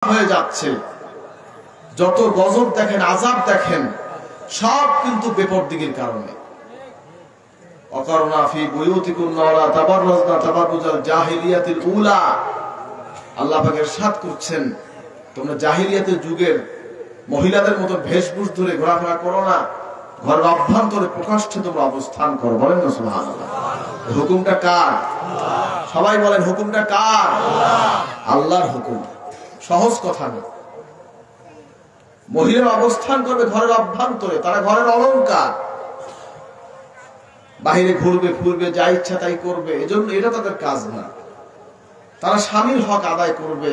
হয়ে যাচ্ছে। যত গজব দেখেন, আযাব দেখেন, সব কিন্তু বেপরদিগির কারণে। অকারনা ফি বুয়ুতিকুন্না ওয়ালা তাবাররাজনা তাবাররুজাল জাহিলিয়াতিল উলা। আল্লাহ পাক ইরশাদ করছেন, তোমরা জাহিলিয়াতের যুগের মহিলাদের মতো বেশভূষ ধরে ঘোরাফেরা করো না, ঘরের অভ্যন্তরে প্রকাশ্যে তোমরা অবস্থান করো। বলেন না সুবহানাল্লাহ। হুকুমটা কার? সবাই বলেন, হুকুমটা কার? আল্লাহর হুকুম। সহজ কথা না। মহিলারা অবস্থান করবে ঘরের অভ্যন্তরে, তারা ঘরের অলংকার, বাহিরে ঘুরবে ফুরবে, যা ইচ্ছা তাই করবে, এজন্য এটা তাদের কাজ না। তারা স্বামীর হক আদায় করবে,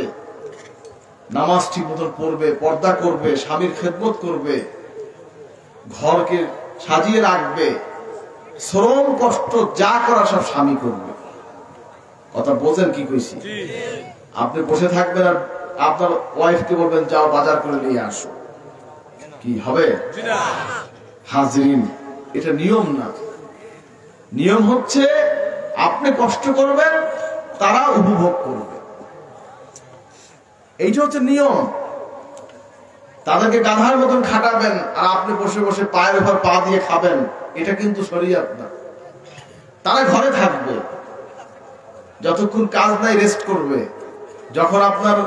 নামাজ ঠিক মতন পড়বে, পর্দা করবে, স্বামীর খেদমত করবে, ঘরকে সাজিয়ে রাখবে, শ্রম কষ্ট যা করা সব স্বামী করবে। কথা বোঝেন কি কইছি? আপনি বসে থাকবেন আর আপনার ওয়াইফকে বলবেন যাও বাজার করে নিয়ে আসো, কি হবে? হাজরিন, এটা নিয়ম না। নিয়ম হচ্ছে আপনি কষ্ট করবেন, তারা উপভোগ করবে। এইটা হচ্ছে নিয়ম। তাদেরকে গাধার মতন খাটাবেন আর আপনি বসে বসে পায়ের উপর পা দিয়ে খাবেন, এটা কিন্তু শরীয়ত না। তারা ঘরে থাকবে, যতক্ষণ কাজ নাই রেস্ট করবে, যখন আপনার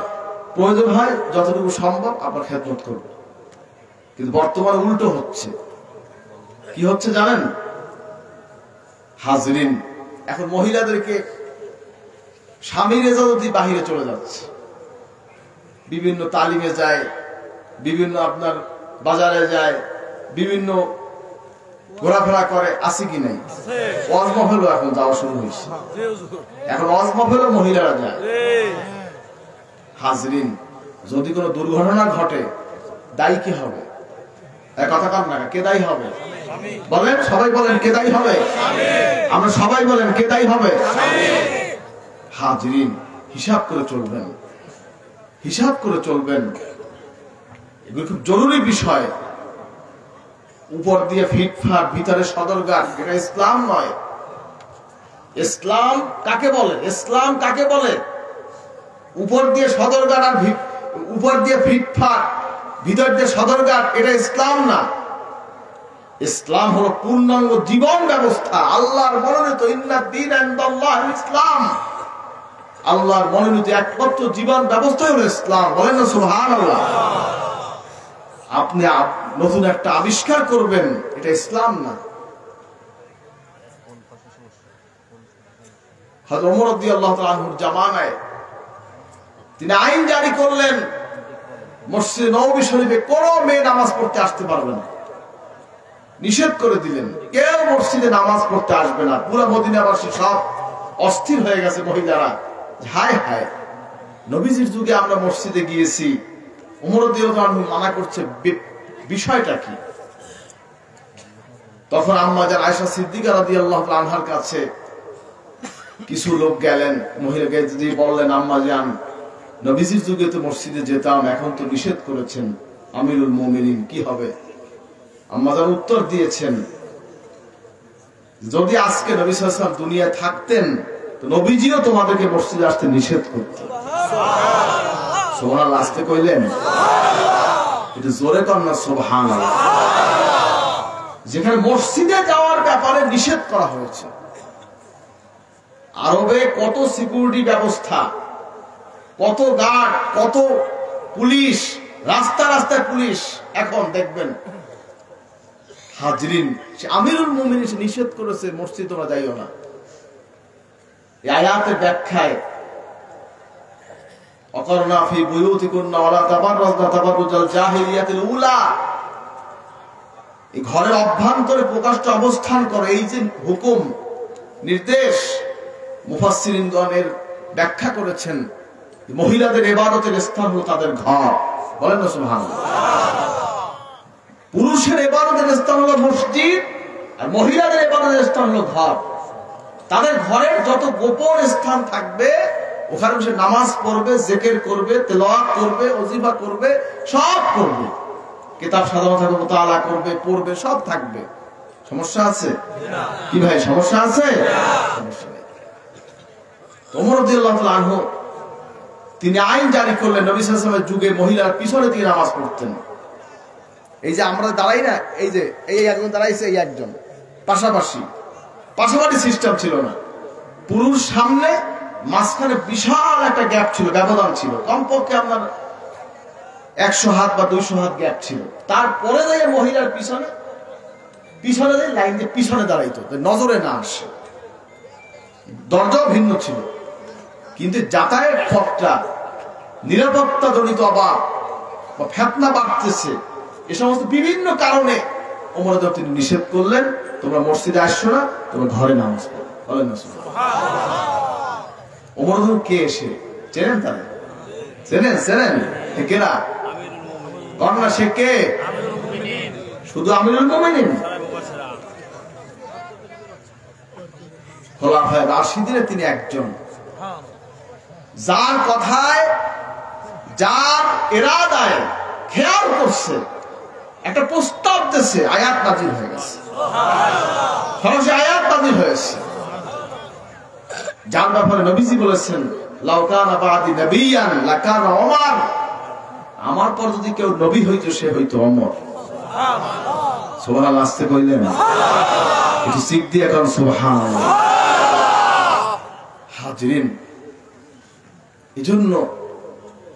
প্রয়োজন হয় যতটুকু সম্ভব আপনার খেদমত করবে। কিন্তু বর্তমানে উল্টো হচ্ছে। কি হচ্ছে জানেন হাজরিন? এখন মহিলাদেরকে স্বামীর এজাজতে বাহিরে চলে যাচ্ছে, বিভিন্ন তালিমে যায়, বিভিন্ন আপনার বাজারে যায়, বিভিন্ন ঘোরাফেরা করে, আছে কি নাই? ওয়াজ মাহফিলও এখন যাওয়া শুরু হয়েছে, এখন ওয়াজ মাহফিলও মহিলারা যায়। হাজরিন, যদি কোনো দুর্ঘটনা ঘটে দায়ী কি হবে? এক কথা কান না, কে দায়ী হবে? বলেন, সবাই বলেন কে দায়ী হবে? আমরা সবাই বলেন কে দায়ী হবে? হাজরিন, হিসাব করে চলবেন, হিসাব করে চলবেন। এগুলো খুব জরুরি বিষয়। উপর দিয়ে ফিটফাট, ভিতরে সদরঘাট, এটা ইসলাম নয়। ইসলাম কাকে বলে? ইসলাম কাকে বলে? উপর দিয়ে সদরঘাট আর উপর দিয়ে ফিটফাট, ভিতর দিয়ে সদরঘাট, এটা ইসলাম না। ইসলাম হলো পূর্ণাঙ্গ জীবন ব্যবস্থা। আল্লাহর মনোনীত ইন্নাদ-দীন ইনদাল্লাহিল ইসলাম। আল্লাহর মনোনীত একমাত্র জীবন ব্যবস্থা হলো ইসলাম। বলেন না সুবহানাল্লাহ। আপনি নতুন একটা আবিষ্কার করবেন, এটা ইসলাম না। হযরত ওমর রাদিয়াল্লাহু তাআলা আনহুর জামানায় তিনি আইন জারি করলেন, মসজিদে নববী শরীফে কোন মেয়ে নামাজ পড়তে আসতে পারবে না, নিষেধ করে দিলেন। কেউ মসজিদে নামাজ পড়তে আসবে না। পুরো মদিনাবাসী সব অস্থির হয়ে গেছে, মহিলারা, হায় হায়, নবীজির যুগে আমরা মসজিদে গিয়েছি, ওমর রাদিয়াল্লাহু আনহু মানা করছে, বিষয়টা কি? তখন আম্মা জান আয়েশা সিদ্দিকা রাদিয়াল্লাহু তাআলা আনহার কাছে কিছু লোক গেলেন, মহিলাকে যদি বললেন, আম্মা জান, নবীজির যুগে তো মসজিদে যেতাম, এখন তো নিষেধ করেছেন, আমিরুল মুমিনিন, কি হবে? আম্মা জান উত্তর দিয়েছেন, যদি আজকে নবী সাল্লাল্লাহু আলাইহি ওয়াসাল্লাম দুনিয়ায় থাকতেন তো নবীজিও তোমাদেরকে মসজিদে আসতে নিষেধ করতেন। সুবহানাল্লাহ। আসতে কইলেন, এটা জোরে কর না সুবহানাল্লাহ। যেখানে মসজিদে যাওয়ার ব্যাপারে নিষেধ করা হয়েছে, আরবে কত সিকিউরিটি ব্যবস্থা, কত গার্ড, কত পুলিশ, রাস্তা রাস্তায় পুলিশ। এখন দেখবেন হাজরিন, আমিরুল মুমিনিন নিষেধ করেছে মসজিদ তোমরা যাইও না। এই আয়াতের ব্যাখ্যায় অকারনা ফি বুয়ুতিকুন্না ওয়ালা তাবাররাজনা তাবাররুজাল জাহিলিয়াতিল উলা, এই ঘরের অভ্যন্তরে প্রকাশ্য অবস্থান করে, এই যে হুকুম নির্দেশ, মুফাসসিরিনগণের ব্যাখ্যা করেছেন, মহিলাদের ইবাদতের স্থান হলো তাদের ঘর। বলেন না সুবহানাল্লাহ। পুরুষের ইবাদতের স্থান হলো মসজিদ, আর মহিলাদের ইবাদতের স্থান হলো ঘর। তাদের ঘরের যত গোপন স্থান থাকবে, ওখানে বসে নামাজ পড়বে, জিকির করবে, তেলাওয়াত করবে, ওজিফা করবে, সব করবে, কিতাব সাধারণত মুতাআলা করবে, পড়বে, সব থাকবে। সমস্যা আছে? কি ভাই, সমস্যা আছে? সমস্যা নেই। ওমর রাদিয়াল্লাহু তাআলা আনহু তিনি আইন জারি করলেন, নবী সাল্লাল্লাহু আলাইহি ওয়াসাল্লামের যুগে মহিলার পিছনে দিয়ে নামাজ পড়তেন। এই যে আমরা দাঁড়াই না, এই যে এই একজন দাঁড়াইছে, এই একজন পাশাপাশি সিস্টেম ছিল না। পুরুষ সামনে, মাঝখানে বিশাল একটা গ্যাপ ছিল, ব্যবধান ছিল, কমপক্ষে আপনার 100 হাত বা 200 হাত গ্যাপ ছিল। তারপরে যাই মহিলার পিছনে যাই লাইন দিয়ে পিছনে দাঁড়াইতো, নজরে না আসে। দরজাও ভিন্ন ছিল, কিন্তু যাতায়াত পথটা নিরাপত্তা জনিত অভাব বা ফেতনা বাড়তেছে, এ সমস্ত বিভিন্ন কারণে ওমর রাদিয়াল্লাহু তিনি নিষেধ করলেন, তোমরা মসজিদে আসছো না, তোমরা ঘরে নামাজ পড়ো। বলেন না সুবহানাল্লাহ। ওমর রাদিয়াল্লাহু কে এসে চেনেন? তারা চেনেন কেনা ঘটনা, সে কে? শুধু আমিরুল মুমিনিন, খোলাফায়ে রাশিদিনের তিনি একজন, যার কথায়, যার ইরাদায় খেয়াল করছে, একটা প্রস্তাব দিয়েছে, আয়াত নাযিল হয়ে গেছে, সরাসরি আয়াত নাযিল হয়েছে, যার ব্যাপারে নবীজি বলেছেন, লাউ কানা বাদি নবিয়ান লাকানা ওমর, আমার পর যদি কেউ নবী হইতো সে হইতো ওমর। সুবহানাল্লাহ, আসতে কইলেন একটু শিখ দিয়ে এখন সুবহানাল্লাহ। হাজিরিন, এজন্য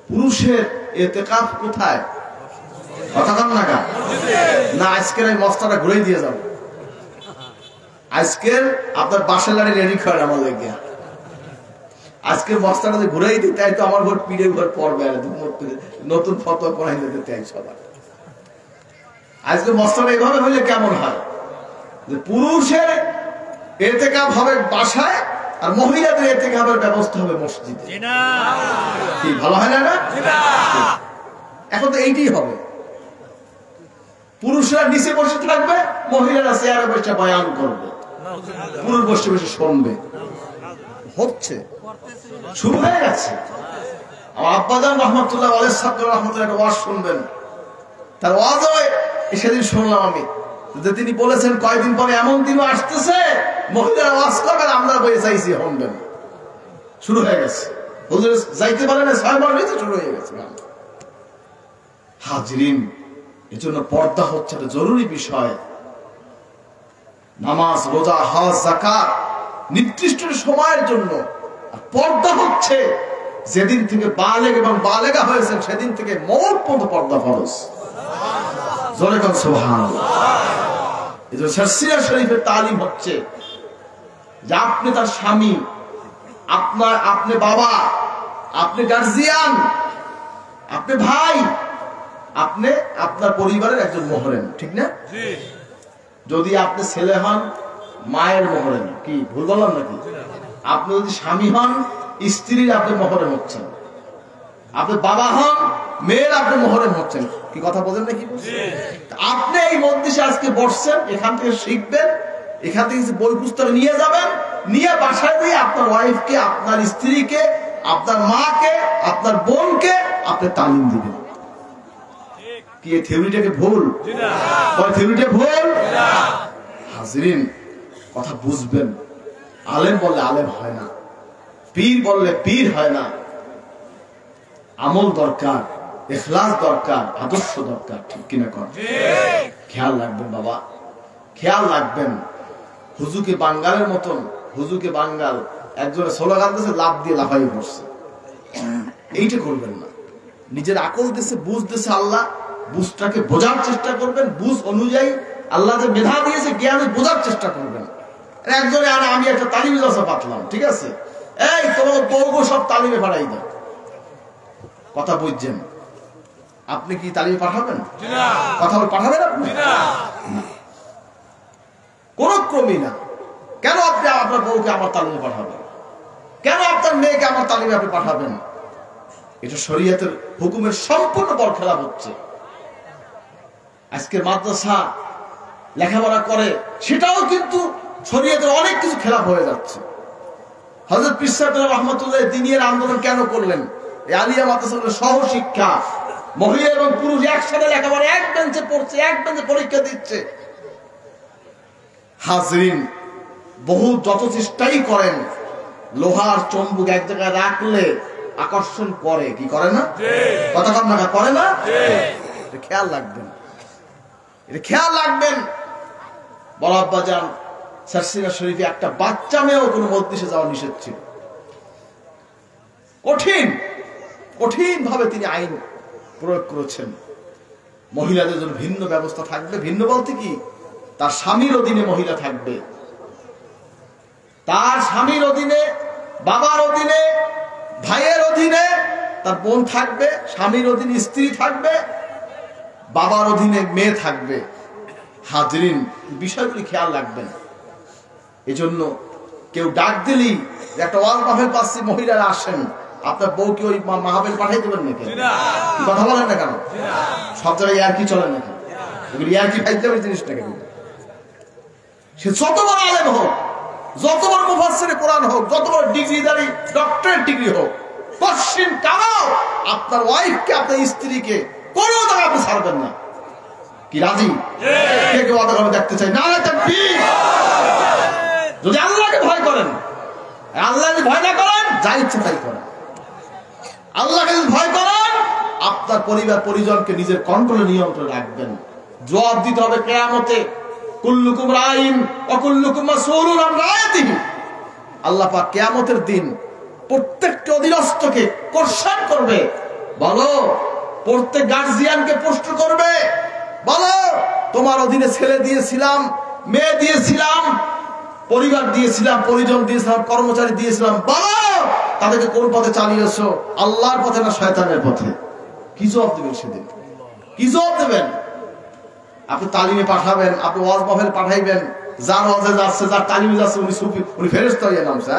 পুরুষের ইতিকাফ কোথায়? কথা কন না আজকের এই মস্তাটা ঘুরে দিয়ে যাব। আজকের আপনার বাসার লাড়ি রেডি করেন আমার লেগে, আজকের মস্তাটা যে ঘুরাই দিতে তো আমার ঘর পিড়ে ঘর পড়বে, নতুন ফতোয়া পড়াই দিতে সবার। আজকে মস্তাটা এইভাবে হইলে কেমন হয় যে পুরুষের ইতিকাফ হবে বাসায় আর মহিলাদের ইতিকাফের ব্যবস্থা হবে মসজিদে, কি ভালো হয় না? এখন তো এইটাই হবে, পুরুষরা নিচে বসে থাকবে, মহিলারা চেয়ারে বসে বয়ান করবে, পুরুষ বসে বসে শুনবে। হচ্ছে, শুরু হয়ে গেছে। আমার আব্বাজান রহমতুল্লাহ আলাইহি রহমতুল্লাহ একটা ওয়াজ শুনবেন, তার ওয়াজও সেদিন শুনলাম আমি, যে তিনি বলেছেন কয়েকদিন পরে এমন দিনও আসতেছে মহিলারা ওয়াজ করবেন, আমরা বই চাইছি শুনবেন। শুরু হয়ে গেছে, হুজুর যাইতে পারে না, 6 মাস হয়েছে শুরু হয়ে গেছে। হাজিরিন, এজন্য পর্দা হচ্ছে একটা জরুরি বিষয়। নামাজ, রোজা, হজ, যাকাত নির্দিষ্ট সময়ের জন্য, পর্দা হচ্ছে যেদিন থেকে বালেগ এবং বালেগা হয়েছেন সেদিন থেকে মওত পর্যন্ত পর্দা ফরজ। জোরে কোন সুবহানাল্লাহ। এই যে শারসিয়া শরীফের তালিম হচ্ছে যে আপনি তার স্বামী, আপনি বাবা, আপনি গার্জিয়ান, আপনি ভাই, আপনি আপনার পরিবারের একজন মোহরেম, ঠিক না? যদি আপনি ছেলে হন মায়ের মোহরেম, কি ভুল বললাম নাকি? আপনি যদি স্বামী হন স্ত্রীর আপনি মোহরেম হচ্ছেন, আপনি বাবা হন মেয়ের আপনি মোহরেম হচ্ছেন, কি কথা বলেন নাকি? আপনি এই মজলিসে আজকে বসছেন, এখান থেকে শিখবেন, এখান থেকে বই পুস্তক নিয়ে যাবেন, নিয়ে বাসায় দিয়ে আপনার ওয়াইফকে, আপনার স্ত্রীকে, আপনার মাকে, আপনার বোনকে আপনি তালিম দিবেন। কি এই থিওরিটাকে ভুল? থিওরিটা ভুল। হাজিরিন, কথা বুঝবেন, আলেম বললে আলেম হয় না, পীর বললে পীর হয় না। আমল দরকার, ইখলাস দরকার, আদর্শ দরকার, ঠিক কিনা কর? খেয়াল রাখবেন বাবা, খেয়াল রাখবেন। হুজুকে বাঙ্গালের মতন, হুজুকে বাঙ্গাল একজনের স্লোগান দিয়েছে, লাভ দিয়ে লাফাই পড়ছে, এইটা করবেন না। নিজের আকল দিয়েছে, বুঝ দিয়েছে আল্লাহ, বুঝটাকে বোঝার চেষ্টা করবেন, বুঝ অনুযায়ী আল্লাহ যে মেধা দিয়েছে জ্ঞানে বোঝার চেষ্টা করবেন। একজনে আমি একটা তালিমে জলসা পাতলাম, ঠিক আছে, এই তোমার বউগো সব তালিমে পাঠাই দাও, কথা বুঝছেন? আপনি কি তালিমে পাঠাবেন? কথা পাঠাবেন আপনি? কোন ক্রমই না। কেন আপনি আপনার বউকে আমার তালিমে পাঠাবেন? কেন আপনার মেয়েকে আমার তালিমে আপনি পাঠাবেন? এটা শরীয়তের হুকুমের সম্পূর্ণ বরখেলাপ হচ্ছে। আজকের মাদ্রাসা লেখাপড়া করে, সেটাও কিন্তু শরীয়তের অনেক কিছু খেলাপ হয়ে যাচ্ছে। হযরত পীর সাহেব রহমাতুল্লাহ দ্বীনের আন্দোলন কেন করলেন? এই আলিয়া মাদ্রাসার সহশিক্ষা, মহিলা এবং পুরুষ একসাথে লেখাপড়া, এক বেঞ্চে পড়ছে, এক বেঞ্চে পরীক্ষা দিচ্ছে। হাজরিন, বহু যত চেষ্টাই করেন, লোহার চম্বুক এক জায়গায় রাখলে আকর্ষণ করে, কি করে না? কথা কম না করে না? খেয়াল রাখবেন, এটা খেয়াল রাখবেন। বড় আব্বাজান সারসিনা শরীফে একটা বাচ্চা মেয়েও কোনো মজলিসে যাওয়া নিষেধ ছিল। কঠিন কঠিন ভাবে তিনি আইন প্রয়োগ করেছেন। মহিলাদের জন্য ভিন্ন ব্যবস্থা থাকবে। ভিন্ন বলতে কি, তার স্বামীর অধীনে মহিলা থাকবে, তার স্বামীর অধীনে, বাবার অধীনে, ভাইয়ের অধীনে তার বোন থাকবে, স্বামীর অধীনে স্ত্রী থাকবে, বাবার অধীনে মেয়ে থাকবে। হাজরিন, বিষয়গুলি খেয়াল রাখবেন। এজন্য কেউ ডাক দিলেই একটা ওয়াজ মাহফিল পাচ্ছি, মহিলারা আসেন, আপনার বউকে ওই মাহফিল পাঠাই দেবেন নাকি? কথা বলেন না কেন? সব জায়গায় ইয়ার কি চলে নাকি? এগুলি ইয়ার কি খাইতে হবে জিনিসটাকে। সে যত বড় আলেম হোক, যত বড় মুফাসসিরে কোরআন হোক, যত বড় ডিগ্রিধারী ডক্টরেট ডিগ্রি হোক, পশ্চিম কালো আপনার ওয়াইফকে, আপনার স্ত্রীকে কোনো জায়গায় আপনি ছাড়বেন না। কি রাজি? কে কে ওয়াদা করে দেখতে চাই? না তাকবীর। যদি আল্লাহকে ভয় করেন, আল্লাহ যদি ভয় না করেন, যা ইচ্ছে তাই করেন। আল্লাহকে যদি ভয় করেন, আপনার পরিবার পরিজনকে নিজের কন্ট্রোলে, নিয়ন্ত্রণে রাখবেন। জবাব দিতে হবে কিয়ামতে। কুল্লুকুম রাইন ওয়া কুল্লুকুম মাসউলুন আন রায়াতিহি। আল্লাহ পাক কিয়ামতের দিন প্রত্যেকটা অধীনস্থকে কোশ্চেন করবে। বলো, প্রত্যেক গার্জিয়ানকে প্রশ্ন করবে, বলো তোমার অধীনে ছেলে দিয়েছিলাম, মেয়ে দিয়েছিলাম, পরিবার দিয়েছিলাম, পরিজন দিয়েছিলাম, কর্মচারী দিয়েছিলাম, বলো তাদেরকে কোন পথে চালিয়েছো, আল্লাহর পথে না শয়তানের পথে? কি জবাব দেবেন সেদিন? কি জবাব দেবেন? আপনি তালিমে পাঠাবেন, আপনি ওয়াজ মাহফিল পাঠাইবেন, যার ওয়াজে যাচ্ছে, যার তালিমে যাচ্ছে, উনি সুফি, উনি ফেরেশতা হয়ে নামছে।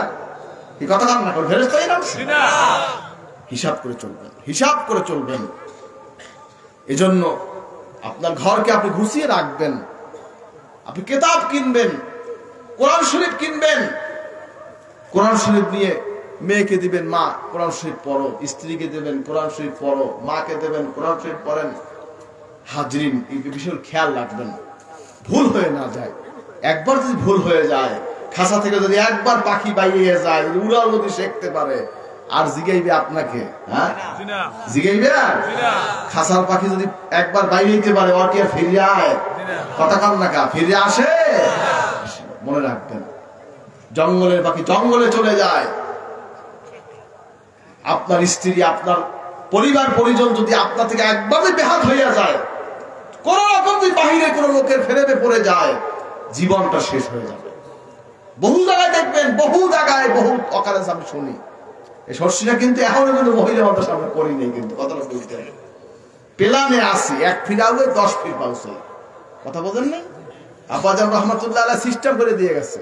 এই কথা কাম না করে ফেরেশতা হয়ে নামছে। হিসাব করে চলবেন, হিসাব করে চলবেন। এজন্য আপনার ঘরকে আপনি গুছিয়ে রাখবেন। আপনি কিতাব কিনবেন, কোরআন শরীফ কিনবেন, কোরআন শরীফ নিয়ে মেয়েকে দিবেন, মা কোরআন শরীফ পড়ো, স্ত্রীকে দেবেন কোরআন শরীফ পড়ো, মাকে দেবেন কোরআন শরীফ পড়েন। হাজরিন, এই বিষয়ে খেয়াল রাখবেন, ভুল হয়ে না যায়। একবার যদি ভুল হয়ে যায়, খাসা থেকে যদি একবার পাখি বাইরে যায়, উড়াল যদি শিখতে পারে, আর জিগাইবে আপনাকে? হ্যাঁ, জিগাইবে? খাসার পাখি যদি একবার বাইরে যেতে পারে, ওর কি আর ফিরে আয়? কথা কাম না কা ফিরে আসে? মনে রাখবেন, জঙ্গলের পাখি জঙ্গলে চলে যায়। আপনার স্ত্রী, আপনার পরিবার পরিজন যদি আপনার থেকে একবারে বেহাত হইয়া যায়, কোন রকম যদি বাহিরে কোন লোকের ফেরেবে পড়ে যায়, জীবনটা শেষ হয়ে যাবে। বহু জায়গায় দেখবেন, বহু জায়গায় বহু অকারেন্স আমি শুনি। এই শর্ষিটা কিন্তু এখনো কিন্তু মহিলা মাদ্রাসা আমরা করি নেই, কিন্তু কথাটা বুঝতে হবে। প্ল্যানে আসি, 1 ফিট আগে 10 ফিট পাউছে। কথা বোঝেন না? আব্বাজান রহমাতুল্লাহ আলাইহি সিস্টেম করে দিয়ে গেছে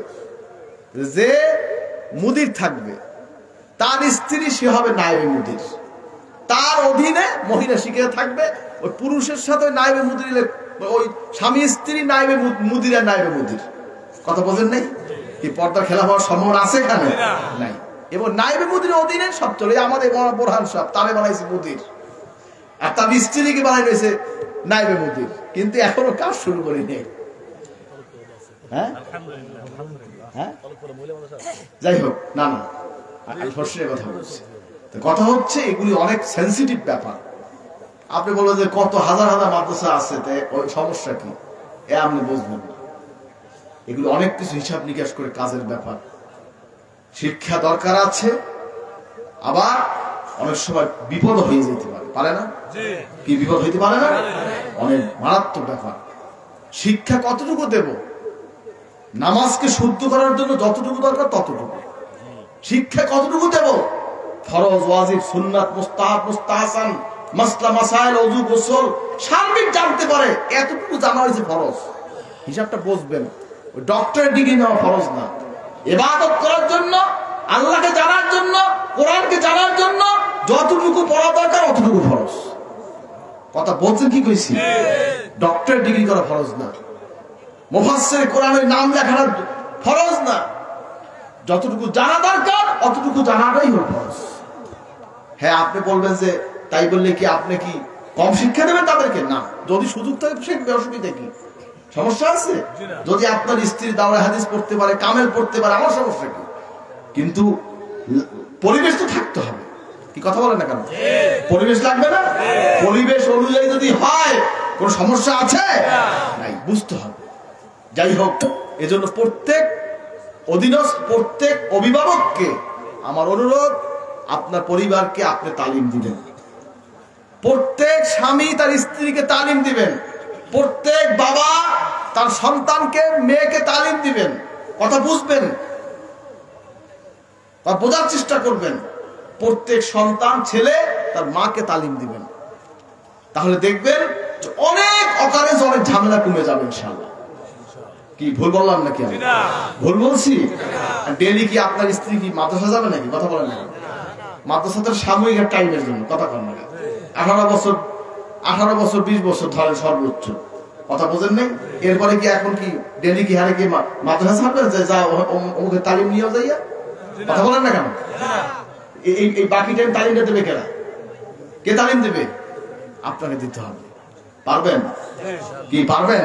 যে মুদির থাকবে, তার স্ত্রী সে হবে নায়েবে মুদির, তার অধীনে মহিলা শিখে থাকবে। ওই পুরুষের সাথে নায়েবে মুদির, ওই স্বামী স্ত্রী নায়েবে মুদির আর নায়েবে মুদির। কথা বোঝেন নাই? কি পর্দার খেলা হওয়ার সম্ভাবনা আছে এখানে? নাই। এবং নায়েবে মুদিরের অধীনে সব চলে। আমাদের বোরহান সাহেব তারে বানাইছে মুদির, আর তার স্ত্রীকে বানাই রয়েছে নায়েবে মুদির, কিন্তু এখনো কাজ শুরু করিনি। হ্যাঁ হ্যাঁ, যাই হোক, না না, আমি সর্ষের কথা বলছি। কথা হচ্ছে এগুলি অনেক সেন্সিটিভ ব্যাপার। আপনি বলবেন যে কত হাজার হাজার মাদ্রাসা আছে, ওই সমস্যা কি? এ আপনি বুঝবেন না। এগুলো অনেক কিছু হিসাব নিকাশ করে কাজের ব্যাপার। শিক্ষা দরকার আছে, আবার অনেক সময় বিপদ হয়ে যেতে পারে, পারে না? কি বিপদ হইতে পারে না? অনেক মারাত্মক ব্যাপার। শিক্ষা কতটুকু দেব? নামাজকে শুদ্ধ করার জন্য যতটুকু দরকার ততটুকু। শিক্ষা কতটুকু দেব? ফরজ, ওয়াজিব, সুন্নাত, মুস্তাহাব, মুস্তাহসান, মাসলা, মাসাইল, ওযু, গোসল সার্বিক জানতে পারে, এতটুকু জানা হয়েছে ফরজ। হিসাবটা বুঝবেন। ওই ডক্টরের ডিগ্রি নেওয়া ফরজ না। ইবাদত করার জন্য, আল্লাহকে জানার জন্য, কোরআনকে জানার জন্য যতটুকু পড়া দরকার অতটুকু ফরজ। কথা বলছেন কি কইছি? ডক্টরের ডিগ্রি করা ফরজ না। মুফাসসির কোরআনের নাম লেখার ফরজ না। যতটুকু জানা দরকার অতটুকু জানাটাই হল ফরজ। হ্যাঁ, আপনি বলবেন যে তাই বললে কি আপনি কি কম শিক্ষা দেবেন তাদেরকে? না, যদি সুযোগ থাকে শিখবে, অসুবিধা কি? সমস্যা আছে? যদি আপনার স্ত্রী দাওরা হাদিস পড়তে পারে, কামেল পড়তে পারে, আমার সমস্যা কি? কিন্তু পরিবেশ তো থাকতে হবে। কি কথা বলেন না কেন? পরিবেশ লাগবে না? পরিবেশ অনুযায়ী যদি হয় কোন সমস্যা আছে নাই, বুঝতে হবে। যাই হোক, এজন্য প্রত্যেক অধীনস্থ প্রত্যেক অভিভাবককে আমার অনুরোধ, আপনার পরিবারকে আপনি তালিম দিবেন। প্রত্যেক স্বামী তার স্ত্রীকে তালিম দিবেন। প্রত্যেক বাবা তার সন্তানকে মেয়েকে তালিম দিবেন। কথা বুঝবেন, তা বোঝার চেষ্টা করবেন। প্রত্যেক সন্তান ছেলে তার মাকে তালিম দিবেন। তাহলে দেখবেন অনেক অকারেন্স, অনেক ঝামেলা কমে যাবে ইনশাআল্লাহ। কি ভুল বললাম নাকি? আমি ভুল বলছি? ডেলি কি আপনার স্ত্রী কি মাদ্রাসা যাবে নাকি? কথা বলেন না। মাদ্রাসাতে সাময়িক টাইমের জন্য, কথা বলেন না। 18 বছর 20 বছর ধরেন সর্বোচ্চ, কথা বোঝেন নাই? এরপরে কি এখন কি ডেলি কি হারে কি মাদ্রাসা ছাড়বে যে যা ওকে তালিম নিয়ে যাইয়া? কথা বলেন না কেন? এই বাকি টাইম তালিমটা দেবে কেনা? কে তালিম দেবে? আপনাকে দিতে হবে। পারবেন কি? পারবেন?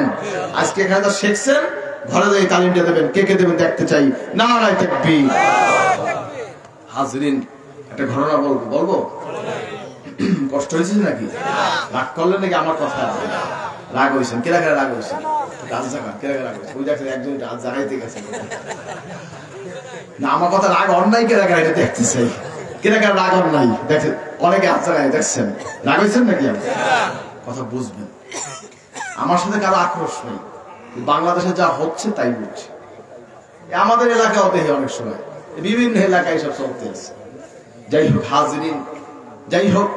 আজকে এখানে যা শিখছেন ঘরে যাই তালিমটা দেবেন। কে কে দেবেন দেখতে চাই। নারায়ে তাকবীর। হাজরিন, একটা ঘটনা বলবো। কষ্ট হয়েছে নাকি? রাগ করলেন নাকি আমার কথা? রাগ হয়েছেন? কেরা কেরা রাগ হয়েছেন? রাজ জায়গা কেরা কেরা রাগ হয়েছে? ওই দেখছেন একজন রাজ জায়গাইতে গেছে না, আমার কথা রাগ অন্যায় কেরা কেরা এটা দেখতে চাই। কেরা কেরা রাগ অন্যায় দেখেন, অনেকে হাত জায়গায় দেখছেন। রাগ হয়েছেন নাকি? কথা বুঝবেন। আমার সাথে কারো আক্রোশ নেই, বাংলাদেশে যা হচ্ছে তাই বলছে। আমাদের এলাকাও দেখে অনেক সময় বিভিন্ন এলাকায় সব চলতে আছে। যাই হোক হাজরিন, যাই হোক,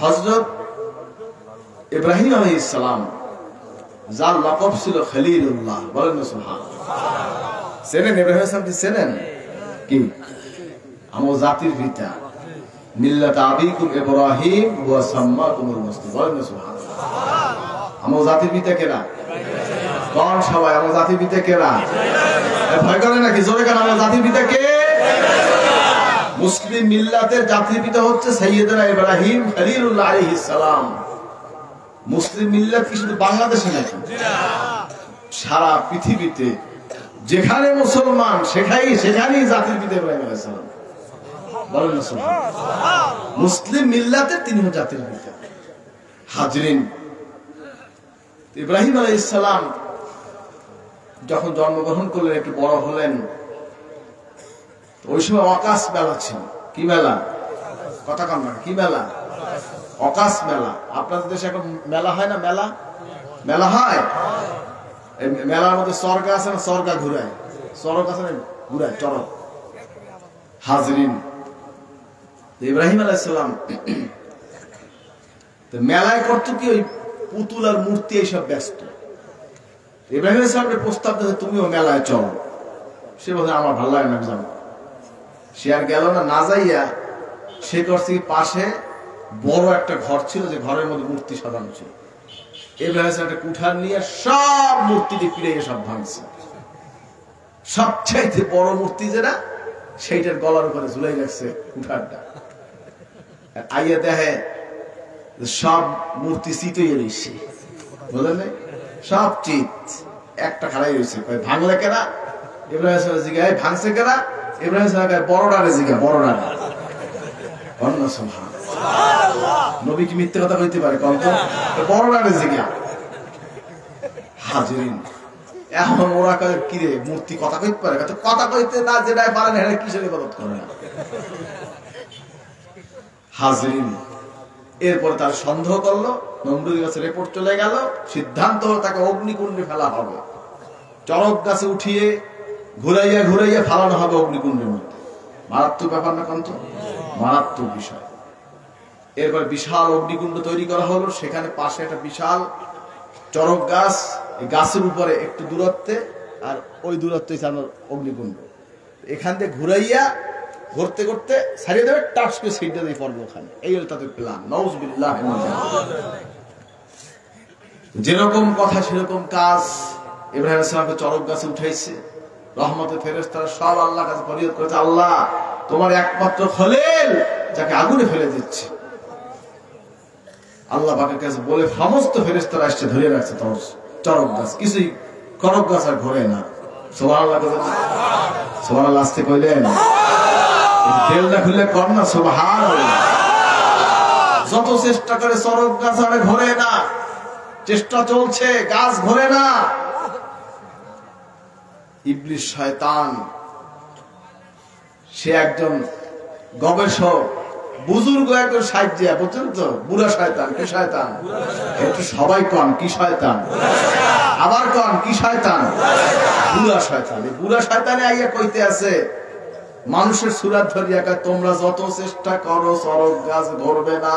হযরত ইব্রাহিম আলাইহিস সালাম যার লকব ছিল খলিলুল্লাহ, বলেন না সুবহানাল্লাহ। চেনেন ইব্রাহিম আলাইহিস সালাম? চেনেন কি? আমার জাতির পিতা, মিল্লাত আবিকুম ইব্রাহিম ওয়া সাম্মাকুমুল মুসলিম, বলেন না সুবহানাল্লাহ। আমার জাতির পিতা কেরা? কোন সবাই আমার জাতির পিতা কেরা? ভয় করে নাকি? জোরে কেন? আমার জাতির পিতা কে? মুসলিম মিল্লাতের জাতির পিতা হচ্ছে সাইয়্যিদনা ইব্রাহিম খলিলুল্লাহ আলাইহিস সালাম। মুসলিম মিল্লাত কি শুধু বাংলাদেশে নাকি? সারা পৃথিবীতে যেখানে মুসলমান সেখানেই জাতির পিতা ইব্রাহিম আলাইহিস সালাম, বলেন না সুবহানাল্লাহ। মুসলিম মিল্লাতের তিনি জাতির পিতা। হাজরিন, ইব্রাহিম আলাইহিস সালাম যখন জন্মগ্রহণ করলেন, একটু বড় হলেন, ওই সময় অকাশ মেলা ছিল। কি মেলা? কথা কম না, কি মেলা? অকাশ মেলা। আপনাদের দেশে এখন মেলা হয় না? মেলা মেলা হয়। মেলার মধ্যে চরকা আছে না? চরকা ঘুরায়, চরক আছে না? ঘুরায় চরক। হাজরিন, ইব্রাহিম আলাইহিস সালাম মেলায় করতো কি? ওই পুতুল আর মূর্তি এইসব ব্যস্ত। ইব্রাহিম আলাইহিস সালামের প্রস্তাব দিতে, তুমিও মেলায় চলো। সে বলে আমার ভালো লাগে না, যাবো। সে আর গেল না। না যাইয়া সে করছে কি, পাশে বড় একটা ঘর ছিল, যে ঘরের মধ্যে মূর্তি সাজানো ছিল। ইব্রাহিম আলাইহিস সালাম একটা কুঠার নিয়ে সব মূর্তিটি পিড়ে সব ভাঙছে। সবচাইতে বড় মূর্তি যেটা, সেইটার গলার উপরে ঝুলাই রাখছে কুঠারটা। আইয়া দেখে সব মূর্তি চিত হয়ে রয়েছে, বুঝলেন? সব চিত, একটা খাড়াই রয়েছে। ভাঙলে কেনা? ইব্রাহিম আলাইহিস সালাম জিজ্ঞাসা, ভাঙছে কেনা? ইব্রাহিম আলাইহিস সালাম বড়ডারে জিজ্ঞাসা, বড়ডারে। অন্য সুবহানাল্লাহ, নবী কি মিথ্যে কথা কইতে পারে? কোন তো বড়ডারে জিজ্ঞাসা। হাজরিন, এখন ওরা কয় কি রে, মূর্তি কথা কইতে পারে? কথা কইতে না যেটা পারে না, এটা কিসের ইবাদত করে না? হাজরিন, এরপরে তার সন্দেহ করলো। নমরুদ গাছের রিপোর্ট চলে গেল। সিদ্ধান্ত হলো তাকে অগ্নিকুণ্ডে ফেলা হবে। চরক গাছে উঠিয়ে ঘুরাইয়া ঘুরাইয়া ফালানো হবে অগ্নিকুণ্ডের মধ্যে। মারাত্মক ব্যাপার না? কন্ত মারাত্মক বিষয়। এরপর বিশাল অগ্নিকুণ্ড তৈরি করা হলো। সেখানে পাশে একটা বিশাল চরক গাছ, এই গাছের উপরে একটু দূরত্বে, আর ওই দূরত্বে অগ্নিকুণ্ড। এখান থেকে ঘুরাইয়া ঘুরতে ঘুরতে ছাড়িয়ে দেবে, টাস করে সিটটা দিয়ে পড়বে ওখানে। এই হলো তাদের প্ল্যান। নাউযুবিল্লাহ। যেরকম কথা সেরকম কাজ। ইব্রাহিম আলাইহিস সালামকে চরক গাছে উঠাইছে। রহমতের ফেরেশতারা সব আল্লাহর কাছে ফরিয়াদ করেছে, আল্লাহ তোমার একমাত্র খলিল যাকে আগুনে ফেলে দিচ্ছে। আল্লাহ পাকের কাছে বলে সমস্ত ফেরেশতারা এসে ধরে রাখছে চরক গাছ। কিছুই করক গাছ আর ঘরে না। সুবহানাল্লাহ, সুবহানাল্লাহ আসতে কইলেন। তেলটা খুলে কর না সুবহানাল্লাহ। যত চেষ্টা করে চরক গাছ আরে ঘরে না, চেষ্টা চলছে, গাছ ঘরে না। ইবলিস শয়তান, সে একজন গবেষক, বুজুর্গ একজন সাহায্যা, বুঝছেন তো? বুড়া শয়তান। কি শয়তান? একটু সবাই কন কি শয়তান, আবার কন কি শয়তান? বুড়া শয়তান। এই বুড়া শয়তানে আইয়া কইতে আছে মানুষের সুরাত ধরিয়া, তোমরা যত চেষ্টা করো চরক গাছ ধরবে না।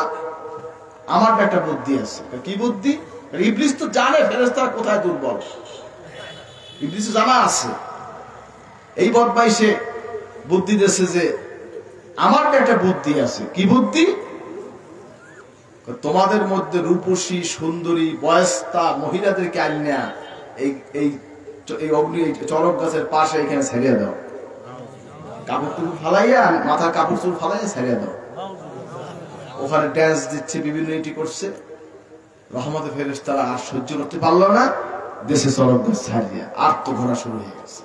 আমার একটা বুদ্ধি আছে। কি বুদ্ধি? ইবলিস তো জানে ফেরেশতারা কোথায় দুর্বল, ইবলিস জানা আছে। এই বদমাইশে বুদ্ধি দিয়েছে যে আমার একটা বুদ্ধি আছে। কি বুদ্ধি? তোমাদের মধ্যে রূপসী সুন্দরী বয়স্তা মহিলাদেরকে আইনা এই অগ্নি চরক গাছের পাশে এখানে ছেড়ে দাও, কাপড় টুকু ফালাইয়া, মাথার কাপড় চুল ফালাইয়া ছেড়ে দাও। ওখানে ড্যান্স দিচ্ছে, বিভিন্ন ইটি করছে। রহমতে ফেরেশতারা আর সহ্য করতে পারলো না, দেশে চরক গাছ ছাড়িয়া আর তো ঘোরা শুরু হয়ে গেছে।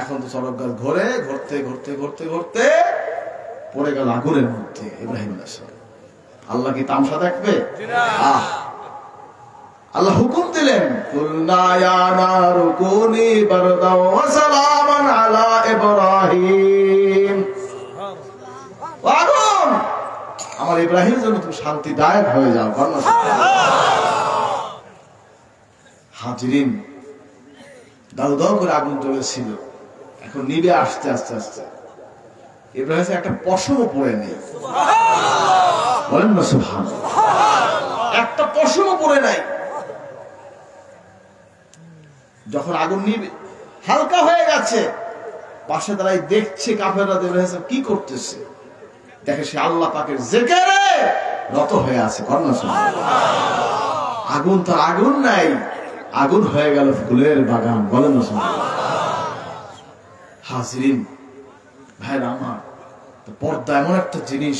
এখন তো চরক গাছ ঘুরে ঘুরতে ঘুরতে ঘুরতে ঘুরতে পড়ে গেল আগুনের মধ্যে। ইব্রাহিম আলাইহিস সালাম। আল্লাহ কি তামসা দেখবে? আল্লাহ হুকুম দিলেন, কুলনা ইয়া নারু কুনি বারদাও ওয়া সালামান আলা ইব্রাহিম। আগুন, আমার ইব্রাহিমের জন্য তুমি শান্তিদায়ক হয়ে যাও। হাজিরিন, দাউ দাউ করে আগুন জ্বলেছিল, এখন নিভে আসতে আস্তে আস্তে। ইব্রাহিম একটা পশমও পড়ে নেই, বলেন না সুবহানাল্লাহ। একটা পশমও পড়ে নাই। যখন আগুন নিভে হালকা হয়ে গেছে, পাশে দাঁড়াই দেখছে কাফেররা ইব্রাহিম কি করতেছে। দেখে সে আল্লাহ পাকের জিকিরে রত হয়ে আছে। আগুন তো আগুন নাই, আগুন হয়ে গেল ফুলের বাগান। বলেন না সুবহানাল্লাহ। হাজিরিন ভাইরা আমার, পর্দা এমন একটা জিনিস,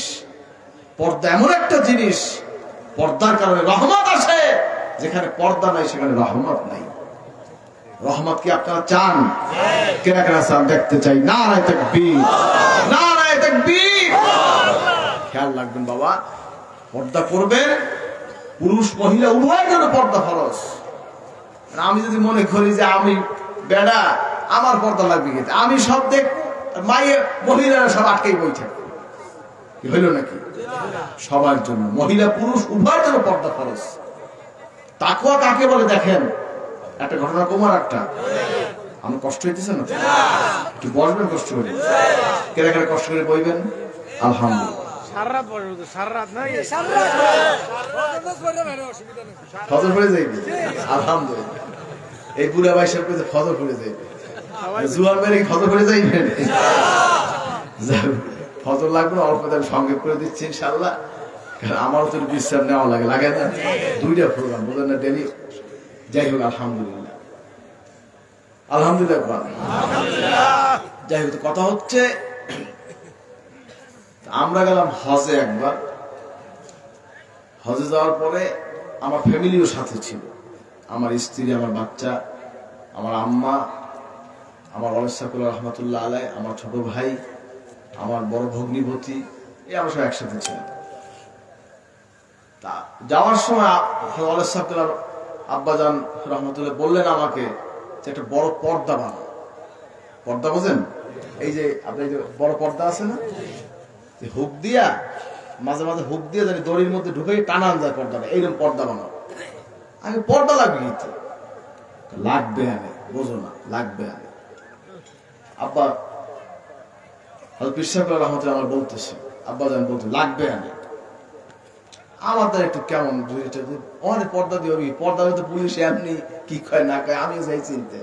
পর্দা এমন একটা জিনিস, পর্দার কারণে রহমত আসে। যেখানে পর্দা নাই সেখানে রহমত নাই। রহমত কি আপনারা চান? কেনা কেনা চান? দেখতে চাই। নারায়ে তাকবীর, নারায়ে তাকবীর। খেয়াল রাখবেন বাবা, পর্দা করবেন, পুরুষ মহিলা উভয়ের জন্য পর্দা ফরজ। আমি যদি মনে করি যে আমি বেড়া, আমার পর্দা লাগবে, কিন্তু আমি সব দেখ, মায়ের মহিলারা সব আটকেই বইছে, হইল নাকি? সবার জন্য, মহিলা পুরুষ উভয়ের জন্য পর্দা ফরজ। তাকওয়া কাকে বলে দেখেন, একটা ঘটনা কমার একটা, আমার কষ্ট হইতেছে না? একটু বসবেন, কষ্ট করে। কেনা কেনা কষ্ট করে বইবেন। আলহামদুলিল্লাহ, ফজর পড়ে যাইবে। আলহামদুলিল্লাহ, এই বুড়া বয়সের পেতে ফজর পড়ে যাইবে। জুয়ার মেরে ফজর পড়ে যাইবে। ফজর লাগবে না, অল্প দাম সঙ্গে করে দিচ্ছি ইনশাআল্লাহ। আমারও তো বিশ্রাম নেওয়া লাগে, লাগে না? দুইটা প্রোগ্রাম বোঝেন না ডেলি। যাই হোক, আলহামদুলিল্লাহ, আলহামদুলিল্লাহ। যাই হোক, কথা হচ্ছে আমরা গেলাম হজে একবার। হজে যাওয়ার পরে আমার ফ্যামিলিও সাথে ছিল, আমার স্ত্রী, আমার বাচ্চা, আমার আম্মা, আমার ওয়ালিদ রহমাতুল্লাহ আলাই, আমার ছোট ভাই, আমার বড় ভগ্নিপতি, এই আমরা সব একসাথে ছিলাম। তা যাওয়ার সময় ওয়ালিদ আব্বাজান রহমতুল্লাহ বললেন আমাকে যে একটা বড় পর্দা বানাও। পর্দা বোঝেন? এই যে আপনার এই যে বড় পর্দা আছে না, হুক দিয়া মাঝে মাঝে হুক দিয়ে জানি দড়ির মধ্যে ঢুকে টানান যায় পর্দাটা, এইরকম পর্দা বানাও। আমি পর্দা লাগবে, কিন্তু লাগবে আনে, বোঝো না, লাগবে আনে। আব্বা রহমতুল্লাহ আমার বলতেছে, আব্বাজান বলতে লাগবে আনে। আমাদের একটু কেমন অনেক পর্দা দিয়ে, পর্দা হয়তো পুলিশ এমনি কি কয় না কয় আমিও যাই চিনতে।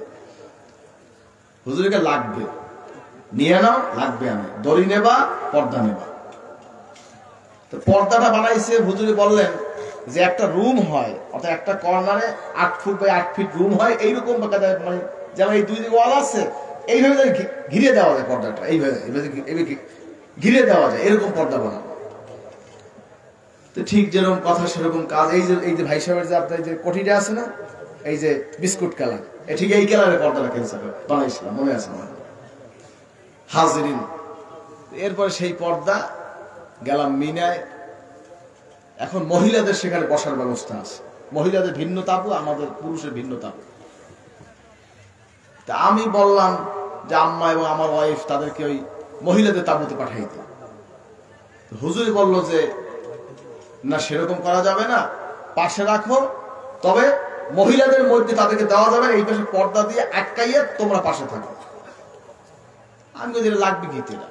হুজুরকে লাগবে, নিয়ে নাও, লাগবে আনে। দড়ি নেবা, পর্দা নেবা। তো পর্দাটা বানাইছে, হুজুরে বললেন যে একটা রুম হয়, অর্থাৎ একটা কর্নারে 8 ফুট বাই 8 ফিট রুম হয়, এইরকম মানে যেমন এই দুই দিকে ওয়াল আছে, এইভাবে ঘিরে দেওয়া যায় পর্দাটা, এইভাবে ঘিরে দেওয়া যায়, এরকম পর্দা বানাবো। তো ঠিক যেরকম কথা সেরকম কাজ। এই যে ভাই সাহেবের যে আপনার যে কোঠিটা আছে না, এই যে বিস্কুট কালার, ঠিক এই কালারের পর্দাটা বানাইছিলাম, মনে আছে আমার। হাজিরিন, এরপরে সেই পর্দা গেলাম মিনায়। এখন মহিলাদের সেখানে বসার ব্যবস্থা আছে, মহিলাদের ভিন্ন তাবু, আমাদের পুরুষের ভিন্ন তাবু। তা আমি বললাম যে আম্মা এবং আমার ওয়াইফ তাদেরকে ওই মহিলাদের তাবুতে পাঠাইতে। হুজুর বলল যে না, সেরকম করা যাবে না, পাশে রাখো, তবে মহিলাদের মধ্যে তাদেরকে দেওয়া যাবে, এই পাশে পর্দা দিয়ে আটকাইয়া তোমরা পাশে থাকো। আমি বলি লাগবে কি তেরা,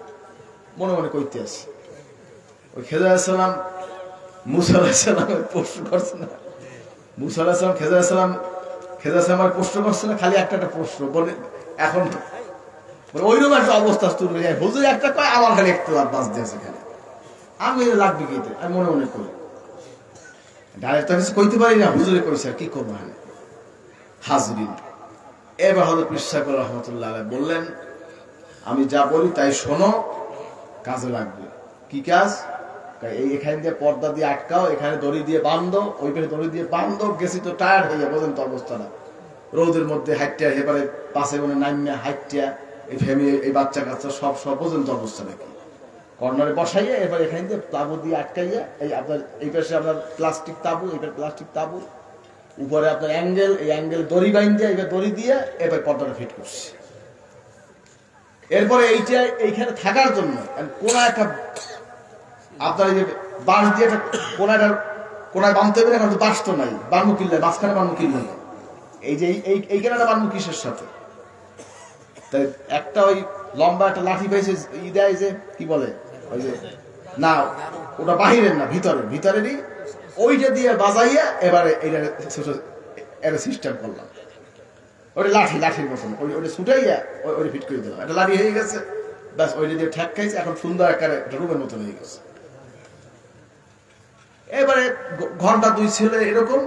মনে মনে কইতে আছি। ওই খেজর আলাইহিস সালাম মুসা আলাইহিস সালামের প্রশ্ন করছে না, মুসা আলাইহিস সালাম খেজর আলাইহিস সালাম আর প্রশ্ন করছে না, খালি একটা প্রশ্ন বলে। এখন ওইরকম একটা অবস্থা তৈরি যায়, হুজুর একটা কয়, আমার খালি একটু বাস দিয়েছে খালি। আমি লাগবে কি, আমি মনে মনে করি, ডাইরেক্ট কিছু কইতে পারি না, হুজুরে কইছে আর কি করবো। হাজরিন, এবার হযরত পীর সাহেব রাহমাতুল্লাহ আলাইহি বললেন, আমি যা বলি তাই শোনো, কাজে লাগবে। কি কাজ? এখানে দিয়ে পর্দা দিয়ে আটকাও, এখানে দড়ি দিয়ে বাঁধো, ওই পাশে দড়ি দিয়ে বাঁধো। গেছি তো টায়ার্ড হয়ে যায়, বোঝেন তো অবস্থাটা, রোদের মধ্যে হাইটিয়া, এবারে পাশে মানে নামিয়া হাইটিয়া, এই ফ্যামিলি, এই বাচ্চা কাচ্চা সব বোঝেন তো অবস্থা নাকি। কর্নারে বসাইয়া এবার এখানে দিয়ে তাবু দিয়ে আটকাইয়া, এই আপনার এই পাশে আপনার প্লাস্টিক তাবু, এবার প্লাস্টিক তাবু, উপরে আপনার অ্যাঙ্গেল, এই অ্যাঙ্গেল দড়ি বাইন্দিয়া, এবার দড়ি দিয়ে এবার পর্দাটা ফিট করছে। এরপরে এইটা এইখানে থাকার জন্য কোন একটা আপনার এই যে বাঁশ দিয়ে একটা কোনায় বাঁধতে হবে না, কারণ বাঁশ তো নাই, বানমু কিনলে মাঝখানে বানমু কিনলে, এই যে এইখানে একটা বানমু কিসের সাথে, তাই একটা ওই লম্বা একটা লাঠি পাইছে, ই দেয় যে কি বলে, ওই যে না, ওটা বাহিরের না, ভিতরেরই, ওইটা দিয়ে বাজাইয়া এবারে এটা সিস্টেম করলাম। ওটা লাঠির মতন, ওইটা ছুটাইয়া ওইটা ফিট করে দিলাম, একটা লাঠি হয়ে গেছে, ব্যাস ওইটা দিয়ে ঠ্যাক খাইছে, এখন সুন্দর একটা রুমের মতন হয়ে গেছে। এবারে ঘন্টা দুই ছেলে এরকম,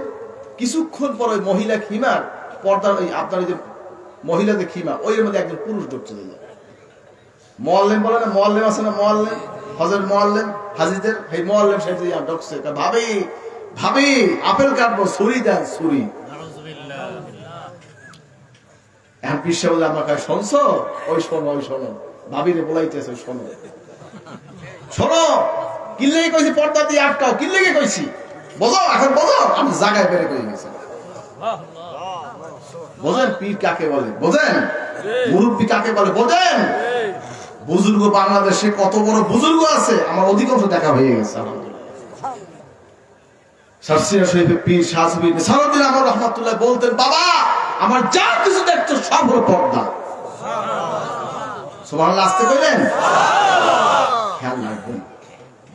কিছুক্ষণ পর ওই মহিলা খিমার পর্দার, ওই আপনার ওই যে মহিলাদের খিমা, ওই মধ্যে একজন পুরুষ ঢুকছে। মোয়াল্লেম বলে না, মোয়াল্লেম আছে না, মোয়াল্লেম, হজরত মোয়াল্লেম হাজিদের, এই মোয়াল্লেম সাহেব ঢুকছে। ভাবি আপেল কাটবো, ছুরি দেন, ছুরি। এখন পিসা বলে আমাকে, শুনছো? ওই শোনো, ভাবিরে বলাইতেছে, শোনো, কিল্লে কইছি পর্দা দিয়ে আটকাও, কিল্লে কইছি বোঝো, এখন বোঝো, আমি জায়গায় বেড়ে কই গেছি। বোঝেন পীর কাকে বলে, বোঝেন মুরব্বী কাকে বলে, বোঝেন বুজুর্গ বাংলাদেশে কত বড় বুজুর্গ আছে, আমার অধিকাংশ দেখা হয়ে গেছে। সারসিনা শরীফে পীর শাহসুবি নিসারউদ্দিন আহমদ রাহমাতুল্লাহ বলতেন, বাবা আমার যা কিছু দেখছো সব হলো পর্দা। সুবহানাল্লাহ, আসতে কইলেন, খেয়াল রাখবেন,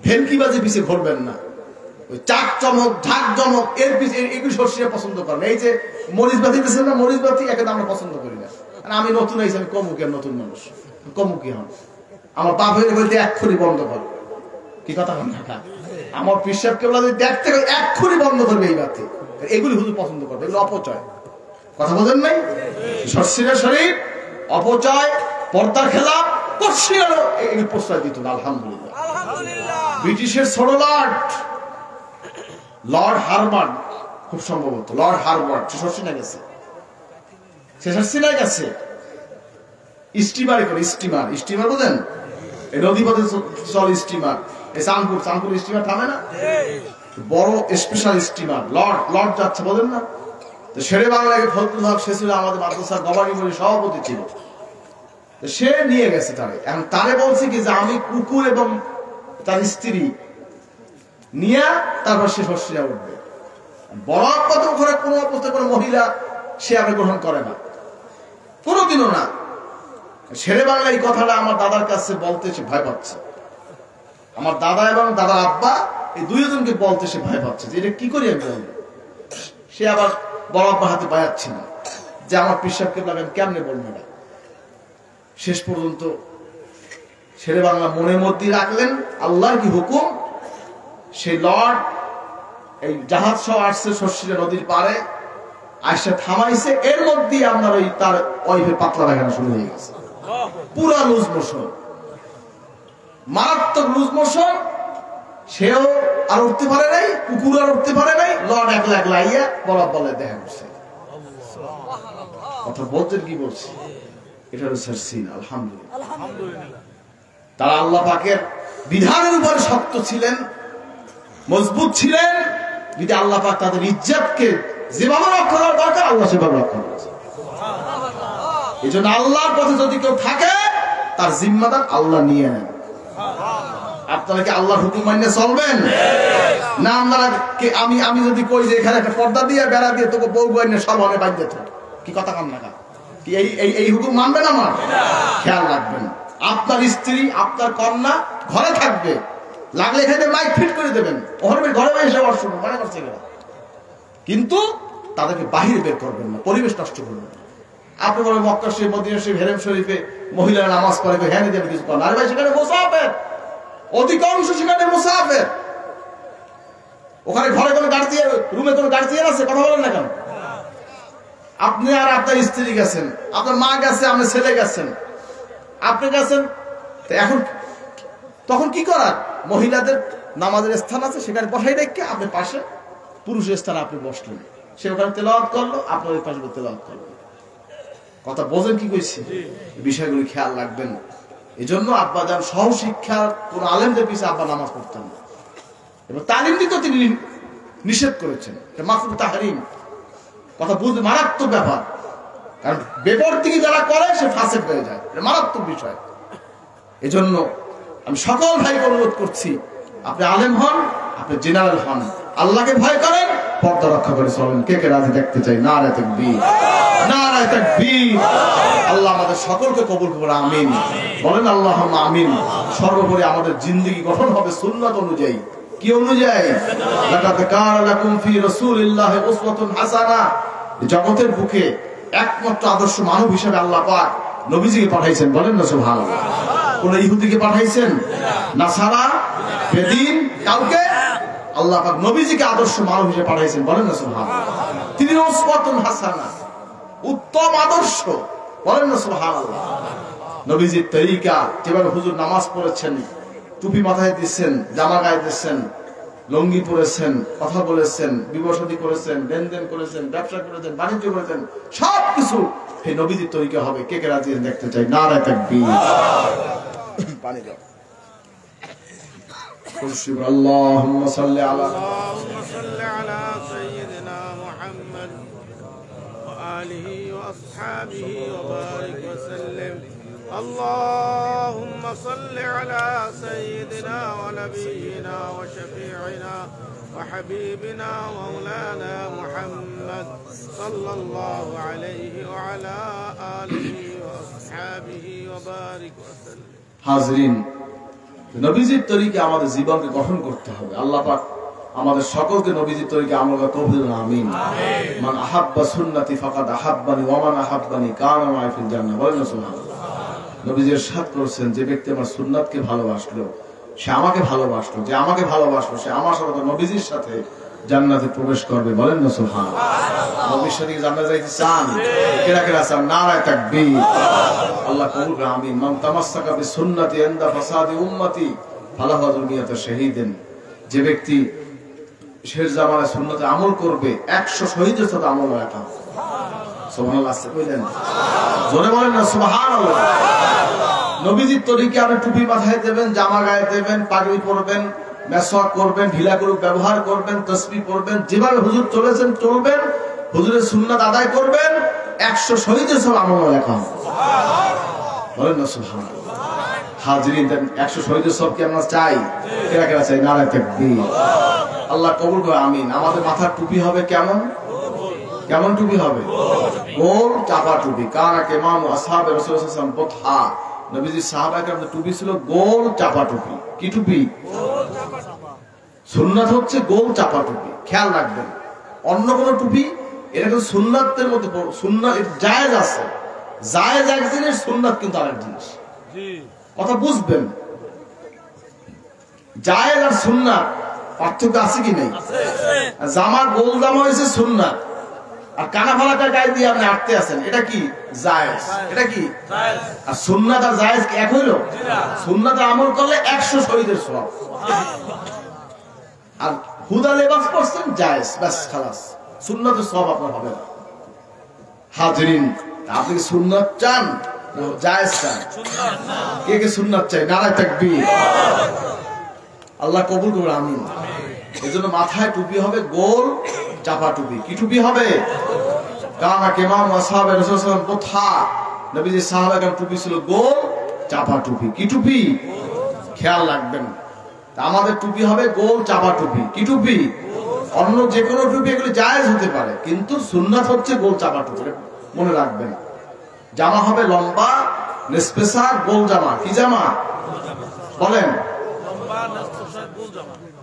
ভেনকিবাজি পিছে ঘুরবেন না, ওই চাক চমক ঢাক জমক এর পিছে, এগুলো সর্ষিয়া পছন্দ করেন। এই যে মরিচ বাতি দিচ্ছেন না, মরিচ বাতি একে আমরা পছন্দ করি না। আমি নতুন আইছি, আমি কমুকি, নতুন মানুষ কমুকি হন, আমার বাপ হয়ে বলতে এক্ষুনি বন্ধ কর, কি কথা বল না, আমার পিসাব কেবল দেখতে এক্ষুনি বন্ধ করবে এই বাতি, এগুলি হুজুর পছন্দ করবে, এগুলো অপচয়, কথা বলেন নাই? সর্ষিনা শরীফ অপচয়, পর্দার খেলাফ, এগুলো প্রশ্রয় দিত না। আলহামদুলিল্লাহ, ব্রিটিশের ছোট লর্ড হারবার্ড, খুব সম্ভবত লর্ড হারবার্ড, সে সর্ষিনা গেছে, স্টিমারে করে, স্টিমার বোঝেন, এই নদী পথে চল স্টিমার, এই চাঁদপুর স্টিমার থামে না, বড় স্পেশাল স্টিমার, লর্ড যাচ্ছে, বোঝেন না? তো শেরে বাংলাকে ফজলুল হক, সে ছিল আমাদের মাদ্রাসার গভর্নিং বডির সভাপতি ছিল, সে নিয়ে গেছে তারে। এখন তারে বলছে কি যে আমি কুকুর এবং তার স্ত্রী নিয়ে তারপর সে সর্ষিয়া উঠবে। বড় কত ওখানে কোনো অবস্থায় কোনো মহিলা সে আমি গ্রহণ করে না, কোনোদিনও না। শেরে বাংলা এই কথাটা আমার দাদার কাছে বলতে সে ভয় পাচ্ছে, আমার দাদা এবং দাদার আব্বা এই দুইজনকে বলতে সে ভয় পাচ্ছে যে এটা কি করি আমি বলবো। সে আবার বড় আব্বার হাতে বায়াচ্ছে না যে আমার পিসাবকে লাগেন কেমনে বলবো না। শেষ পর্যন্ত শেরে বাংলা মনের মধ্যে রাখলেন আল্লাহর কি হুকুম, সেই লর্ড এই জাহাজ সহ আসছে সর্ষিনা নদীর পারে, আইসা থামাইছে, এর মধ্যে আপনার ওই তার ওয়াইফের পাতলা পায়খানা শুরু হয়ে গেছে, পুরা লুজ মোশন, মারাত্মক লুজ মোশন। সেও আর উঠতে পারে নাই, কুকুর আর উঠতে পারে নাই, লর্ড একলা আইয়া বলে দেখা করছে। কথা বলছেন কি বলছে, এটা হলো সারসিনা। আলহামদুলিল্লাহ, তারা আল্লাহ পাকের বিধানের উপরে শক্ত ছিলেন, মজবুত ছিলেন, যদি আল্লাহ পাক তাদের ইজ্জতকে যেভাবে রক্ষা করার দরকার আল্লাহ সেভাবে রক্ষা করেছে। এই জন্য আল্লাহর পথে যদি কেউ থাকে তার জিম্মাদার আল্লাহ নিয়ে নেন। আপনারা কি আল্লাহর হুকুম মানিয়ে চলবেন না? আপনারা আমি যদি কই যে এখানে একটা পর্দা দিয়ে বেড়া দিয়ে তোকে বউ গাইনে সব অনেক বাইর দিত, কি কথা কাম না কি এই হুকুম মানবেন? আমার খেয়াল রাখবেন, আপনার স্ত্রী আপনার কন্যা ঘরে থাকবে, লাগলে এখানে মাইক ফিট করে দেবেন, ওখানে ঘরে এসে শুনুন, মনে করছে কিন্তু তাদেরকে বাহিরে বের করবেন না, পরিবেশ নষ্ট করবেন না। আপনি বলেন মক্কা শরীফ, মদিনা শরীফ, হেরেম শরীফে মহিলারা নামাজ পড়ে, হ্যাঁ দেবে কিছু করেন। আরে ভাই সেখানে মুসাফির, অধিকাংশ সেখানে মুসাফির। ওখানে ঘরে কোনো গার্জিয়ান, রুমে কোনো গার্জিয়ান আছে? কথা বলেন না কেন? আপনি আর আপনার স্ত্রী গেছেন, আপনার মা গেছে, আপনার ছেলে গেছেন, আপনি গেছেন, এখন তখন কি করার? মহিলাদের নামাজের স্থান আছে, সেখানে বসাই রেখে আপনি পাশে পুরুষের স্থানে আপনি বসলেন, সে ওখানে তেলাওয়াত করলো, আপনার ওই পাশে তেলাওয়াত করলো। কথা বোঝেন কি কইছি? বিষয়গুলি খেয়াল রাখবেন। এই জন্য আব্বা যান সহ শিক্ষার কোন আলেমদের পিছিয়ে আব্বা নামাজ পড়তেন না, এবং তালিম দিতেও তিনি নিষেধ করেছেন, মাকরুহ তাহরিম। কথা বুঝতে মারাত্মক ব্যাপার, কারণ বেপরদিকি যারা করে সে ফাসিক হয়ে যায়, এটা মারাত্মক বিষয়। এজন্য আমি সকল ভাইকে অনুরোধ করছি, আপনি আলেম হন, আপনি জেনারেল হন, আল্লাহকে ভয় করেন, পর্দা রক্ষা করে চলেন। কে কে রাজি দেখতে চাই? নারে তাকবীর, নারে তাকবীর। আল্লাহ আমাদের সকলকে কবুল করুন, আমিন। বলেন আল্লাহুম্মা আমিন। সর্বোপরি আমাদের জিন্দেগি গঠন হবে সুন্নাত অনুযায়ী। কি অনুযায়ী? লাকাদ কানা লাকুম ফি রাসূলিল্লাহি উসওয়াতুন হাসানা। জগতের বুকে একমাত্র আদর্শ মানব হিসেবে আল্লাহ পাক নবীজিকে পাঠাইছেন। বলেন না সুবহানাল্লাহ। কোন ইহুদিকে পাঠাইছেন? নাসারা, বেদিন, কাউকে? আল্লাহ পাক নবীজিকে আদর্শ মানব হিসেবে পাঠাইছেন। বলেন না সুবহানাল্লাহ। তিনি উসওয়াতুন হাসানা, উত্তম আদর্শ। বলেন না সুবহানাল্লাহ। নবীজির তরিকা, যেভাবে হুজুর নামাজ পড়েছেন, টুপি মাথায় দিচ্ছেন, জামা গায়ে দিচ্ছেন, লঙ্গি পরেছেন, কথা বলেছেন, বিবাহ-শাদী করেছেন, লেনদেন করেছেন, ব্যবসা করেছেন, বাণিজ্য করেছেন, সবকিছু এই নবীজির তরিকা হবে। কে কে রাজি দেখতে চাই? নারে তাকবীর। পানি দাও। আল্লাহুম্মা সাল্লি আলা সাইয়্যিদিনা মুহাম্মদ ওয়া আলিহি ওয়া আসহাবিহি ওয়া বারিক ওয়া সাল্লিম। اللهم صل على سيدنا ونبينا وشفيعنا وحبيبنا ومولانا محمد صلى الله عليه وعلى آله وأصحابه وبارك وسلم। হাজরিন, নবীজির তরিকা আমাদের জীবনকে গঠন করতে হবে। আল্লাহ পাক আমাদের সকলকে নবীজির তরিকা আমল কবুল করুন, আমিন। মান আহাব্বা সুন্নতি ফাকাদ আহাব্বানি ওয়া মান আহাব্বানি কানা মা'i ফিল জান্নাহ। বলেন সুবহানাল্লাহ। নবীজি ইরশাদ করেছেন, যে ব্যক্তি আমার সুন্নাতকে ভালোবাসলো সে আমাকে ভালোবাসলো, যে আমাকে ভালোবাসলো সে আমার সাথে নবীজির সাথে জান্নাতে প্রবেশ করবে। বলেন না সুবহানাল্লাহ। নবীর সাথে জান্নাতে যাইতে চান? কেরা কেরা চান? নারে তাকবীর। আল্লাহ কবুল করুন, আমিন। মান তামাসসাকা বিসুন্নতি ইনদা ফাসাদি উম্মতি ফালাহু দুনিয়াতে শাহীদান। যে ব্যক্তি শেষ জামানায় সুন্নতে আমল করবে 100 শহীদের সাথে আমল রাখা। সুবহানাল্লাহ। আসতে কইলেন জোরে বলেন না সুবহানাল্লাহ। নবীজির তরিকা আপনি টুপি মাথায় দেবেন, জামা গায়ে দেবেন, পাগড়ি পরবেন, মেসওয়াক করবেন, ঢিলা করুক ব্যবহার করবেন, তাসবিহ পড়বেন, যেভাবে হুজুর চলেছেন চলবেন, হুজুরের সুন্নাত আদায় করবেন, 100 শহীদের সব আমল লেখা। বলেন না সুবহানাল্লাহ। হাজরিন, 100 শহীদের সব কি আমরা চাই? কেরা কেরা চাই? নারে তাকবীর। আল্লাহ কবুল করে, আমিন। আমাদের মাথার টুপি হবে কেমন? কেমন টুপি হবে? গোল চাপা টুপি। কানা কেমামু আসহাবে রাসূল সাল্লাল্লাহু আলাইহি ওয়াসাল্লাম বতহা। নবীজির সাহাবায়ে টুপি ছিল গোল চাপা টুপি। কি টুপি? সুন্নাত হচ্ছে গোল চাপা টুপি। খেয়াল রাখবেন, অন্য কোন টুপি এটা কিন্তু সুন্নাতের মধ্যে সুন্নাত জায়েজ আছে। জায়েজ এক জিনিস, সুন্নাত কিন্তু আরেক জিনিস। কথা বুঝবেন, জায়েজ আর সুন্নাত পার্থক্য আছে কি নেই? জামার গোল জামা হয়েছে সুন্নাত, আর কানা ফালাকা গায়ে দিয়ে আপনি আটতে আছেন, এটা কি? জায়েজ। এটা কি? আর সুন্নাত আর জায়েজ কি এক হইল? সুন্নাতে আমল করলে 100 শহীদের সওয়াব, আর হুদা লেবাস পরছেন জায়েজ, বাস খালাস, সুন্নাতের সওয়াব আপনার হবে না। হাজরিন, আপনি সুন্নাত চান? জায়েজ চাই? কে কে সুন্নাত চাই? নারায়ে তাকবীর। আল্লাহ কবুল করুন, আমিন। এজন্য মাথায় টুপি হবে গোল চাপা টুপি। কি টুপি হবে? কানা কিমাম আসহাবে রাসূল সাল্লাল্লাহু আলাইহি ওয়াসাল্লাম কোথা নবীজির সাহাবাদের টুপি ছিল গোল চাপা টুপি। কি টুপি? খেয়াল রাখবেন, আমাদের টুপি হবে গোল চাপা টুপি। কি টুপি? অন্য যে কোনো টুপি এগুলো জায়েজ হতে পারে, কিন্তু সুন্নাত হচ্ছে গোল চাপা টুপি, মনে রাখবেন। জামা হবে লম্বা নিসপেসার গোল জামা। কি জামা বলেন?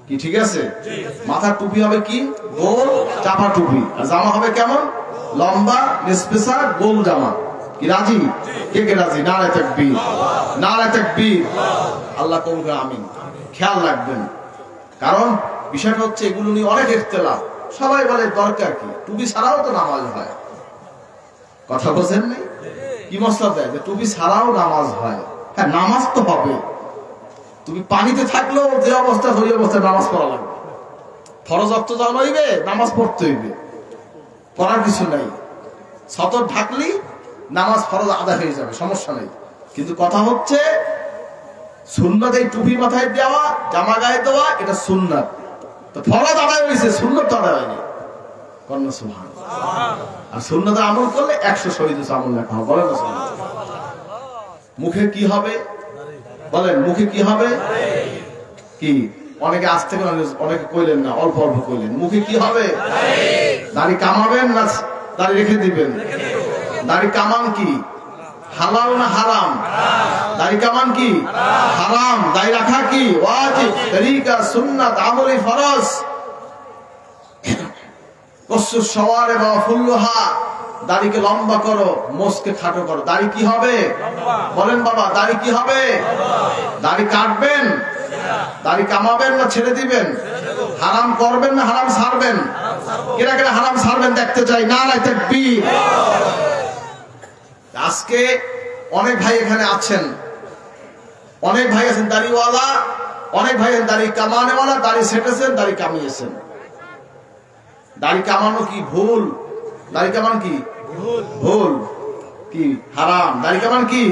কি ঠিক আছে? মাথার টুপি হবে কি? গোল চাপা টুপি। আর জামা হবে কেমন? লম্বা নিসপেসার গোল জামা। কি রাজি? কে কে রাজি? নারায়ে তাকবীর, নারায়ে তাকবীর। আল্লাহ কবুল করুন, আমিন। খেয়াল রাখবেন, কারণ বিষয়টা হচ্ছে এগুলো নিয়ে অনেক ইখতিলাফ। সবাই বলে দরকার কি, টুপি ছাড়াও তো নামাজ হয়। কথা বোঝেন নাই? কি মশলা দেয় যে টুপি ছাড়াও নামাজ হয়। হ্যাঁ, নামাজ তো হবে। তুমি পানিতে থাকলেও যে অবস্থা ওই অবস্থায় নামাজ পড়া লাগবে। ফরজ অক্ত যখন হইবে নামাজ পড়তে হইবে, পড়ার কিছু নাই। সতর ঢাকলি নামাজ ফরজ আদায় হয়ে যাবে, সমস্যা নেই। কিন্তু কথা হচ্ছে সুন্নাত এই টুপি মাথায় দেওয়া, জামা গায়ে দেওয়া, এটা সুন্নাত। তো ফরজ আদায় হয়েছে, সুন্নাত তো আদায় হয়নি। কন্যা সুবহানাল্লাহ। আর সুন্নাতে আমল করলে 100 শহীদ আমল লেখা হবে। বলেন মুখে কি হবে? বলেন মুখে কি হবে? কি অনেকে আজ থেকে অনেকে কইলেন না, অল্প অল্প কইলেন। মুখে কি হবে? দাড়ি কামাবেন না দাড়ি রেখে দিবেন? দাড়ি কামান কি হালাল না হারাম? দাড়ি কামান কি হারাম। দাড়ি রাখা কি ওয়াজিব, তরিকা, সুন্নাত, আমলি ফরজ। কসু সওয়ারে বা ফুল্লুহা, দাড়িকে লম্বা করো, মোষকে খাটো করো। দাড়ি কি হবে? বলেন বাবা, দাড়ি কি হবে? দাড়ি কাটবেন, দাড়ি কামাবেন না ছেড়ে দিবেন? হারাম করবেন না হারাম ছাড়বেন? কেনা কেনা হারাম ছাড়বেন দেখতে চাই। নারায়ে তাকবীর। আজকে অনেক ভাই এখানে আছেন, অনেক ভাই আছেন দাড়িওয়ালা, অনেক ভাই আছেন দাড়ি কামানেওয়ালা। দাড়ি সেটেছেন, দাড়ি কামিয়েছেন। দাড়ি কামানো কি ভুল? দাড়ি কামান কি ভুল? কি হারাম? দাড়ি কামান কি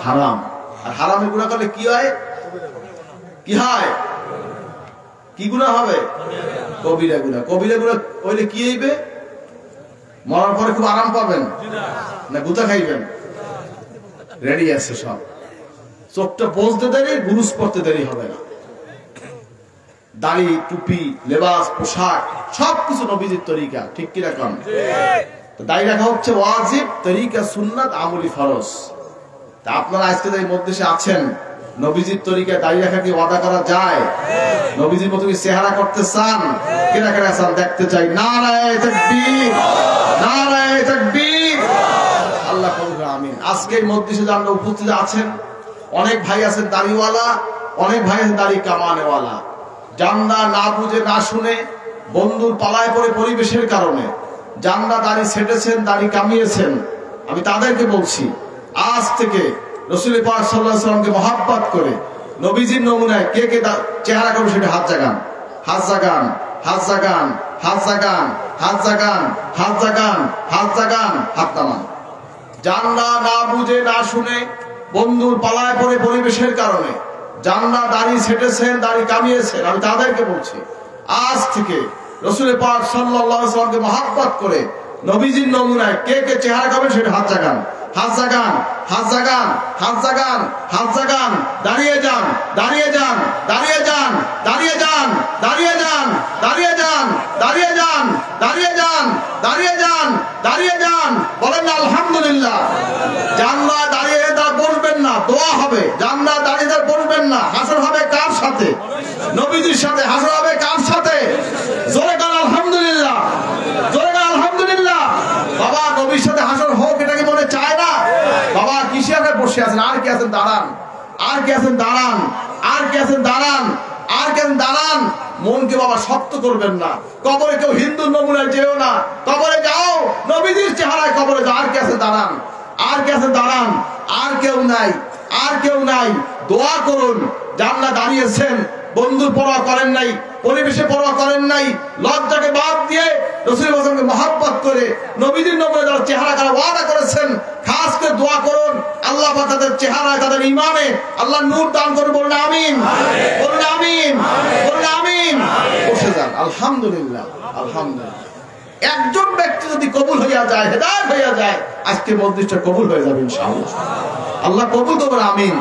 হারাম। আর হারামের গুনাহ করলে কি হয়? কি হয়? কি গুনাহ হবে? কবিরা গুনাহ। কবিরা গুনাহ হইলে কি হইবে? মরার পরে খুব আরাম পাবেন না গুতা খাইবেন? রেডি আছে সব। চোখটা বলতে দেরি, বুরুজ পড়তে দেরি হবে না। দাড়ি, টুপি, লেবাস, পোশাক সবকিছু নবীজির তরিকা। ঠিক কি রকম? দাড়ি রাখা হচ্ছে ওয়াজিব, তরিকা, সুন্নাত, আমলি ফরজ। তা আপনারা আজকে এই মধ্যে আছেন, নবীজির তরিকায় দাড়ি রাখা কি ওয়াদা করা যায়? নবীজির মতো কি চেহারা করতে চান? কেনা কেনা চান দেখতে চাই। নারায়ে তাকবীর, নারায়ে তাকবীর। আল্লাহ কবুল করুন, আমিন। আজকে এই মধ্যে যারা উপস্থিত আছেন, অনেক ভাই আছেন দাড়িওয়ালা, অনেক ভাই আছেন দাড়ি কামানেওয়ালা। জাননা না বুঝে না শুনে বন্ধুর পালায় পড়ে পরিবেশের কারণে জাননা দাড়ি ছেটেছেন, দাড়ি কামিয়েছেন। আমি তাদেরকে বলছি, আজ থেকে রাসূল পাক সাল্লাল্লাহু আলাইহি ওয়াসাল্লামকে মহব্বত করে নবীজির নমুনায় কে কে চেহারা করবে সেটা হাত জাগান, হাত জাগান, হাত জাগান, হাত জাগান, হাত জাগান, হাত জাগান, হাত জাগান, হাত নামান। জাননা না বুঝে না শুনে বন্ধুর পালায় পড়ে পরিবেশের কারণে জাননা দাড়ি ছেটেছেন, দাড়ি কামিয়েছেন। আমি তাদেরকে বলছি, আজ থেকে রাসূল পাক সাল্লাল্লাহু আলাইহি ওয়াসাল্লামকে মহব্বত করে নবীজির নমুনায় কে কে চেহারা করবে সেটা হাত জাগান, হাত জাগান, হাত জাগান, হাত জাগান, হাত জাগান। দাঁড়িয়ে যান, দাঁড়িয়ে যান, দাঁড়িয়ে যান, দাঁড়িয়ে যান, দাঁড়িয়ে যান, দাঁড়িয়ে যান, দাঁড়িয়ে যান, দাঁড়িয়ে যান, দাঁড়িয়ে যান, দাঁড়িয়ে যান। বলেন না আলহামদুলিল্লাহ। জানলা দাঁড়িয়ে দাঁড় বসবেন না, দোয়া হবে। জানলা দাঁড়িয়ে দাঁড় বসবেন না। হাসর হবে কার সাথে? নবীজির সাথে। হাসর হবে কার সাথে? জোরে কার আলহামদুলিল্লাহ, জোরে কার আলহামদুলিল্লাহ। বাবা নবীর সাথে হাসর হোক, এটা কি মনে চায় না? বাবা কিসে বসে আছেন? আর কি আছেন দাঁড়ান, আর কি আছেন দাঁড়ান, আর কি আছেন দাঁড়ান, আর কেন দাঁড়ান। মনকে বাবা শক্ত করবেন না। কবরে কেউ হিন্দুর নমুনায় যেও না, কবরে যাও নবীজির চেহারায়, কবরে যাও। আর কে আছে দাঁড়ান, আর কে আছে দাঁড়ান। আর কেউ নাই, আর কেউ নাই। দোয়া করুন। জানলা দাঁড়িয়েছেন, বন্ধুর পরোয়া করেন নাই, পরিবেশে পরোয়া করেন নাই, লজ্জাকে বাদ দিয়ে রাসূলুল্লাহ সাল্লাল্লাহু আলাইহি ওয়াসাল্লামকে মহব্বত করে নবীজির নমুনায় যারা চেহারা করা ওয়াদা করেছেন, খাস করে দোয়া করুন আল্লাহ নূর দান করে, বলুন আমিন, বলুন আমিন, বলুন আমিন। বসে যান। আলহামদুলিল্লাহ, আলহামদুলিল্লাহ। একজন ব্যক্তি যদি কবুল হইয়া যায়, হেদায়েত হইয়া যায়, আজকে মজলিসটা কবুল হয়ে যাবে ইনশাআল্লাহ। আল্লাহ কবুল করবেন, আমিন।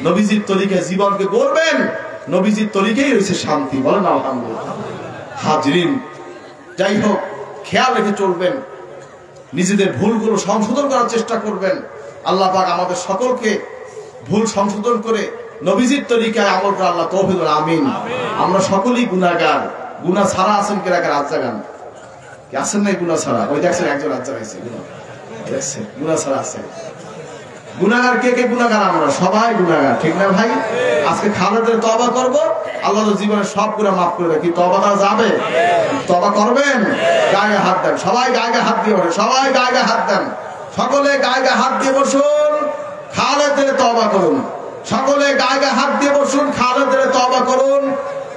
নবীজির তরিকায় জীবনকে গড়বেন, নবীজির তরিকাই রয়েছে শান্তি, বলেন আলহামদুলিল্লাহ। হাজরিন, যাই হোক, খেয়াল রেখে চলবেন, নিজেদের ভুলগুলো সংশোধন করার চেষ্টা করবেন। আল্লাহ পাক আমাদের সকলকে ভুল সংশোধন করে নবীজির তরিকায় আমল করে আল্লাহ তৌফিক দান, আমিন। আমরা সকলেই গুনাহগার, গুনাহ ছাড়া আছেন কে রাখেন? আচ্ছাগান কি আছেন নাই? গুনাহ ছাড়া ওই দেখছেন একজন আচ্ছা গাইছে, দেখছেন গুনাহ ছাড়া আছে। গুনাহগার কে কে? গুনাহগার আমরা সবাই গুনাহগার, ঠিক না ভাই? আজকে খালেদের তওবা করব, আল্লাহ তো জীবনের সব গুনাহ মাফ করে দেয়। কি তওবা করা যাবে? তওবা করবেন? গায়ে হাত দেন, সবাই গায়ে হাত দিয়ে ওঠে, সবাই গায়ে হাত দেন, সকলে গায়ে হাত দিয়ে বসুন, খালেদের তওবা করুন। সকলে গায়ে হাত দিয়ে বসুন, খালেদের তওবা করুন।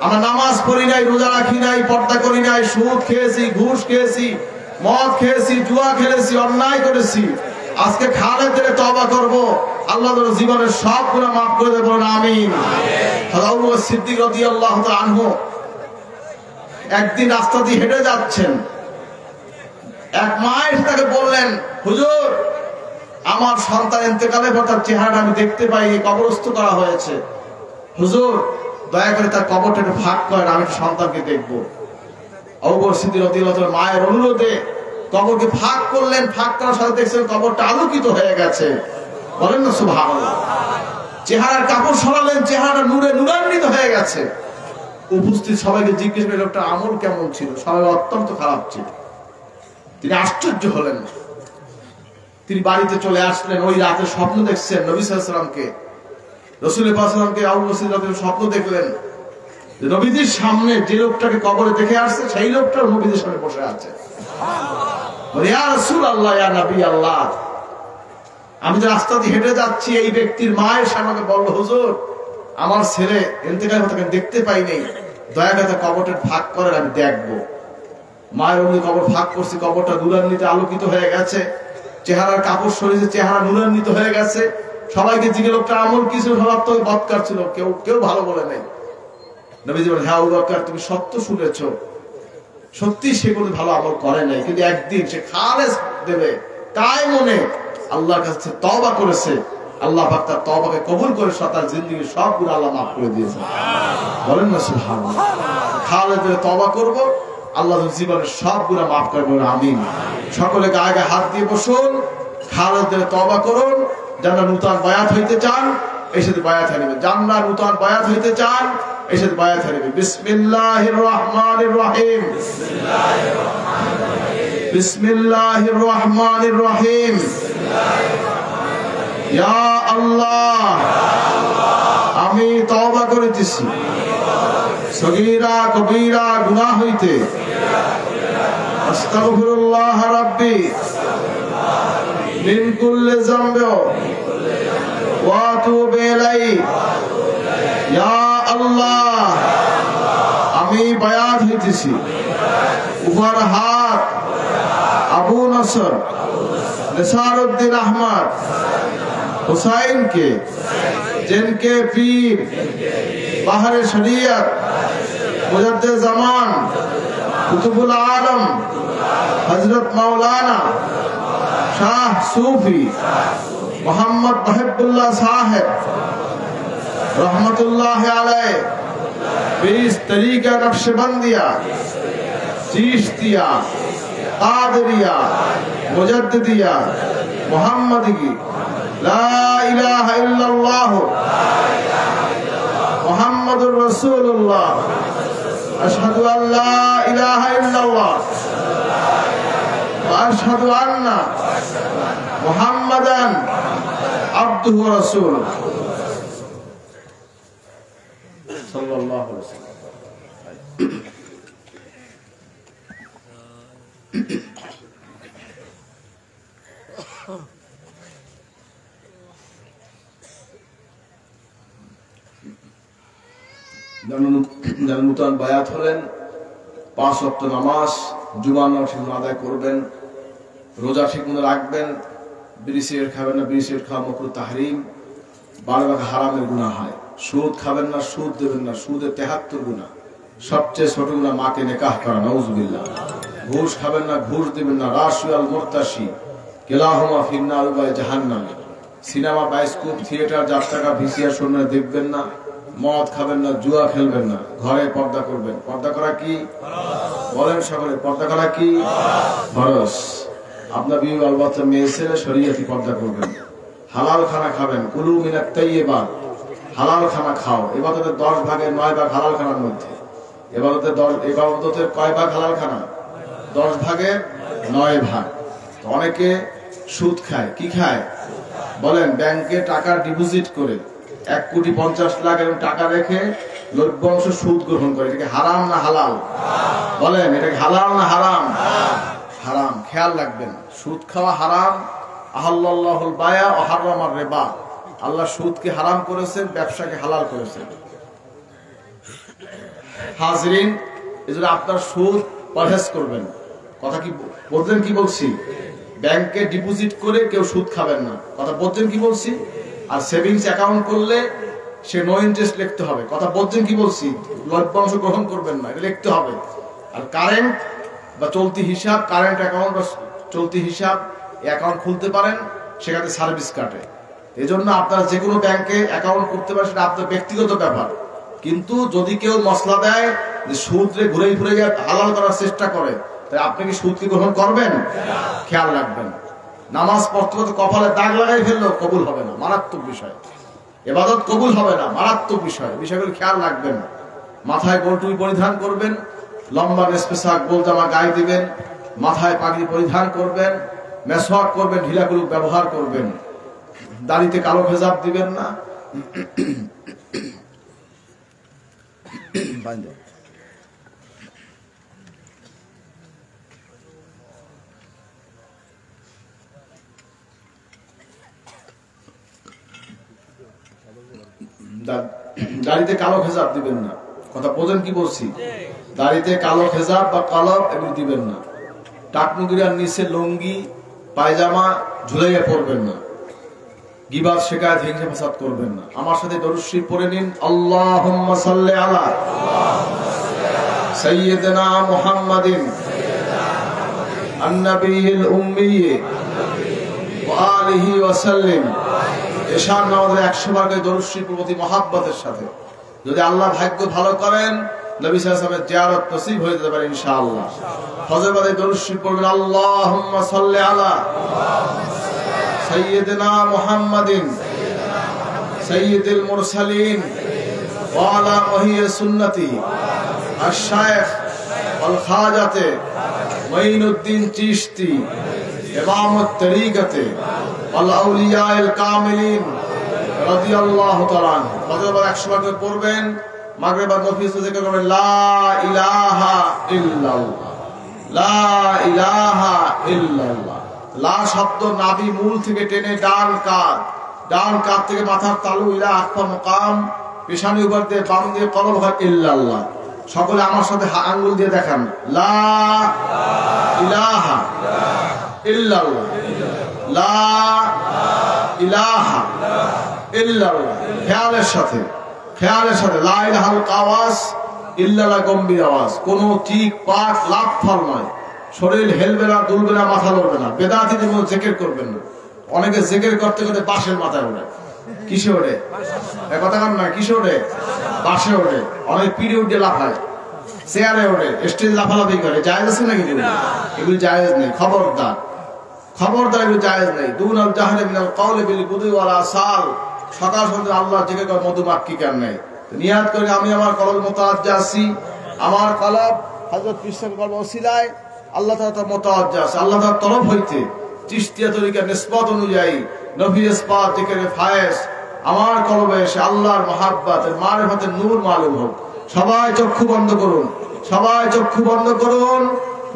আমরা নামাজ পড়ি নাই, রোজা রাখি নাই, পর্দা করি নাই, সুদ খেয়েছি, ঘুষ খেয়েছি, মদ খেয়েছি, জুয়া খেলেছি, অন্যায় করেছি। আজকে খালেদের তওবা করব, আল্লাহ জীবনের সব গুনাহ মাফ করে দেব, বলুন আমিন। হযরত আবু বকর সিদ্দিক রাদিয়াল্লাহু তাআলা আনহু একদিন রাস্তা দিয়ে হেঁটে যাচ্ছেন, এক মা এসে তাকে বললেন, হুজুর, আমার সন্তান ইন্তেকালের পর তার চেহারাটা আমি দেখতে পাই, কবরস্থ করা হয়েছে, হুজুর দয়া করে তার কবরটা একটু ফাঁক করেন, আমি সন্তানকে দেখবো। আবু বকর সিদ্দিক রাদিয়াল্লাহু তাআলা মায়ের অনুরোধে কবরকে ফাঁক করলেন, ফাঁক করার সাথে দেখছেন কবরটা আলোকিত হয়ে গেছে, বলেন না সুবহানাল্লাহ। চেহারার কাপড় সরালেন, চেহারা নূরে নূরান্বিত হয়ে গেছে। উপস্থিত সবাইকে জিজ্ঞেস করে লোকটা আমল কেমন ছিল? সবাই অত্যন্ত খারাপ ছিল। তিনি আশ্চর্য হলেন, তিনি বাড়িতে চলে আসলেন। ওই রাতে স্বপ্ন দেখছেন নবী সাল্লাল্লাহু আলাইহি ওয়াসাল্লামকে, রাসূল সাল্লাল্লাহু আলাইহি ওয়াসাল্লামকে। আবু বকর সিদ্দিক রাদিয়াল্লাহু স্বপ্ন দেখলেন যে নবীজির সামনে যে লোকটাকে কবরে দেখে আসছে, সেই লোকটা নবীজির সামনে বসে আছে। বলে, ইয়া রাসূলুল্লাহ, ইয়া নবী আল্লাহ, আমি যে রাস্তা দিয়ে হেঁটে যাচ্ছি, এই ব্যক্তির মা এসে আমাকে বলল, হুজুর, আমার ছেলে ইন্তেকালের পর তাকে দেখতে পাই নাই, দয়া করে কবরটা ফাঁক করেন, আমি দেখবো। মায়ের অমনি কবর ফাঁক করছে, কবরটা নূরান্বিত আলোকিত হয়ে গেছে, চেহারার কাপড় সরিয়েছে, চেহারা নূরান্বিত হয়ে গেছে। সবাইকে জিজ্ঞেস, লোকটা আমল কিছু স্বভাব তো বদকার ছিল, কেউ ভালো বলে নাই। নবীজি বলেন, হ্যাঁ আবু বকর, তুমি সত্য শুনেছো, সত্যি সে কোনো ভালো আমল করে নাই, কিন্তু একদিন সে খালেস দেবে, তাই মনে আল্লাহর কাছে তওবা করেছে, আল্লাহ পাক তার তওবাকে কবুল করে তার জিন্দেগীর সব গুনাহ আল্লাহ মাফ করে দিয়েছে, বলেন না সুবহানাল্লাহ। খালেদের তওবা করব, আল্লাহ জীবনের সব গুনাহ মাফ করবেন, আমিন। সকলে গায়ে হাত দিয়ে বসুন, খালেদের তওবা করুন। যারা নূতন বায়াত হইতে চান, এই সাথে বায়াত হয়ে নেবেন। যারা নূতন বায়াত হইতে চান, এই সাথে বায়াত হয়ে নেবেন। বিসমিল্লাহির রহমানির রহিম, বিসমিল্লাহির রহমানির রহিম। ইয়া আল্লাহ, আমি তওবা করিতেছি সগীরা কবীরা গুনাহ হইতে। আস্তাগফিরুল্লাহ রাব্বি মিন কুল্লি যামবি ওয়া আতুবু ইলাইহি। ইয়া আল্লাহ, আমি বায়াত হইতেছি উপর হাত আবু নসর নিসারউদ্দিন আহমদ হুসাইন के जिनके पीर बाहर शरीयत मुजद्दिद ज़मान कुतुबुल आलम हजरत मौलाना शाह सूफी मोहम्मद महबुल्लाह साहिब रहमतुल्लाह अलैह बीस तरीका नक्शबंदिया चिश्तिया कादरिया मुजद्दिदिया मुहम्मदी ला इलाहा इल्लल्लाह मुहम्मदुर रसूलुल्लाह अशहदु अन ला इलाहा इल्लल्लाह व अशहदु अन्ना मुहम्मदन अब्दुहु व रसूलुहु सल्लल्लाहु अलैहि वसल्लम। যারা নূতন বায়াত হলেন, 5 ওয়াক্ত নামাজ, জুমার নামাজ ঠিক আদায় করবেন, রোজা ঠিক মতো রাখবেন, বিড়ি সিগারেট খাবেন না, বিড়ি সিগারেট খাওয়া মাকরুহ তাহরিম, 12 ভাগ হারামের গুনাহ হয়। সুদ খাবেন না, সুদ দেবেন না, সুদে 73 গুনাহ। সবচেয়ে ছোট গুনাহ মাকে নিকাহ করা, নাউজুবিল্লাহ। ঘুষ খাবেন না, ঘুষ দিবেন না, রাশি আল মুরতাশি কিলাহুমা ফিন্নার ওয়া জাহান্নাম। সিনেমা, বায়োস্কোপ, থিয়েটার, যাত্রা, ভিসিআর শুনে দেখবেন না। মদ খাবেন না, জুয়া খেলবেন না, ঘরে পর্দা করবেন। পর্দা করা কি বলেন সকলে? পর্দা করা কি ফরজ। আপনার বিবি বাল বাচ্চা মেয়ে ছেলে শরীয়তি পর্দা করবেন। হালাল খানা খাবেন, কুলু মিনাত তাইয়্যিবাত, হালাল খানা খাও। ইবাদতের 10 ভাগের 9 ভাগ হালাল খানার মধ্যে। ইবাদতের কয় ভাগ হালাল খানা? 10 ভাগের 9 ভাগ। অনেকে সুদ খায়। কি খায় বলেন? ব্যাংকে টাকা ডিপোজিট করে 1,50,00,000 এরকম টাকা রেখে লভ্যাংশ সুদ গ্রহণ করে। এটাকে হারাম না হালাল বলেন? এটাকে হালাল না হারাম? হারাম। খেয়াল রাখবেন, সুদ খাওয়া হারাম। আহাল্লাল্লাহুল বায়া ওয়া হারামার রিবা। আল্লাহ সুদকে হারাম করেছেন, ব্যবসাকে হালাল করেছেন। হাজরিন, এজন্য আপনার সুদ পরহেজ করবেন। কথা কি বলছেন? কি বলছি? ব্যাংকে ডিপোজিট করে কেউ সুদ খাবেন না। কথা বলছেন কি বলছি? আর সেভিংস অ্যাকাউন্ট করলে সে নো ইন্টারেস্ট লিখতে হবে। কথা বলছেন কি বলছি? লভ্যাংশ গ্রহণ করবেন না, এটা লিখতে হবে। আর কারেন্ট বা চলতি হিসাব, কারেন্ট অ্যাকাউন্ট বা চলতি হিসাব অ্যাকাউন্ট খুলতে পারেন, সেখানে সার্ভিস কাটে। এই জন্য আপনারা যে কোনো ব্যাংকে অ্যাকাউন্ট করতে পারেন, সেটা আপনার ব্যক্তিগত ব্যাপার। কিন্তু যদি কেউ মসলা দেয় যে সুদরে ঘুরে ঘুরে গিয়ে হালাল করার চেষ্টা করে, তাই আপনি কি সুদকে গ্রহণ করবেন? খেয়াল রাখবেন। নামাজ পড়তে পড়তে কপালে দাগ লাগাই ফেললো, কবুল হবে না, মারাত্মক বিষয়। ইবাদত কবুল হবে না, মারাত্মক বিষয়। বিষয়গুলো খেয়াল রাখবেন। মাথায় গোলটুপি পরিধান করবেন, লম্বা নেসপেশাক গোল জামা গায়ে দিবেন, মাথায় পাগড়ি পরিধান করবেন, মেসওয়াক করবেন, ঢিলাগুলো ব্যবহার করবেন, দাড়িতে কালো হেজাব দিবেন না। দাড়িতে কালো খেজাব দিবেন না। কথা বোঝেন কি বলছি? দাড়িতে কালো খেজাব বা কলব এগুলো দিবেন না। টাকনুগিরার নিচে লুঙ্গি পায়জামা ঝুলাইয়া পড়বেন না। গিবাত শিকায়ত হিংসা ফাসাদ করবেন না। আমার সাথে দরুদ শরীফ পড়ে নিন। আল্লাহুম্মা সাল্লি আলা সাইয়্যিদিনা মুহাম্মাদিন আন-নাবিয়্যিল উম্মি ওয়া আলিহি ওয়া সাল্লিম। এশার নামাজে 100 বার করে দরুদ শরীফের প্রতি মহাব্বতের সাথে যদি আল্লাহ ভাগ্য ভালো করেন, নবী সাল্লাল্লাহু আলাইহি ওয়াসাল্লামের জিয়ারত নসিব হয়ে যেতে পারে ইনশাআল্লাহ। ফজর বাদে দরুদ শরীফ পড়বেন। আল্লাহুম্মা সাল্লি আলা সাইয়্যিদিনা মুহাম্মাদিন সাইয়্যিদুল মুরসালিন ওয়া আলা ওয়াহিয়া সুন্নতি আশ-শাইখ ওয়াল খাজাতে মুঈনুদ্দিন চিশতি ইমামুত তরিকাতে ওয়াল আউলিয়ায়ে কামিলিন রাদিয়াল্লাহু তাআলা। ফজর বার 100 বার করে পড়বেন। মাগরিব বার নফিল জিকির করবেন। লা ইলাহা ইল্লাল্লাহ, লা ইলাহা ইল্লাল্লাহ। লা শব্দ নাভি মূল থেকে টেনে ডান কাঁধ থেকে মাথার তালু ইলা আকফা মুকাম, পেশানি উপর দিয়ে বাম দিয়ে কলব হয় ইল্লাল্লাহ। সকলে আমার সাথে আঙ্গুল দিয়ে দেখান। লা ইলাহা ইল্লাল্লাহ, লা ইলাহা ইল্লাল্লাহ। খেয়ালের সাথে লা ইলাহাল কাওয়াস ইল্লাল্লাহ গম্ভীর আওয়াজ। কোনো ঠিক পাক লাভ ফল নয়। শরীর হেলবে না, দুলবে না, মাথা লড়বে না। বেদাতীদের মতো জিকির করবেন না। অনেকে জিকির করতে করতে বাঁশের মাথায় ওঠে। কিসে ওঠে? কথা কাম নয়, কিসে ওঠে? বাঁশে ওঠে। অনেক পিড়ে উঠে লাফায়, চেয়ারে ওঠে, স্টেজ লাফালাফি করে। জায়েজ আছে নাকি? এগুলি জায়েজ নেই। খবরদার এগুলি জায়েজ নেই। দুনাল জাহরি মিনাল কওলি বিল গুদুই ওয়াল আসাল। সকাল সন্ধ্যা আল্লাহ জিকির করে মধুমাক্ষী কেন নেই? নিয়াত করে আমি আমার কলব মুতাওয়াজ্জা আছি। আমার কলব হযরত কৃষ্ণের কলব ওসিলায় আল্লাহ তাআলা মুতাওয়াজ্জা আছে। আল্লাহ তাআলার তরফ হইতে চিশতিয়া তরিকার নিসবত অনুযায়ী নবী ইসবাত জিকিরে ফায়েজ আমার কলবে এসে আল্লাহর মহাব্বতের মারিফাতের নূর মালুম হোক। সবাই চক্ষু বন্ধ করুন।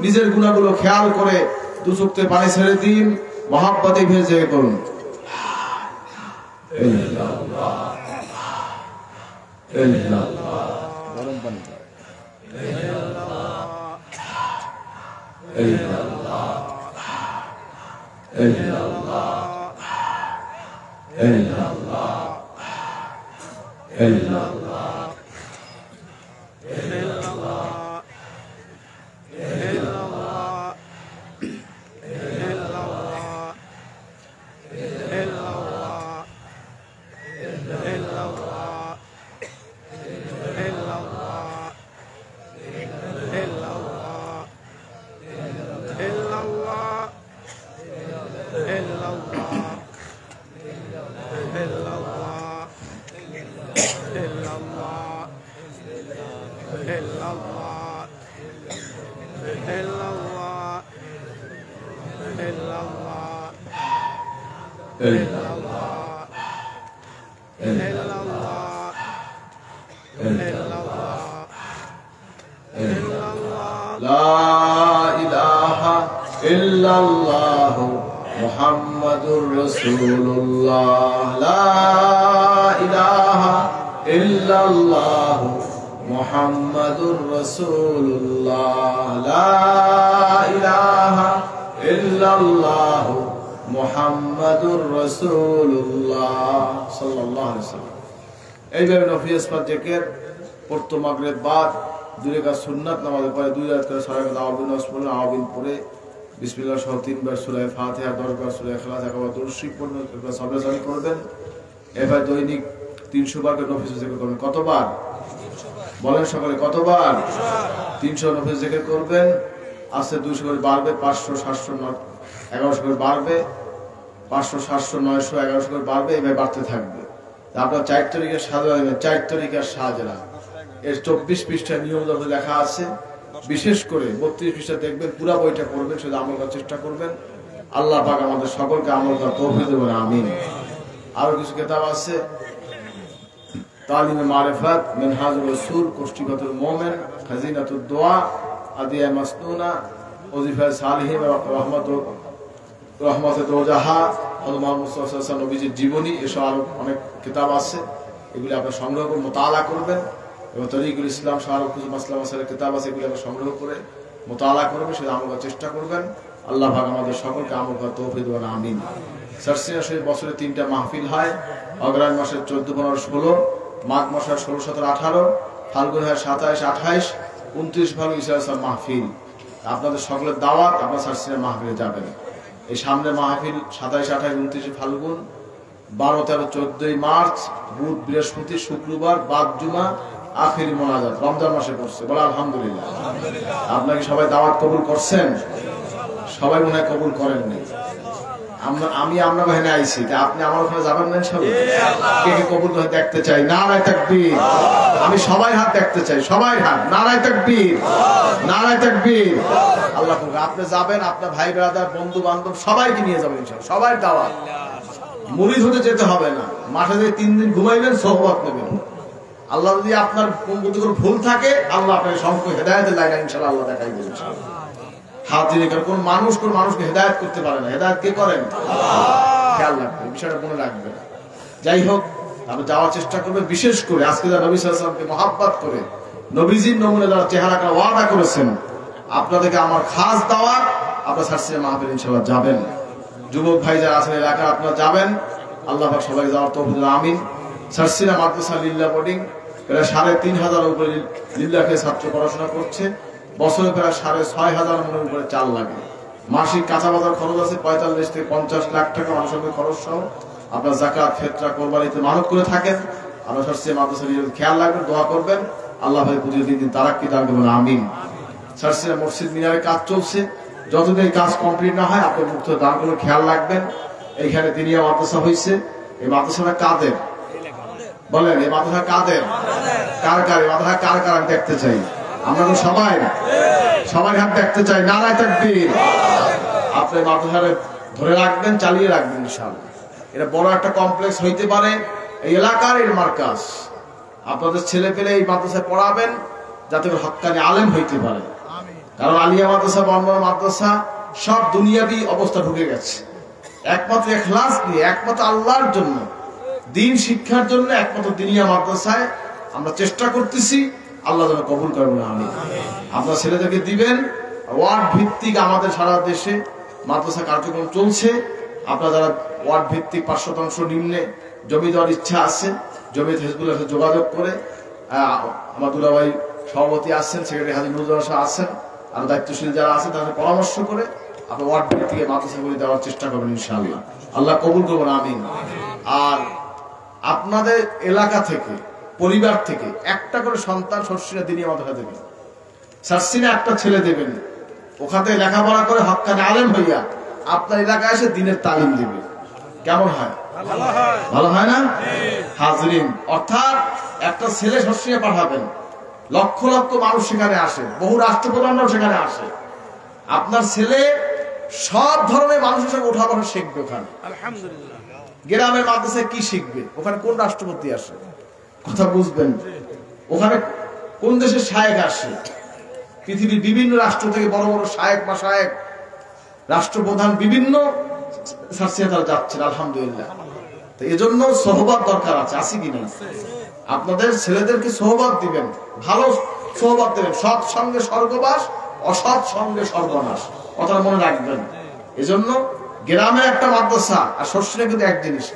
নিজের গুনাহগুলো খেয়াল করে দু চোখে পানি ছেড়ে দিন, মহাব্বতে ভেজে করুন। গরম পানি illallah, illallah, illallah, illallah, illallah, illallah, illallah, illallah, illallah, illallah, illallah, illallah, illallah, illallah, illallah, illallah, illallah, illallah, illallah. La ilaha illallah Muhammadur Rasulullah. La ilaha illallah Muhammadur Rasulullah. La ilaha illallah Muhammadur Rasulullah sallallahu alaihi wasallam। এইভাবে নফিল পাঁচ জিকির পড়তো মাগরিব বাদ দুই রাকাত সুন্নাত নামাজের পরে দুই রাকাত করে সারা রাত আওয়াবিন পড়লেন, আওয়াবিন পড়ে বিসমিল্লাহ সহ 3 বার সূরা ফাতিহা 10 বার সূরা ইখলাস একবার দরুদ শরীফ পড়বেন, একবার সাবরাজানি করবেন। এবার দৈনিক 300 বার করে নফিল জিকির করবেন। কতবার বলেন সকলে? কতবার? 300 নফিল জিকির করবেন। আস্তে 200 করে বাড়বে, 500 700 1100 করে বাড়বে, 500 700 900 1100 করে বাড়বে, এইভাবে বাড়তে থাকবে। আপনার 4 তারিখের সাজা 4 তারিখের সাজরা এর 24 পৃষ্ঠা নিয়ম দফা লেখা আছে। বিশেষ করে 32 পৃষ্ঠা দেখবেন, পুরো বইটা পড়বেন, সেটা আমল করার চেষ্টা করবেন। আল্লাহ পাক আমাদের সকলকে আমল করার তৌফিক দেবেন, আমিন। আরো কিছু কিতাব আছে, তালিমে মারিফাত, মিনহাজুল উসুল, কুশতিবাতুল মুমিন, খাজিনাতুদ দোয়া, আদিয়া মাসনুনা, ওজিফা সালিহিন, রহমতুর রোজাহা, হযরত মুহাম্মদ সাল্লাল্লাহু আলাইহি ওয়াসাল্লাম নবীজির জীবনী, এসব আরো অনেক কিতাব আছে। এগুলি আপনারা সংগ্রহ করে মুতাআলা করবেন। এবং তরিকুল ইসলাম সহ আরো কিছু মাসলা মাসাইলের কিতাব আছে, এগুলি আপনারা সংগ্রহ করে মুতাআলা করবেন, সেটা আমল করার চেষ্টা করবেন। আল্লাহ পাক আমাদের সকলকে আমল করার তৌফিক দেন, আমিন। সারসিনা শরীফ বছরে 3টা মাহফিল হয়। অগ্রহায়ণ মাসের 14, 15, 16, মাঘ মাসের 16, 17, 18, ফাল্গুন হয় 27, 28, 29 ফাল্গুন ইসলাম মাহফিল। আপনাদের সকলের দাওয়াত, আপনারা সারসিনা মাহফিলে যাবেন। এই সামনে মাহফিল 27, 28, 29 ফাল্গুন, 12, 13, 14 মার্চ, বুধ, বৃহস্পতি, শুক্রবার, বাদ জুমা, আখিরি মোনাজাত রমজান মাসে পড়ছে। বলে আলহামদুলিল্লাহ। আপনাকে সবাই দাওয়াত কবুল করছেন? সবাই মনে হয় কবুল করেননি। আমি আপনার ওখানে আইছি, আপনি আমার ওখানে যাবেন না? সবাই কে কে কবুল করে দেখতে চাই? নারায়ে তাকবীর। আমি সবাই হাত দেখতে চাই, সবাই হাত। নারায়ে তাকবীর, নারায়ে তাকবীর। আল্লাহ আপনি যাবেন, আপনার ভাই ব্রাদার বন্ধু বান্ধব সবাইকে নিয়ে যাবেন ইনশাআল্লাহ। সবাই দাওয়াত। মুরিদ হতে যেতে হবে না, মাঠে যে 3 দিন ঘুমাইবেন, সোহবত নেবেন। আল্লাহ যদি আপনার কোনো ভুল থাকে, আল্লাহ আপনাকে সম্পূর্ণ হেদায়েতের লাইনে ইনশাআল্লাহ আল্লাহ দেখাই দেবেন। হাত দিয়ে কোন মানুষকে হেদায়েত করতে পারে না। হেদায়েত কে করেন? খেয়াল রাখবেন, বিষয়টা মনে রাখবেন। যাই হোক, আপনি যাওয়ার চেষ্টা করবেন। বিশেষ করে আজকে যারা নবী সাল্লাল্লাহু আলাইহি ওয়াসাল্লামকে মহব্বত করে, নবীজির নমুনা যারা চেহারা করা ওয়াদা করেছেন, আপনাদেরকে আমার খাস দাওয়াত, আপনারা সারসিনা মাহফিল ইনশাআল্লাহ যাবেন। যুবক ভাই যারা আছেন এলাকায়, আপনারা যাবেন। আল্লাহ পাক সবাই যাওয়ার তৌফিক দান, আমিন। সারসিনা মাদ্রাসা লিল্লাহ বোর্ডিং প্রায় 3,500 উপরে লিল্লাহকে ছাত্র পড়াশোনা করছে। বছরে প্রায় 6,500 মনের উপরে চাল লাগে। মাসিক কাঁচা বাজার খরচ আছে 45 থেকে 50 লাখ টাকা আনুষঙ্গিক খরচ সহ। আপনার যাকাত, ফিতরা, কোরবানিতে মানত করে থাকেন। আমরা সারসিনা মাদ্রাসা খেয়াল রাখবেন, দোয়া করবেন। আল্লাহ ভাই প্রতি দিন তারাক্কি দান করবেন, আমিন। সারসিনা মসজিদ মিনারে কাজ চলছে, যতদিন কাজ কমপ্লিট না হয় আপনার মুক্ত দান করে খেয়াল রাখবেন। এইখানে দিনিয়া মাদ্রাসা হয়েছে। এই মাদ্রাসাটা কাদের বলেন? এই মাদ্রাসা কাদের? কার কার? এই মাদ্রাসা কার কার আমি দেখতে চাই। আমরা তো সবাই হাত দেখতে চাই। নারায়ে তাকবীর। আপনি মাদ্রাসারে ধরে রাখবেন, চালিয়ে রাখবেন ইনশাআল্লাহ। এটা বড় একটা কমপ্লেক্স হইতে পারে, এই এলাকার এর মার্কাজ। আপনাদের ছেলে পেলে এই মাদ্রাসায় পড়াবেন, যাতে হক্কানি আলেম হইতে পারে। কারণ আলিয়া মাদ্রাসা, বর্ণনা মাদ্রাসা সব দুনিয়াবি অবস্থা ঢুকে গেছে। একমাত্র ইখলাস নিয়ে, একমাত্র আল্লাহর জন্য, দিন শিক্ষার জন্য একমাত্র দিনিয়া মাদ্রাসায় আমরা চেষ্টা করতেছি। আল্লাহ যেন কবুল করবেন, আমিন। আপনার ছেলেদেরকে দিবেন। ওয়ার্ড ভিত্তিক আমাদের সারা দেশে মাদ্রাসা কার্যক্রম চলছে। আপনারা যারা ওয়ার্ড ভিত্তিক 5% নিম্নে জমি দেওয়ার ইচ্ছা আছে, জমিয়ত হিজবুল্লাহর সাথে যোগাযোগ করে আমার দুলাভাই সভাপতি আছেন, সেক্রেটারি হাজী নুরুজ্জামান সাহেব আছেন, আর দায়িত্বশীল যারা আছেন তাদের পরামর্শ করে আপনি ওয়ার্ড থেকে মাদ্রাসাগুলি দেওয়ার চেষ্টা করবেন ইনশাআল্লাহ। আল্লাহ কবুল করবেন, আমিন। আর আপনাদের এলাকা থেকে, পরিবার থেকে একটা করে সন্তান সরসিনা দিনী মাদ্রাসা দেবেন, সরসিনা একটা ছেলে দেবেন, ওখান থেকে লেখাপড়া করে হক্কানি আলেম হইয়া আপনার এলাকায় এসে দিনের তালিম দিবে। কেমন হয়? ভালো হয় না হাজরিন? অর্থাৎ একটা ছেলে সরসিনা পাঠাবেন, লক্ষ লক্ষ মানুষ সেখানে আসে, বহু রাষ্ট্রপ্রধানরাও সেখানে আসে। আপনার ছেলে সব ধরনের মানুষের সঙ্গে ওঠা বসা শিখবে। ওখানে আলহামদুলিল্লাহ গ্রামের মাদ্রাসায় কি শিখবে? ওখানে কোন রাষ্ট্রপতি আসে, কথা বুঝবেন? ওখানে কোন দেশের শায়েক আসে? পৃথিবীর বিভিন্ন রাষ্ট্র থেকে বড় বড় শায়েক বা শায়েক, রাষ্ট্রপ্রধান বিভিন্ন সার্সিয়া তারা যাচ্ছেন, আলহামদুলিল্লাহ। তো এজন্য সোহবত দরকার আছে কি নেই? আপনাদের ছেলেদেরকে সোহবত দিবেন, ভালো সোহবত দেবেন। সৎ সঙ্গে স্বর্গবাস, অসৎ সঙ্গে সর্বনাশ, কথা মনে রাখবেন। এজন্য গ্রামে একটা মাদ্রাসা আর সরসিনা কিন্তু এক জিনিস,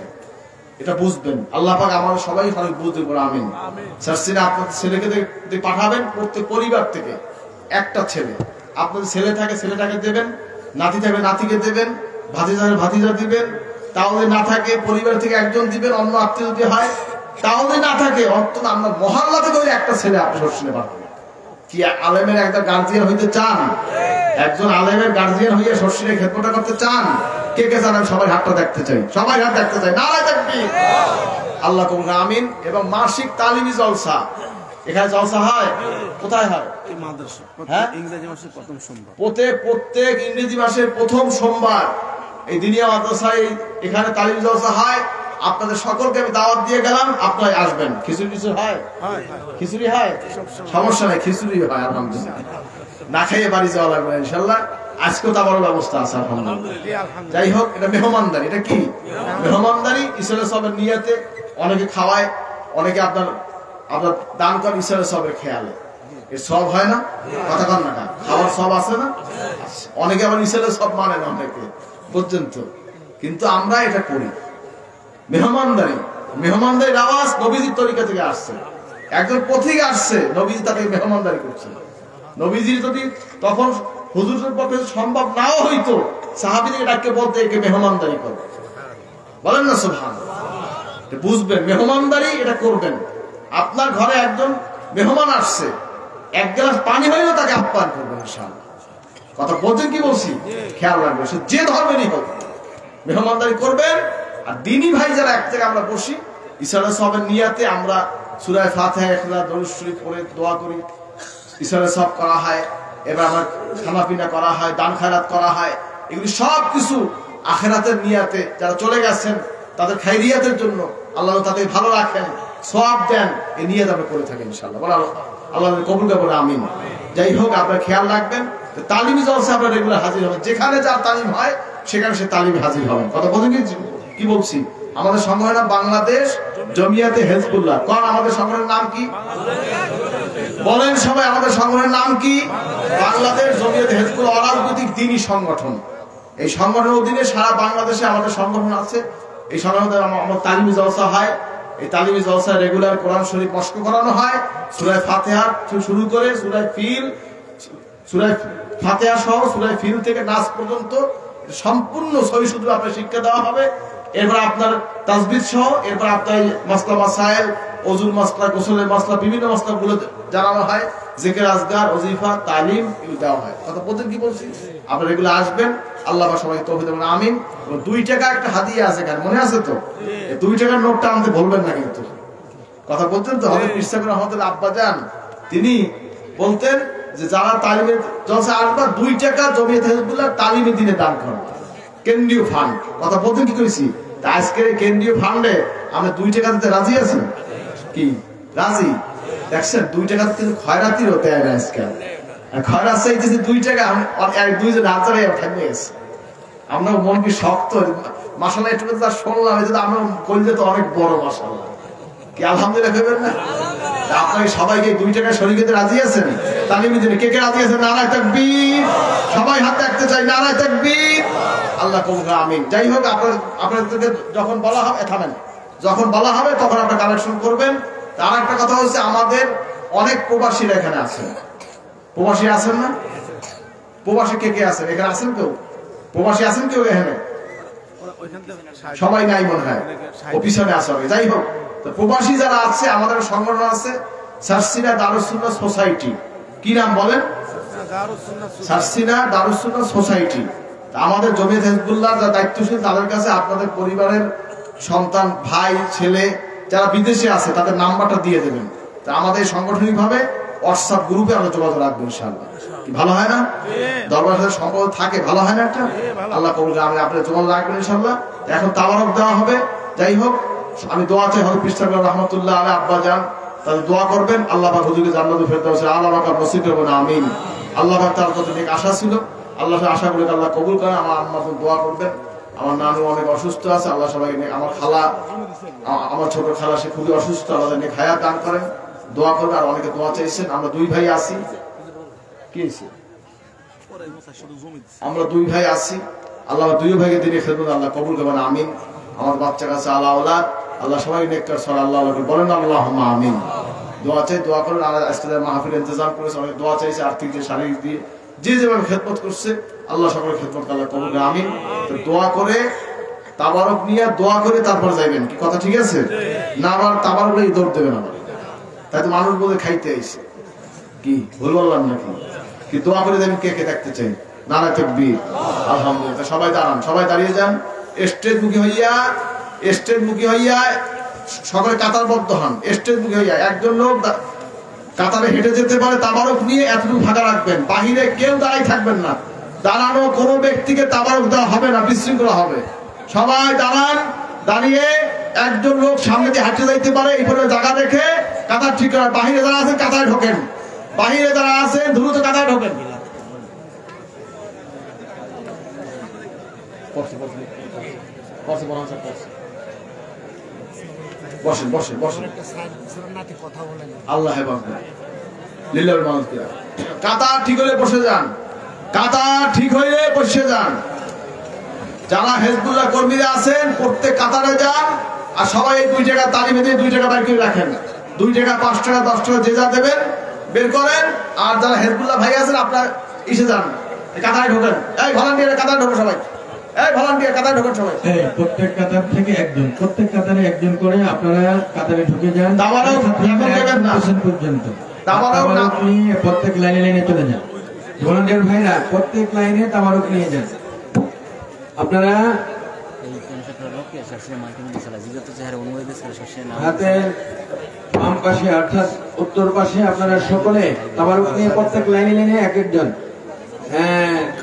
এটা বুঝবেন। আল্লাহ পাক আমাদের সবাই অনেক বুঝতে পারে, আমিন। সরসিনা আপনাদের ছেলেকে পাঠাবেন, প্রত্যেক পরিবার থেকে একটা ছেলে। আপনাদের ছেলে থাকে ছেলেটাকে দেবেন, নাতি থাকবে নাতিকে দেবেন, ভাতিজা ভাতিজা দিবেন, তাহলে না থাকে পরিবার থেকে একজন দিবেন, অন্য আত্মীয় যদি হয়। তাহলে না থাকে অন্তত আপনার মহল্লা থেকে একটা ছেলে আপনি সরসিনা পাঠাবেন। কি আলেমের একটা গার্জিয়ান হইতে চান? একজন আলেমের গার্জিয়ান হইয়া সরসিনা খেদমতটা করতে চান? কে কে চান? আমি সবাই হাতটা দেখতে চাই, সবাই হাত দেখতে চাই। নারায়ে তাকবীর, আল্লাহ কবুল, আমিন। এবং মাসিক তালিমি জলসা, এখানে জলসা হয়, কোথায় হয়? এই মাদ্রাসা হ্যাঁ, ইংরেজি মাসের প্রথম সোমবার, প্রত্যেক ইংরেজি মাসের প্রথম সোমবার এই দিনিয়া মাদ্রাসায় এখানে তালিম জলসা হয়। আপনাদের সকলকে আমি দাওয়াত দিয়ে গেলাম, আপনারা আসবেন। খিচুড়ি হয়? খিচুড়ি হয়, সমস্যা নাই, খিচুড়ি হয়, আলহামদুলিল্লাহ। না খাইয়ে বাড়ি যাওয়া লাগবে ইনশাল্লাহ। আজকেও তো বড় ব্যবস্থা আছে, আলহামদুলিল্লাহ। যাই হোক, এটা মেহমানদারি। এটা কি মেহমানদারি? ঈশ্বরের সবের নিয়াতে অনেকে খাওয়ায়, অনেকে আপনার দান করেন ঈশ্বরের সবের খেয়ালে। এর সব হয় না? কথা কন না, খাওয়ার সব আছে না? অনেকে আবার ঈশ্বরের সব মানে না, অনেকে পর্যন্ত। কিন্তু আমরা এটা করি মেহমানদারি। মেহমানদারির আওয়াজ নবীজির তরিকা থেকে আসছে। একজন পথিক আসছে, নবীজি তাকে মেহমানদারি করছে। নবীজির যদি তখন হুজুরের পক্ষে সম্ভব নাও হইতো, সাহাবীদের ডাককে বলতে একে মেহমানদারি করবে, বলেন না সুবহানাল্লাহ। বুঝবেন মেহমানদারি এটা করবেন। আপনার ঘরে একজন মেহমান আসছে, এক গ্লাস পানি হইলেও তাকে আপ্যায়ন করবেন ইনশাআল্লাহ। কথা বলছেন কি বলছি? খেয়াল রাখবেন, সে যে ধর্মেরই হোক মেহমানদারি করবেন। আর দিনী ভাই যারা এক জায়গায় আমরা বসি, ইশারা সবের নিয়াতে আমরা সূরা ফাতিহা, ইখলাস, দরুদ শরীফ পড়ে দোয়া করি, ইশারা সব করা হয়, এবার আমার খানা পিনা করা হয়, দান খায়রাত করা হয়। এগুলি সব কিছু আখিরাতের নিয়াতে, যারা চলে গেছেন তাদের খায়রিয়াতের জন্য, আল্লাহ তাদের ভালো রাখেন, সওয়াব দেন, এই নিয়াত আমরা করে থাকি ইনশাআল্লাহ। বলা আল্লাহ কবুল করে, আমিন। যাই হোক, আপনারা খেয়াল রাখবেন, তালিমি জলসা আপনারা রেগুলার হাজির হবেন। যেখানে যার তালিম হয় সেখানে সে তালিমে হাজির হবেন। কথা বলছেন কি বলছি? আমাদের সংগঠনের নাম বাংলাদেশ জমিয়াতে হিজবুল্লাহ। কারণ আমাদের সংগঠনের নাম কি? বলেন সবাই, আমাদের সংগঠনের নাম কি? বাংলাদেশ জমিয়াতে হিজবুল্লাহ, অরাজনৈতিক দ্বীনি সংগঠন। এই সংগঠনের অধীনে সারা বাংলাদেশে আমাদের সংগঠন আছে। এই সংগঠনে আমার তালিমি জলসা হয়। এই তালিমি জলসা রেগুলার কোরআন শরীফ মস্ক করানো হয়, সূরা ফাতিহা শুরু করে সূরা ফিল, সূরা ফাতিহা সহ সূরা ফিল থেকে নাস পর্যন্ত সম্পূর্ণ সহি শুদ্ধ আপনার শিক্ষা দেওয়া হবে। এরপর আপনার তাসবিহ সহ, এরপর আপনার মাসলা মাসাইল, ওযুর মাসলা, গোসলের মাসলা, বিভিন্ন মাসলাগুলো জানানো হয়। জিকির, আজকার, ওজিফা, তালিম এগুলো দেওয়া হয়। কথা বলছেন কি বলছি? আপনারা এগুলো আসবেন, আল্লাহ সবাইকে তৌফিক দেবেন, আমিন। 2 টাকা একটা হাদিয়া আছে, কার মনে আছে তো? 2 টাকার নোটটা আনতে বলবেন না কিন্তু, কথা বলছেন তো। হযরত ইসহাক রহমাতুল্লাহ আব্বাজান তিনি বলতেন যে যারা তালিমের জলসা আসবে 2 টাকা জমিয়ত হিজবুল্লাহ তালিমের দিনে দান করবে, কেন্দ্রীয় ফান্ড। কথা বলতেন কি করেছি? আজকের কেন্দ্রীয় ফান্ডে আমরা 2 টাকা দিতে রাজি আছেন কি? রাজি? দেখছেন 2 টাকা কিন্তু খয়রাতিরও দেয় না আজকে। খয়রাত চাইতেছে 2 টাকা, আর 2 জন হাজার থাকবে। আমরা মন কি শক্ত? মাশাআল্লাহ, একটু যা শুনলাম এটা আমরা কইলে তো অনেক বড়, মাশাআল্লাহ। কি আলহামদুলিল্লাহ ভেবেন না? আপনাকে সবাইকে 2 টাকা শরীক দিতে রাজি আছেন? তালিমের দিনে কে কে রাজি আছেন? নারায়ে তাকবীর, সবাই হাত দেখতে চাই, নারায়ে তাকবীর, আল্লাহ কবুল, আমিন। যাই হোক, আপনাদেরকে যখন বলা হবে থামেন, যখন বলা হবে তখন আপনারা কালেকশন করবেন। আর একটা কথা হচ্ছে, আমাদের অনেক প্রবাসীরা এখানে আছেন। প্রবাসী আছেন না? প্রবাসী কে কে আছেন এখানে? আছেন কেউ প্রবাসী? আছেন কেউ এখানে? সবাই নাই মনে হয়, ও পিছনে আসা হবে। যাই হোক, তো প্রবাসী যারা আছে, আমাদের সংগঠন আছে সারসিনা দারুস সুন্নাহ সোসাইটি। কি নাম বলেন? সারসিনা দারুস সুন্নাহ সোসাইটি। আমাদের জমিয়ত হিজবুল্লাহ যারা দায়িত্বশীল, তাদের কাছে আপনাদের পরিবারের সন্তান, ভাই, ছেলে যারা বিদেশে আছে তাদের নাম্বারটা দিয়ে দেবেন। তা আমাদের সাংগঠনিক ভাবে হোয়াটসঅ্যাপ গ্রুপে আমরা যোগাযোগ রাখবো ইনশাআল্লাহ। কি ভালো হয় না? দরবারের সাথে সম্পর্ক থাকে, ভালো হয় না? একটা আল্লাহ কবুল করে। আমরা আপনাদের যোগাযোগ রাখবেন ইনশাআল্লাহ। এখন তাবারক দেওয়া হবে। যাই হোক, আমি দোয়া চাই হযরত পীর সাহেব রাহমাতুল্লাহ আলাইহি আব্বা জান, তাদের দোয়া করবেন আল্লাহ পাক হুজুরকে জান্নাতুল ফেরদাউসে আলা বারাকাত নসিব করবেন, আমিন। আল্লাহ পাক তার কত নেক আশা ছিল, আল্লাহ আশা করে আল্লাহ কবুল করেন। আমার আম্মা দোয়া করবেন। আমার নানু অনেক অসুস্থ আছে, আল্লাহ সবাইকে নেক। আমার খালা, আমার ছোট খালা, সে খুবই অসুস্থ, আল্লাহ নেক হায়াত দান করেন। দোয়া করবেন। আর অনেকে দোয়া চাইছেন। আমরা দুই ভাই আছি। কি হয়েছে? আমরা দুই ভাই আছি। আল্লাহ দুই ভাইকে দিনে খেদমত আল্লাহ কবুল করবেন, আমিন। আমার বাচ্চা কাছে আল্লাহ আওলাদ, আল্লাহ সবাই নেককার সর আল্লাহ বলেন আল্লাহুম্মা আমিন। দোয়া চাই, দোয়া করেন। আর আজকে মাহফিল ইন্তজাম করেছে, অনেক দোয়া চাইছে, আর্থিক যে শারীরিক দিয়ে যে যেভাবে খেদমত করছে, আল্লাহ সকলের খেদমত আল্লাহ কবুল করে, আমিন। তো দোয়া করে তাবারক নিয়ে দোয়া করে তারপর যাইবেন। কি কথা ঠিক আছে? না আবার তাবারক নিয়ে দৌড় দেবেন আবার, তাই তো মানুষ বলে খাইতে আইছে। কি ভুল বললাম নাকি? কি দোয়া করে দেবেন। কে কে দেখতে চাই? নারা তাকবীর, আলহামদুলিল্লাহ। সবাই দাঁড়ান, সবাই দাঁড়িয়ে যান। স্টেজ মুখী হইয়া সকলে কাতারবদ্ধ হন। স্টেজ মুখী হইয়া একজন লোক কাতারে হেঁটে যেতে পারে তাবারক নিয়ে, এতটুকু ফাঁকা রাখবেন। বাহিরে কেউ দাঁড়াই থাকবেন না। দাঁড়ানো কোনো ব্যক্তিকে তাবারক দেওয়া হবে না, বিশৃঙ্খলা হবে। সবাই দাঁড়ান। দাঁড়িয়ে একজন লোক সামনে দিয়ে হাঁটতে যাইতে পারে, এই পরে জায়গা রেখে কাতার ঠিক করার। বাহিরে যারা আছেন কাতারে ঢোকেন, বাহিরে যারা আছেন দ্রুত কাতারে ঢোকেন। বসেন বসেন বসেন। আল্লাহ কাতার ঠিক হলে বসে যান। কাতার ঠিক হইলে বসে যান। যারা হিজবুল্লাহ কর্মীরা আছেন প্রত্যেক কাতারে যান। আর সবাই এই 2 টাকা তালি বেঁধে 2 টাকা বাইর করে রাখেন। 2 টাকা, 5 টাকা, 10 টাকা যে যা দেবেন বের করেন। আর যারা হিজবুল্লাহ ভাই আছেন আপনার ইসে যান, কাতারে ঢোকেন। এই ভলান্টিয়ার কাতারে ঢোকেন সবাই। এই ভলান্টিয়ার কাতারে ঢোকেন সবাই। প্রত্যেক কাতার থেকে একজন, প্রত্যেক কাতারে একজন করে আপনারা কাতারে ঢুকে যান। তাবারক পর্যন্ত তাবারক নিয়ে প্রত্যেক লাইনে লাইনে চলে যান। ভলান্টিয়ার ভাইরা প্রত্যেক লাইনে তাবারক নিয়ে যান। আপনারা হাতের বাম পাশে অর্থাৎ উত্তর পাশে আপনারা সকলে তাবারক নিয়ে প্রত্যেক লাইনে লাইনে এক একজন,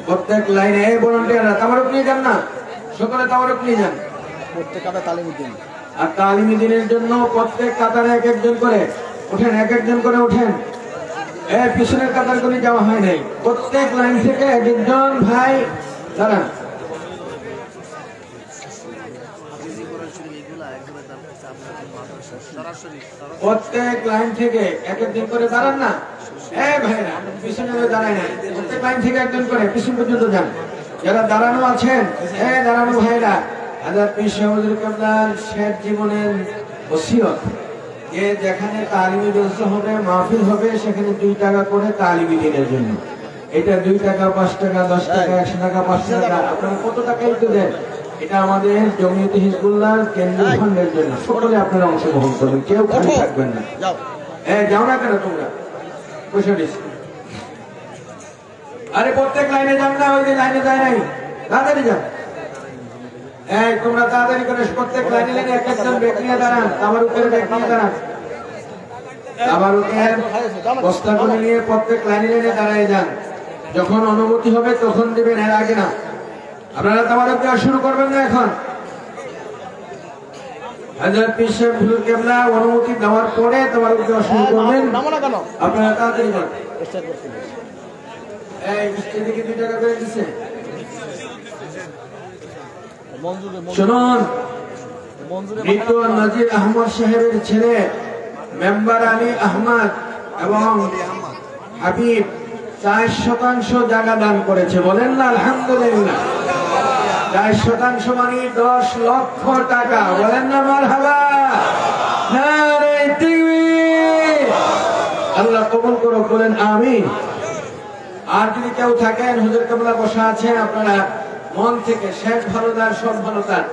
প্রত্যেক লাইনে। এই ভলান্টিয়াররা তাবারক নিয়ে যান না, সকলে তাবারক নিয়ে যান। প্রত্যেক কাতার তালিম দিন। আর তালিমি দিনের জন্য প্রত্যেক কাতারে এক একজন করে ওঠেন, এক একজন করে ওঠেন। পিছনের কাতার করে যাওয়া হয় নাই। প্রত্যেক লাইন থেকে এক একজন ভাই দাঁড়ান। প্রত্যেক লাইন থেকে এক একজন করে দাঁড়ান না। ভাইরা পিছনে দাঁড়ায় না, প্রত্যেক লাইন থেকে একজন করে পিছন পর্যন্ত যান। যারা দাঁড়ানো আছেন, দাঁড়ানো ভাইরা, আজাদ পীর সাহেব হুজুর কেবলার শেষ জীবনের ওসিয়ত যে যেখানে তালিমি জলসা হবে, মাহফিল হবে, সেখানে 2 টাকা করে তালিমি দিনের জন্য। এটা 2 টাকা, 5 টাকা, 10 টাকা, 100 টাকা, 500 টাকা, আপনারা কত টাকা একটু দেন। এটা আমাদের জমিয়ত হিজবুল্লাহর কেন্দ্রীয় ফান্ডের জন্য। সকলে আপনারা অংশগ্রহণ করবেন, কেউ খালি থাকবেন না। যাও না কেন তোমরা? বসে দিচ্ছি। আরে প্রত্যেক লাইনে যান না, ওই যে লাইনে যায় নাই, তাড়াতাড়ি যান। তোমরা তাড়াতাড়ি করে প্রত্যেক লাইনে লাইনে এক একজন ব্যক্তি নিয়ে দাঁড়ান। তাবারুকের ব্যক্তি নিয়ে দাঁড়ান। তাবারুকের বস্তা করে নিয়ে প্রত্যেক লাইনে লাইনে দাঁড়ায় যান। যখন অনুমতি হবে তখন দিবেন, এর আগে না। আপনারা তাবারুক দেওয়া শুরু করবেন না এখন। হযরত পীর সাহেব হুজুর কেবলা অনুমতি দেওয়ার পরে তাবারুক দেওয়া শুরু করবেন। আপনারা তাড়াতাড়ি যান। মিষ্টি দিকে 2 টাকা করে দিচ্ছে। শুনুন, মৃত নাজির আহমদ সাহেবের ছেলে মেম্বার আলী আহমদ এবং হাবিব 4% জায়গা দান করেছে। বলেন না আলহামদুলিল্লাহ। 4% মানে 10 লক্ষ টাকা। বলেন না মারহাবা। নারে তাকবীর। আল্লাহ কবুল করুক, বলেন আমিন। আর যদি কেউ থাকেন, হুজুর কেবলা বসা আছেন, আপনারা মন থেকে শেষ ভালোদার সব ভালোদার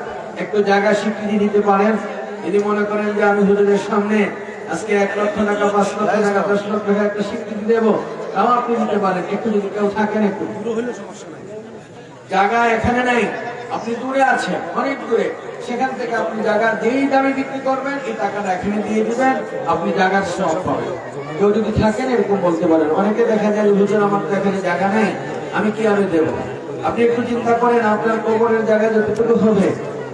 একটু জায়গা স্বীকৃতি দিতে পারেন। যদি মনে করেন যে আমি হুজুরের সামনে আজকে 1 লক্ষ টাকা, 5 লক্ষ টাকা, 10 লক্ষ টাকা একটা স্বীকৃতি দেবো, তাও আপনি দিতে পারেন। একটু যদি কেউ থাকেন, একটু জায়গা এখানে নাই, আপনি দূরে আছেন, অনেক দূরে, সেখান থেকে আপনি জায়গা যেই দামে বিক্রি করবেন, এই টাকাটা এখানে দিয়ে দিবেন, আপনি জায়গার সব পাবেন। কেউ যদি থাকেন এরকম বলতে পারেন। অনেকে দেখা যায় হুজুর আমার তো এখানে জায়গা নেই, আমি কি আমি দেবো। আপনি একটু চিন্তা করেন, আপনার কবরের জায়গা যতটুকু হবে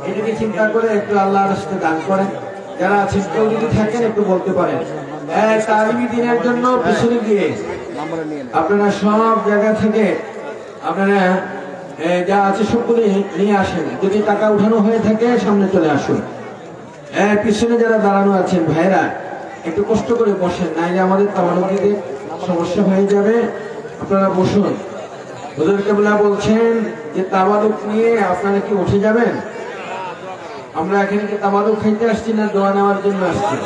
এটাকে চিন্তা করে একটু আল্লাহর রাস্তায় দান করেন। যারা আছেন কেউ যদি থাকেন একটু বলতে পারেন। তালিমি দিনের জন্য পিছনে গিয়ে আপনারা সব জায়গা থেকে আপনারা যা আছে সবগুলি নিয়ে আসেন। যদি টাকা উঠানো হয়ে থাকে সামনে চলে আসুন। পিছনে যারা দাঁড়ানো আছেন ভাইরা একটু কষ্ট করে বসেন, নাইলে আমাদের তামানো দিতে সমস্যা হয়ে যাবে। আপনারা বসুন। হুজুর কেবলা বলছেন যে তাওয়ারুক নিয়ে আপনারা কি উঠে যাবেন? আমরা এখানে কি তাওয়ারুক খাইতে আসছি না দোয়া নেওয়ার জন্য আসছি?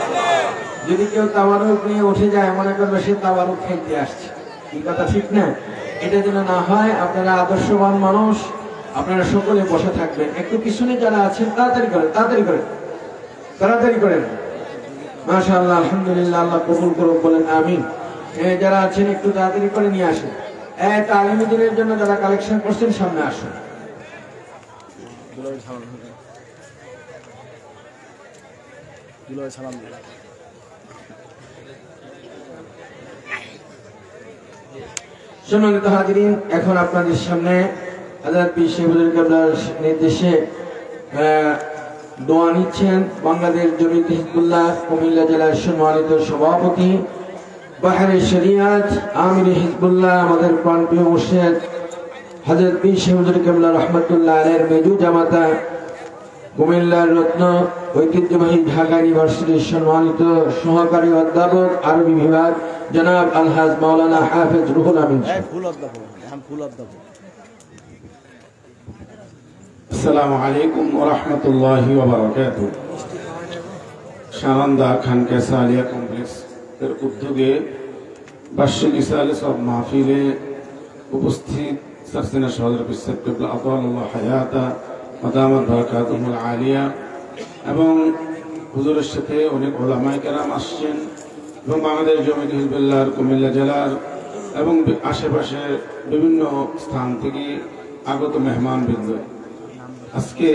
যদি কেউ তাওয়ারুক নিয়ে উঠে যায়, মনে করবে সে তাওয়ারুক খাইতে আসছে। এই কথা ঠিক না? এটা যেন না হয়। আপনারা আদর্শবান মানুষ, আপনারা সকলে বসে থাকবেন। একটু পিছনে যারা আছেন তাড়াতাড়ি করেন, তাড়াতাড়ি করেন, তাড়াতাড়ি করেন। মাশাআল্লাহ, আলহামদুলিল্লাহ, আল্লাহ কবুল করুক, বলেন আমিন। যারা আছেন একটু তাড়াতাড়ি করে নিয়ে আসেন। তালিমি দিনের জন্য যারা কালেকশন করছেন সামনে আসুন। সম্মানিত হাজিরিন, এখন আপনাদের সামনে হযরত পীর সাহেব হুজুর কেবলার নির্দেশে দোয়া নিচ্ছেন বাংলাদেশ জমিয়ত হিজবুল্লাহ কুমিল্লা জেলার সম্মানিত সভাপতি বাহরে শরিয়াত আমির হিজবুল্লাহ, আমাদের প্রাণপ্রিয় মুর্শিদ হযরত পীর সাহেব হুজুর কেবলা রহমাতুল্লাহ আলাইহির মেজু জামাতা, কুমিল্লার রত্ন, ঐতিহ্যবাহী ঢাকা ইউনিভার্সিটির সম্মানিত সহকারী অধ্যাপক আরবি বিভাগ জনাব আলহাজ মাওলানা হাফেজ রুহুল আমিন। আসসালামু আলাইকুম ওয়া রাহমাতুল্লাহি ওয়া বারাকাতুহু। শানন্দা খানকা সালিয়া কমপ্লেক্স এর উদ্যোগে বার্ষিক ইসালে সব মাহফিলে উপস্থিত সারসিনা সহজর পিসাব কেবলা আতাল্লাহ হায়াতা মাদামাত বারাকাতুহুল আলিয়া এবং হুজুরের সাথে অনেক উলামায়ে কেরাম আসছেন এবং বাংলাদেশ জমিয়ত হিজবুল্লাহর কুমিল্লা জেলার এবং আশেপাশে বিভিন্ন স্থান থেকে আগত মেহমানবৃন্দ। আজকে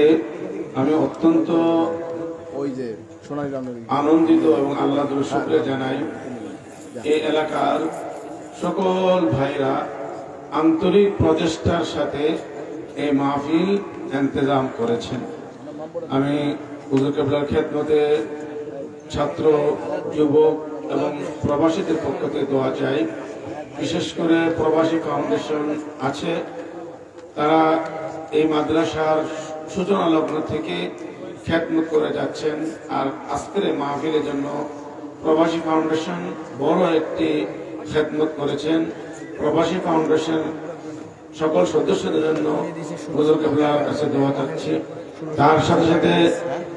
আমি অত্যন্ত আনন্দিত এবং আল্লাহর শুকরিয়া জানাই এই এলাকার সকল ভাইরা আন্তরিক প্রচেষ্টার সাথে এই মাহফিল ইন্তজাম করেছেন। আমি হুজুর কেবলার খেদমতে ছাত্র, যুবক এবং প্রবাসীদের পক্ষ থেকে দোয়া চাই। বিশেষ করে প্রবাসী ফাউন্ডেশন আছে, তারা এই মাদ্রাসার সূচনা লগ্ন থেকে খেদমত করে যাচ্ছেন। আর আজকের এই মাহফিলের জন্য প্রবাসী ফাউন্ডেশন বড় একটি খেদমত করেছেন। প্রবাসী ফাউন্ডেশন সকল সদস্যদের জন্য হুজুর কেবলার কাছে দোয়া চাচ্ছি। তার সাথে সাথে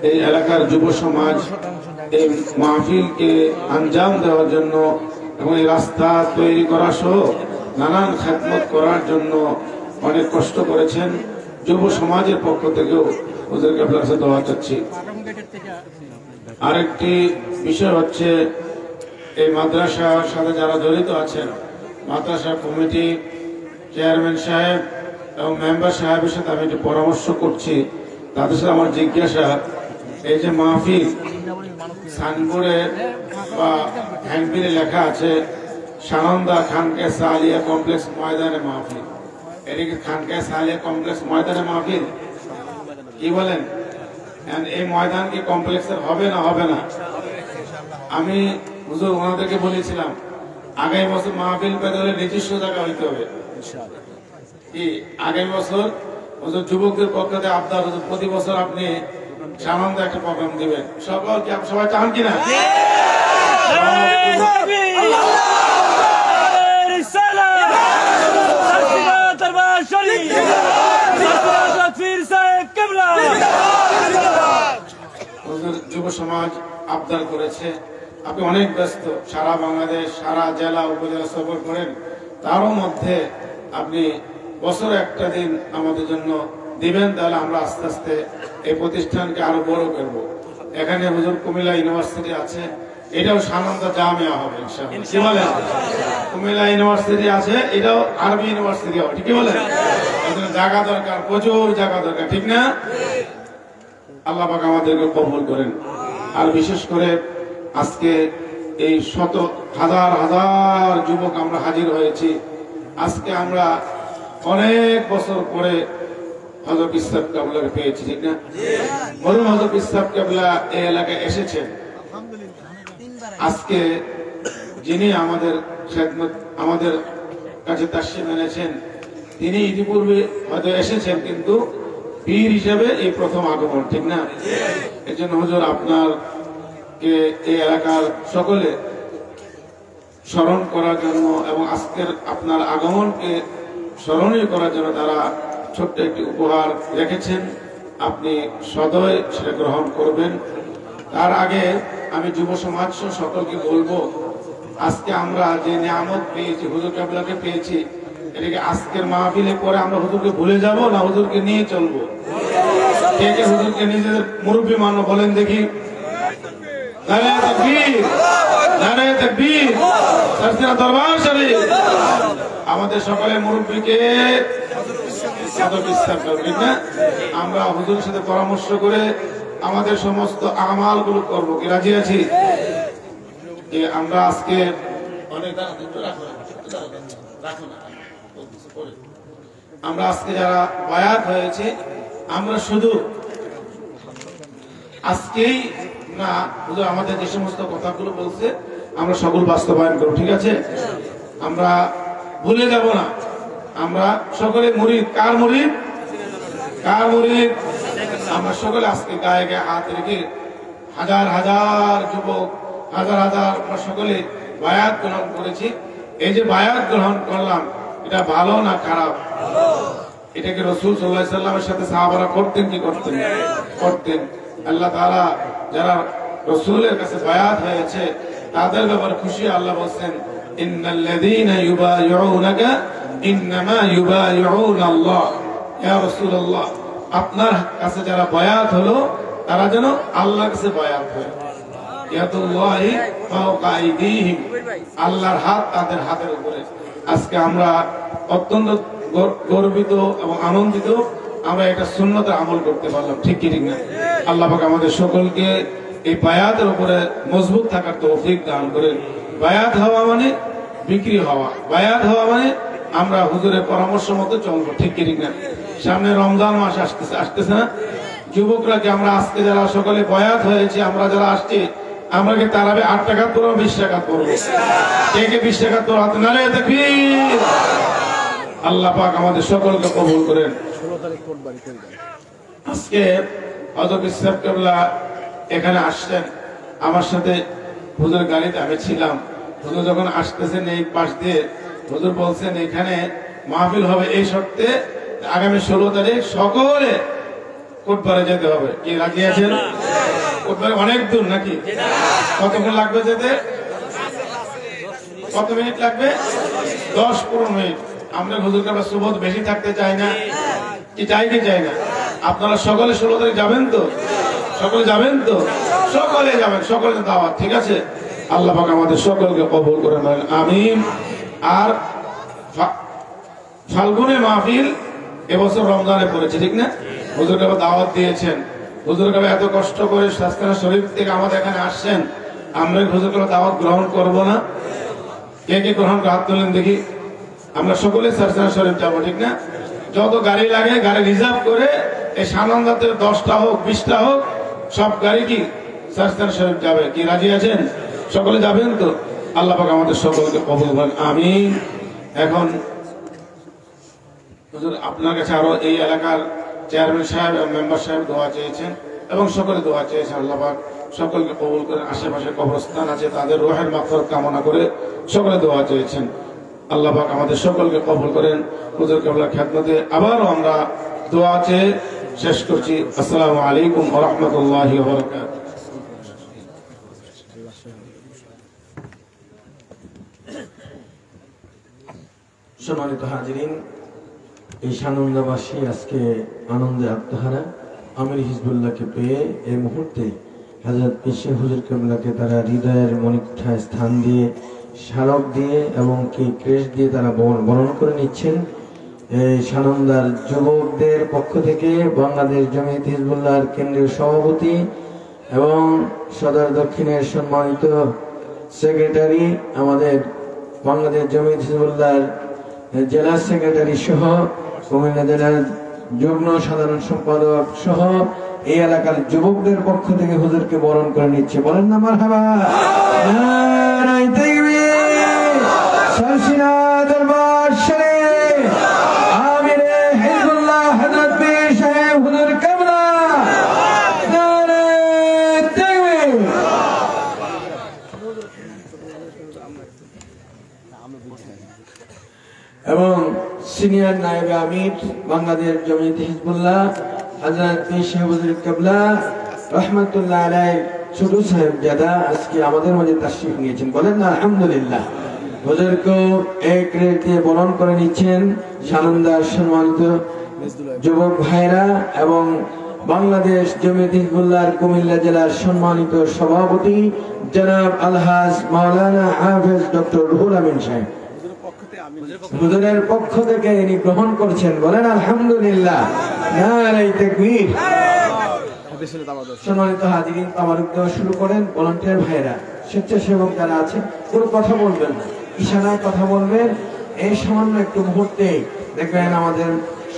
এই এলাকার যুব সমাজ এই মাহফিলকে আঞ্জাম দেওয়ার জন্য এবং এই রাস্তা তৈরি করা সহ নানান খেদমত করার জন্য অনেক কষ্ট করেছেন। যুব সমাজের পক্ষ থেকেও হুজুর কেবলার কাছে দোয়া চাচ্ছি। আরেকটি বিষয় হচ্ছে এই মাদ্রাসার সাথে যারা জড়িত আছেন, মাদ্রাসা কমিটি চেয়ারম্যান সাহেব এবং মেম্বার সাহেবের সাথে আমি একটু পরামর্শ করছি। তাদের সাথে আমার জিজ্ঞাসা, এই যে মাহফিল সানপুরে বা হ্যান্ডবিলে লেখা আছে সানন্দা খানকা সালিয়া কমপ্লেক্স ময়দানে মাহফিল, এটা কি খানকা সালিয়া কমপ্লেক্স ময়দানে মাহফিল? কি বলেন? এই ময়দান কি কমপ্লেক্সের হবে না হবে না? আমি হুজুর ওনাদেরকে বলেছিলাম আগামী বছর মাহফিল পেতে হলে নিজস্ব জায়গা হইতে হবে। কি আগামী বছর হুজুর যুবকদের পক্ষ থেকে আবদার, হুজুর প্রতি বছর আপনি সানন্দে একটা প্রোগ্রাম দিবেন। সবাই চান কিনা? যুব সমাজ আবদার করেছে। আপনি অনেক ব্যস্ত, সারা বাংলাদেশ সারা জেলা উপজেলা সফর করেন, তারও মধ্যে আপনি বছরে একটা দিন আমাদের জন্য দিবেন, তাহলে আমরা আস্তে আস্তে এই প্রতিষ্ঠানকে আরো বড় করব। এখানে হুজুর কুমিল্লা ইউনিভার্সিটি আছে, এটাও সানন্দা জামিয়া হবে ইনশাআল্লাহ। কি বলেন? কুমিল্লা ইউনিভার্সিটি আছে, এটাও আরবি ইউনিভার্সিটি হবে, ঠিক কি বলেন? এজন্য জায়গা দরকার, প্রচুর জায়গা দরকার, ঠিক না? আল্লাহ পাক আমাদেরকে কবুল করেন। আর বিশেষ করে আজকে এই শত হাজার হাজার যুবক আমরা হাজির হয়েছি। আজকে আমরা অনেক বছর পরে হযরত ইসহাক কেবলাকে পেয়েছি, ঠিক না? বলুন, হযরত ইসহাক কেবলা এই এলাকায় এসেছেন। আজকে যিনি আমাদের খেদমত আমাদের কাছে তাশরীফ এনেছেন, তিনি ইতিপূর্বে হয়তো এসেছেন, কিন্তু পীর হিসেবে এই প্রথম আগমন, ঠিক না? এর জন্য হুজুর আপনারকে এই এলাকার সকলে স্মরণ করার জন্য এবং আজকের আপনার আগমনকে স্মরণীয় করার জন্য তারা ছোট্ট একটি উপহার রেখেছেন। আপনি সদয় সেটা গ্রহণ করবেন। তার আগে আমি যুব সমাজ সকলকে বলবো, আজকে আমরা যে নিয়ামত পেয়েছি, হুজুর কেবলাকে পেয়েছি, এটাকে আজকের মাহফিলে পরে আমরা হুজুরকে ভুলে যাব না হুজুরকে নিয়ে চলবো? কে কে হুজুরকে নিজেদের মুরব্বী মানো বলেন দেখি? নারে তাকবীর, নারে তাকবীর, সরসিনা দরবার শরীফ। আমাদের সকলের মুরব্বীকে আমরা হুজুরের সাথে পরামর্শ করে আমাদের সমস্ত আমাল গুলো করবো। কি রাজি আছি? আমরা আজকে আমরা আজকে যারা বায়াত হয়েছে, আমরা শুধু আজকেই না, হুজুর আমাদের যে সমস্ত কথাগুলো বলছে আমরা সকল বাস্তবায়ন করব, ঠিক আছে? আমরা ভুলে যাব না। আমরা সকলে মুরিদ। কার মুরিদ? কার মুরিদ? আমরা সকলে আজকে গায়ে গায়ে হাত রেখে হাজার হাজার যুবক, হাজার হাজার আমরা সকলে বায়াত গ্রহণ করেছি। এই যে বায়াত গ্রহণ করলাম, এটা ভালো না খারাপ? এটাকে রাসূল সাল্লাল্লাহু আলাইহি সাল্লামের সাথে সাহাবারা করতেন কি করতেন? করতেন। আল্লাহ তাআলা যারা রাসূলের কাছে বায়াত হয়েছে তাদের ব্যাপারে খুশি। আল্লাহ বলেন, ইন্নাল্লাযীনা ইউবাইউনাকা ইন্নামা ইউবাইউনা আল্লাহ। ইয়া রাসূলুল্লাহ, আপনার কাছে যারা বায়াত হলো তারা যেন আল্লাহর কাছে বায়াত হয়। ইয়াদুল্লাহি ফাওকা আইদিহিম, আল্লাহর হাত তাদের হাতের উপরে। আজকে আমরা অত্যন্ত গর্বিত এবং আনন্দিত, আমরা একটা সুন্নতের আমল করতে পারলাম, ঠিক কি ঠিক না? আল্লাহ পাক আমাদের সকলকে এই বায়াতের উপরে মজবুত থাকার তৌফিক দান করে। বায়াত হওয়া মানে বিক্রি হওয়া, বায়াত হওয়া মানে আমরা হুজুরের পরামর্শ মতো চলবো, ঠিক কি ঠিক না? সামনে রমজান মাস আসতেছে না? যুবকরা কি আমরা আজকে যারা সকলে বায়াত হয়েছে, আমরা যারা আসছি, আমরা কি তারাবে 8 টাকা করবো, 20 টাকা করবো? কে কে 20 টাকা তোর হাতে? নারে তাকবীর। আল্লাহ পাক আমাদের সকলকে কবুল করেন। আজকে হযরত ইসহাক কেবলা এখানে আসছেন, আমার সাথে হুজুর গাড়িতে আমি ছিলাম। হুজুর যখন আসতেছেন এই পাশ দিয়ে, হুজুর বলছেন এখানে মাহফিল হবে এই শর্তে আগামী 16 তারিখ সকলে কোটবারে যেতে হবে। কি রাজি আছেন? কোটবারে অনেক দূর নাকি? কতক্ষণ লাগবে যেতে? কত মিনিট লাগবে? 10-15 মিনিট। আমরা হুজুরকে আমরা সুবত বেশি থাকতে চাই না, কি চাই কি চাই না? আপনারা সকলে 16 তারিখ যাবেন তো? সকলে যাবেন তো? সকলে যাবেন, সকলে দাওয়াত, ঠিক আছে? আল্লাহ পাক আমাদের সকলকে কবুল করে নেন, আমিন। আর ফাল্গুনে মাহফিল এবছর রমজানে পড়েছে, ঠিক না? হুজুরকে দাওয়াত দিয়েছেন, হুজুরকে এত কষ্ট করে সাসকানা শরীফ থেকে আমাদের এখানে আসছেন, আমরা হুজুরকে দাওয়াত গ্রহণ করব না? কে কে গ্রহণ করে হাত তোলেন দেখি। আমরা সকলে সাসকানা শরীফ যাবো, ঠিক না? যত গাড়ি লাগে গাড়ি রিজার্ভ করে এই সানন্দাতে 10টা হোক 20টা হোক, সব গাড়ি কি সাসকানা শরীফ যাবে। কি রাজি আছেন? সকলে যাবেন তো? আল্লাহ পাক আমাদের সকলকে কবুল করেন, আমিন। এখন হুজুর আপনার কাছে আরো এই এলাকার চেয়ারম্যান সাহেব এবং মেম্বার সাহেব দোয়া চেয়েছেন এবং সকলে দোয়া চেয়েছেন। আল্লাহ পাক সকলকে কবুল করেন। আশেপাশে কবরস্থান আছে, তাদের রুহের মাগফিরাত কামনা করে সকলে দোয়া চেয়েছেন। আল্লাহ পাক আমাদের সকলকে কবুল করেন। হুজুর কেবলার খেদমতে আবারও আমরা দোয়া চেয়ে শেষ করছি। আসসালামু আলাইকুম ওয়া রাহমাতুল্লাহি ওয়া বারাকাতুহু। সম্মানিত হাজিরিন, এই সানন্দাবাসী আজকে আনন্দে আত্মহারা। আমির হিজবুল্লাহকে পেয়ে এই মুহূর্তে হযরত পীর হুজুর কিবলাকে তারা হৃদয়ের মণিকোঠায় স্থান দিয়ে, স্মারক দিয়ে এবং কি ক্রেশ দিয়ে তারা বরণ করে নিচ্ছেন। এই সানন্দার যুবকদের পক্ষ থেকে বাংলাদেশ জামিয়াত হিজবুল্লাহর কেন্দ্রীয় সভাপতি এবং সদর দক্ষিণের সম্মানিত সেক্রেটারি, আমাদের বাংলাদেশ জামিয়াত হিজবুল্লাহর জেলা সেক্রেটারি সহ কুমিল্লা জেলার যুগ্ম সাধারণ সম্পাদক সহ এই এলাকার যুবকদের পক্ষ থেকে হুজুরকে বরণ করে নিচ্ছে। বলেন না মারহাবা। নারায়ে তাকবীর। শামসিনা দরবার শরীফ আমিরে হিজবুল্লাহ হযরত পীর সাহেব হুজুর কিবলা। নারায়ে তাকবীর। এবং সিনিয়র নায়েবে আমির বাংলাদেশ জামিয়াত হিজবুল্লাহ হযরত পীর সাহেব হুজুর কিবলা রাহমাতুল্লাহ আলাইহি ছোট সাহেব জাদা আজকে আমাদের মাঝে তাশরীফ নিয়েছেন। বলেন না আলহামদুলিল্লাহ। হুজুরকে এক রেটে বরণ করে নিচ্ছেন সানন্দার সম্মানিত যুবক ভাইরা এবং বাংলাদেশ জামিয়াত হিজবুল্লাহর কুমিল্লা জেলার সম্মানিত সভাপতি জনাব আলহাজ মাওলানা হাফেজ ডক্টর রুহুল আমিন সাহেব। হুজুরের পক্ষ থেকে ইনি গ্রহণ করছেন। বলেন আলহামদুলিল্লাহ। নারায়ে তাকবীর। সম্মানিত হাজিরিন, তাবারুক দেওয়া শুরু করেন ভলান্টিয়ার ভাইরা, স্বেচ্ছাসেবক যারা আছেন। কোনো কথা বলবেন না, ইশারায় কথা বলবেন। এই সামান্য একটু মুহূর্তে দেখবেন আমাদের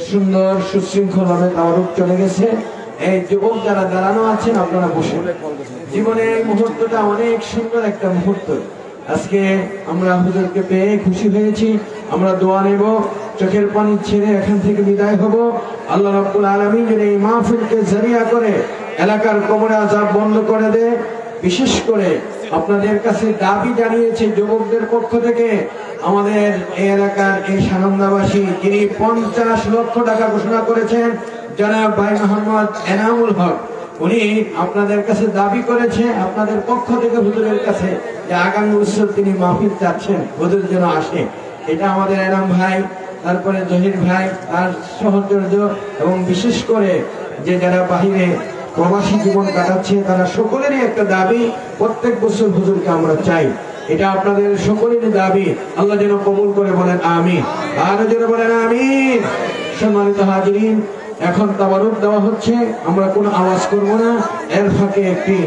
সুন্দর সুশৃঙ্খল ভাবে তাবারুক চলে গেছে। এই যুবক যারা দাঁড়ানো আছেন আপনারা বসে। জীবনের এই মুহূর্তটা অনেক সুন্দর একটা মুহূর্ত। আজকে আমরা হুজুরকে পেয়ে খুশি হয়েছি। আমরা দোয়া নেব, চোখের পানি ছেড়ে এখান থেকে বিদায় হব। আল্লাহ রাব্বুল আলামিন যেন এই মাহফিলকে জারিয়া করে এলাকার কবরে আযাব বন্ধ করে দেয়। বিশেষ করে আপনাদের কাছে দাবি জানিয়েছে যুবকদের পক্ষ থেকে আমাদের এই এলাকার এই সানন্দাবাসী যিনি 50 লক্ষ টাকা ঘোষণা করেছেন জনাব ভাই মোহাম্মদ এনামুল হক, উনি আপনাদের কাছে দাবি করেছে আপনাদের পক্ষ থেকে হুজুরের কাছে যে আগামী বছর তিনি মাহফিল চাচ্ছেন, হুজুর যেন আসে। এটা আমাদের এনাম ভাই, তারপরে জহির ভাই, তার সহচর্য এবং বিশেষ করে যে যারা বাহিরে প্রবাসী জীবন কাটাচ্ছে তারা সকলেরই একটা দাবি, প্রত্যেক বছর হুজুরকে আমরা চাই। এটা আপনাদের সকলেরই দাবি। আল্লাহ যেন কবুল করে। বলেন আমিন। আর যেন বলেন আমিন। সম্মানিত হাজিরিন, এখন তাবারুক দেওয়া হচ্ছে। আমরা কোনো আওয়াজ করব না। এর ফাঁকে একটি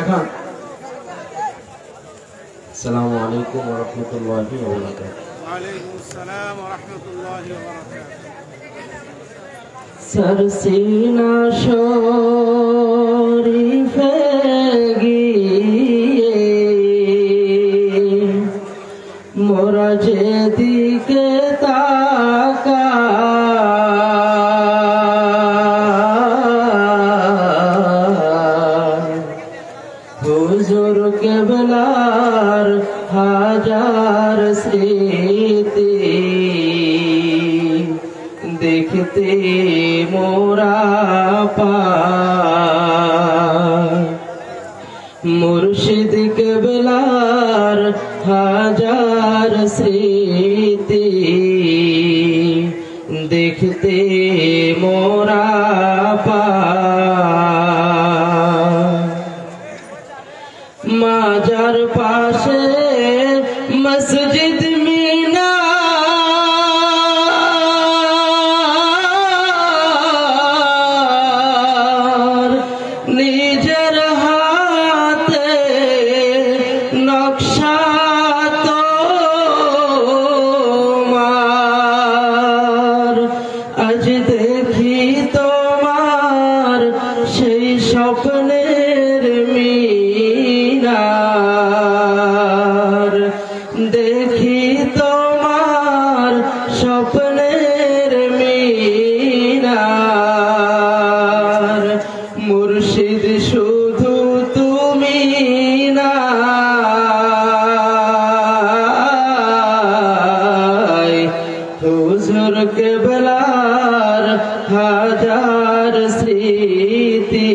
এখন আসসালামু আলাইকুম ওয়া রাহমাতুল্লাহি ওয়া বারাকাতুহু। ওয়া আলাইকুম আসসালাম ওয়া রাহমাতুল্লাহি ওয়া বারাকাতুহু। सरसीना शरीफे গিয়ে মোরা যেদিকে তাকাই হুজুর কিবলার হাজার স্মৃতি দেখতে মোরা পাই। মুর্শিদ কিবলার হাজার স্মৃতি দেখতে মোরা পাই। মাজার পাশে মসজিদ নিজের হাতে নকশা তোমার আজ দেখি তোমার সেই স্বপ্নের মিনার দেখি তোমার স্বপ্নের মিনার মুর্শিদ শুধু তুমি না হুজুর কিবলার হাজার স্মৃতি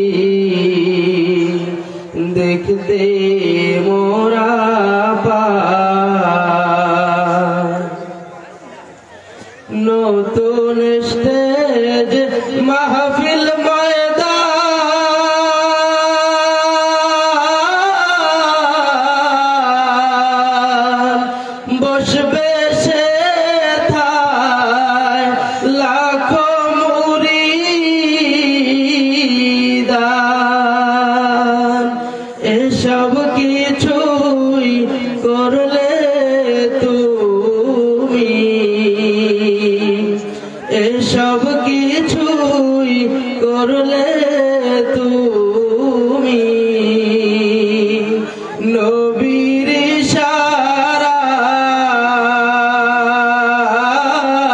দেখতে মোরা পাই। মাহফিল ময়দান বসবে সে থায় লাখো মুরিদান এসব কিছুই করলে তুমি এসব কিছুই করলে তুমি নবীর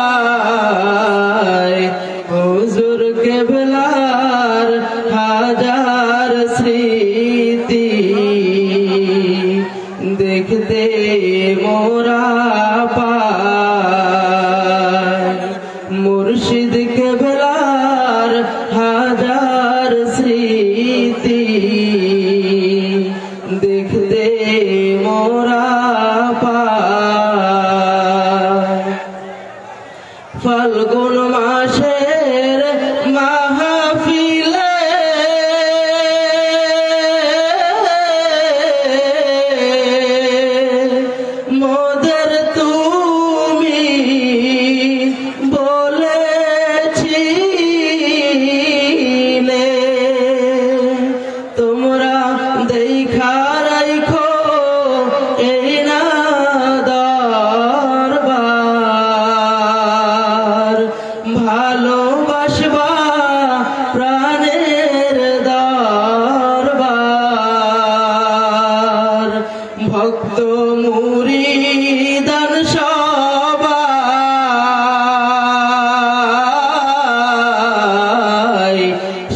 ইশারায় হুজুর কেবলার হাজার স্মৃতি দেখতে মোরা পাই মুর্শিদ কেবলার হাজার স্মৃতি দেখতে মোরা পাই ফাল্গুন মাসের মাহফিলে মোদের তুমি বলেছিলে তোমরা দেখা রাখো এই না দরবার ভালোবাসবা প্রাণের দরবার ভক্ত মুরিদান সবাই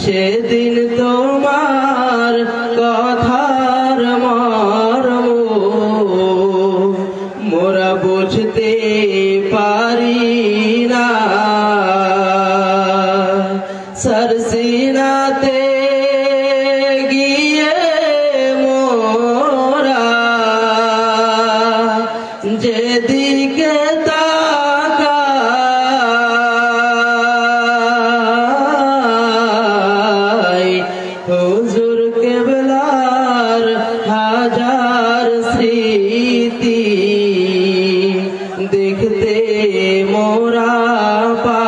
সেদিন তোমার কথার মর্ম মোরা বুঝতে পারি না সরসিনাতে গিয়ে মোরা যেদিকে তাকাই হুজুর কেবলার হাজার স্মৃতি দেখতে মোরা পাই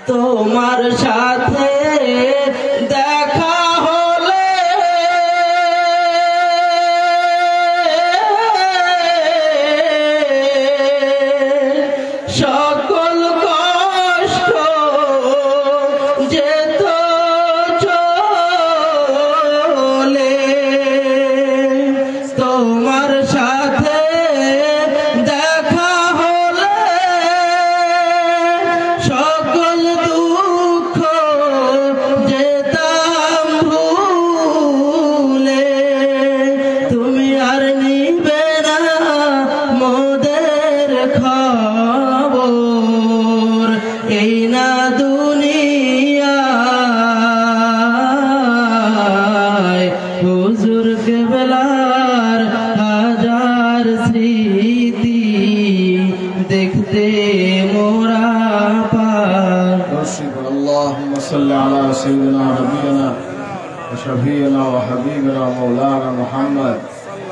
তোমার সাথে দেখা হলে সকল কষ্ট যেত চলে তোমার সাথে দেখা হলে সকল দুঃখ যেতাম ভুলে তুমি আর নিবে না মোদের খবর এই না দুনিয়ায় হুজুর কেবলার হাজার স্মৃতি দেখতে মোরা পাই اللهم صل على سيدنا نبينا وشفينا وحبيبنا مولانا محمد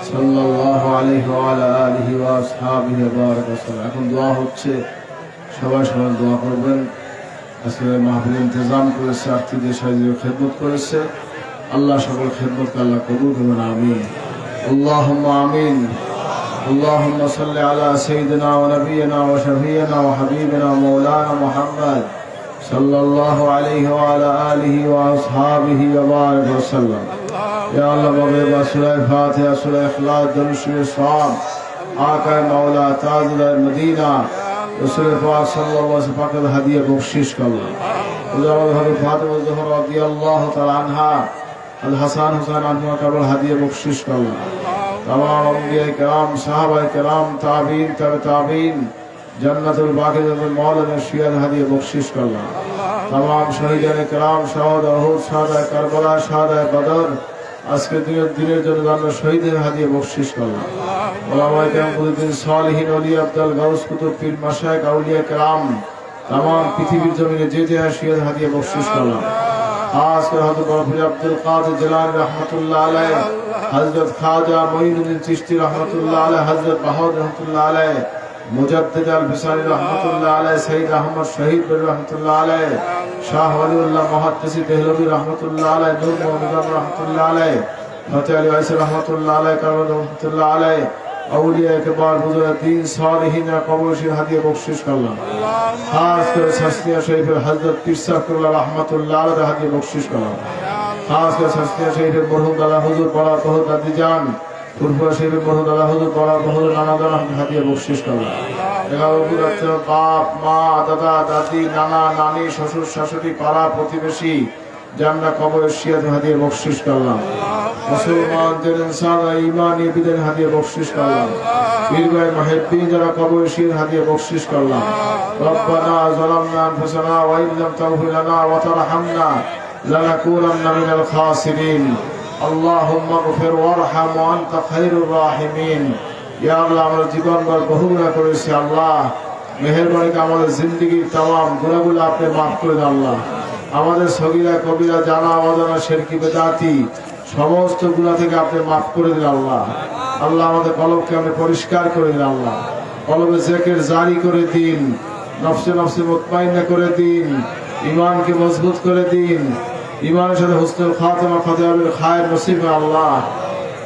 صلى الله عليه وعلى آله وأصحابه وبارك وسلم এখন দোয়া হচ্ছে সবাই সবাই দোয়া করবেন আজকে মাহফিল ইন্তজাম করেছে আর্থিকদের সাহায্য খেদমত করেছে আল্লাহ সকল খেদমতকে আল্লাহ কবুল করবেন আমিন اللهم آمين اللهم صل على سيدنا ونبينا وشفينا وحبيبنا مولانا محمد صلى الله عليه وعلى آله وأصحابه وبارك وسلم يا الله مغرب سورة فاتحة سورة إخلاص درود شریف صواب آقا مولا تاجدار مدینہ رسول پاک صلی اللہ علیہ وسلم کا ہدیہ بخشش کر اللہ فاطمہ الزہرا رضی اللہ تعالی عنہا الحسن حسین عنہما کا ہدیہ بخشش کر اللہ تمام انبیاء کرام صحابہ کرام تابعین تبع تابعین جنت الباقی میں مولا شیعہ ہدیہ بخشش کر اللہ تمام شہیدان کرام شہداء احد شہداء کربلا شہداء بدر আজকে দিনের জন্য আমরা শহীদের হাদিয়া বখশিশ করলাম ওলামায়ে কেরাম প্রতিদিন সালেহীন ওলি আব্দুল গাউস কুতুব পীর মাশায়েখ আউলিয়া কেরাম तमाम पृथ्वीर जमीने जे जे शुए हदिया बख्शिश करलाम खास कर हजरत मौलवी अब्दुल कादिर जिलानी रहमतुल्लाह अलैह हजरत ख्वाजा मोइनुद्दीन चिश्ती रहमतुल्लाह अलैह हजरत बहाउद्दीन रहमतुल्लाह अलैह मुजद्दिद अल-फिसानी रहमतुल्लाह अलैह सईद अहमद शहीद रहमतुल्लाह अलैह शाह वलीउल्लाह मुहद्दिस देहलवी रहमतुल्लाह अलैह नूर मोहम्मद रहमतुल्लाह अलैह फतेह अली वैस रहमतुल्लाह अलैह करम रहमतुल्लाह अलैह औलिया के बाद बुजुर्ग दीन सालिहीन कब्र शरीफ हदिया बख्शिश करलाम खास कर सस्तिया शरीफ हजरत पीर साहब रहमतुल्लाह अलैह हदिया बख्शिश करलाम खास कर सस्तिया शरीफ मरहूम दादा हुजूर बड़ा बहुत दादी जान फुरफुरा शरीफ मरहूम दादा हुजूर बड़ा बहुत नाना दादा हदिया बख्शिश करलाम बाप মা দাদা দাদি নানা নানি শ্বশুর শাশুড়ি পাড়া প্রতিবেশী জান্নাত কবরের শিয়াত হাদিয়া বখশিশ করলাম মুসলমানদের ইনসান ঈমানি বিদান হাদিয়া বখশিশ করলাম পীর ভাই মুহিদ্দিন যারা কবরের শিয়াত হাদিয়া বখশিশ করলাম রব্বানা যালামনা আনফুসানা ওয়া ইল্লাম তাগফির লানা ওয়া তারহামনা লানাকুনান্না মিনাল খাসিরিন আল্লাহুম্মা গফির ওয়ারহাম ওয়া আনতা খায়রুর রাহিমিন ইয়া আল্লাহ আমরা জীবনভর বহু গুনাহ করেছি আল্লাহ মেহেরবানি করে আমাদের জিন্দেগীর तमाम গুনাহগুলো আপনি maaf করে দেন আল্লাহ আমাদের সগীরা কবিরা জানা অজানা শিরকি বিদআতি সমস্ত গুনাহ থেকে আপনি maaf করে দিন আল্লাহ আল্লাহ আমাদের কলবকে আপনি পরিষ্কার করে দিন আল্লাহ কলবে জিকির জারি করে দিন নফসে নফসে মুতমাইন্না করে দিন ঈমানকে মজবুত করে দিন ঈমানের সাথে হুসনুল খাতিমা ফাতিহাতুল খায়র নসিব আল্লাহ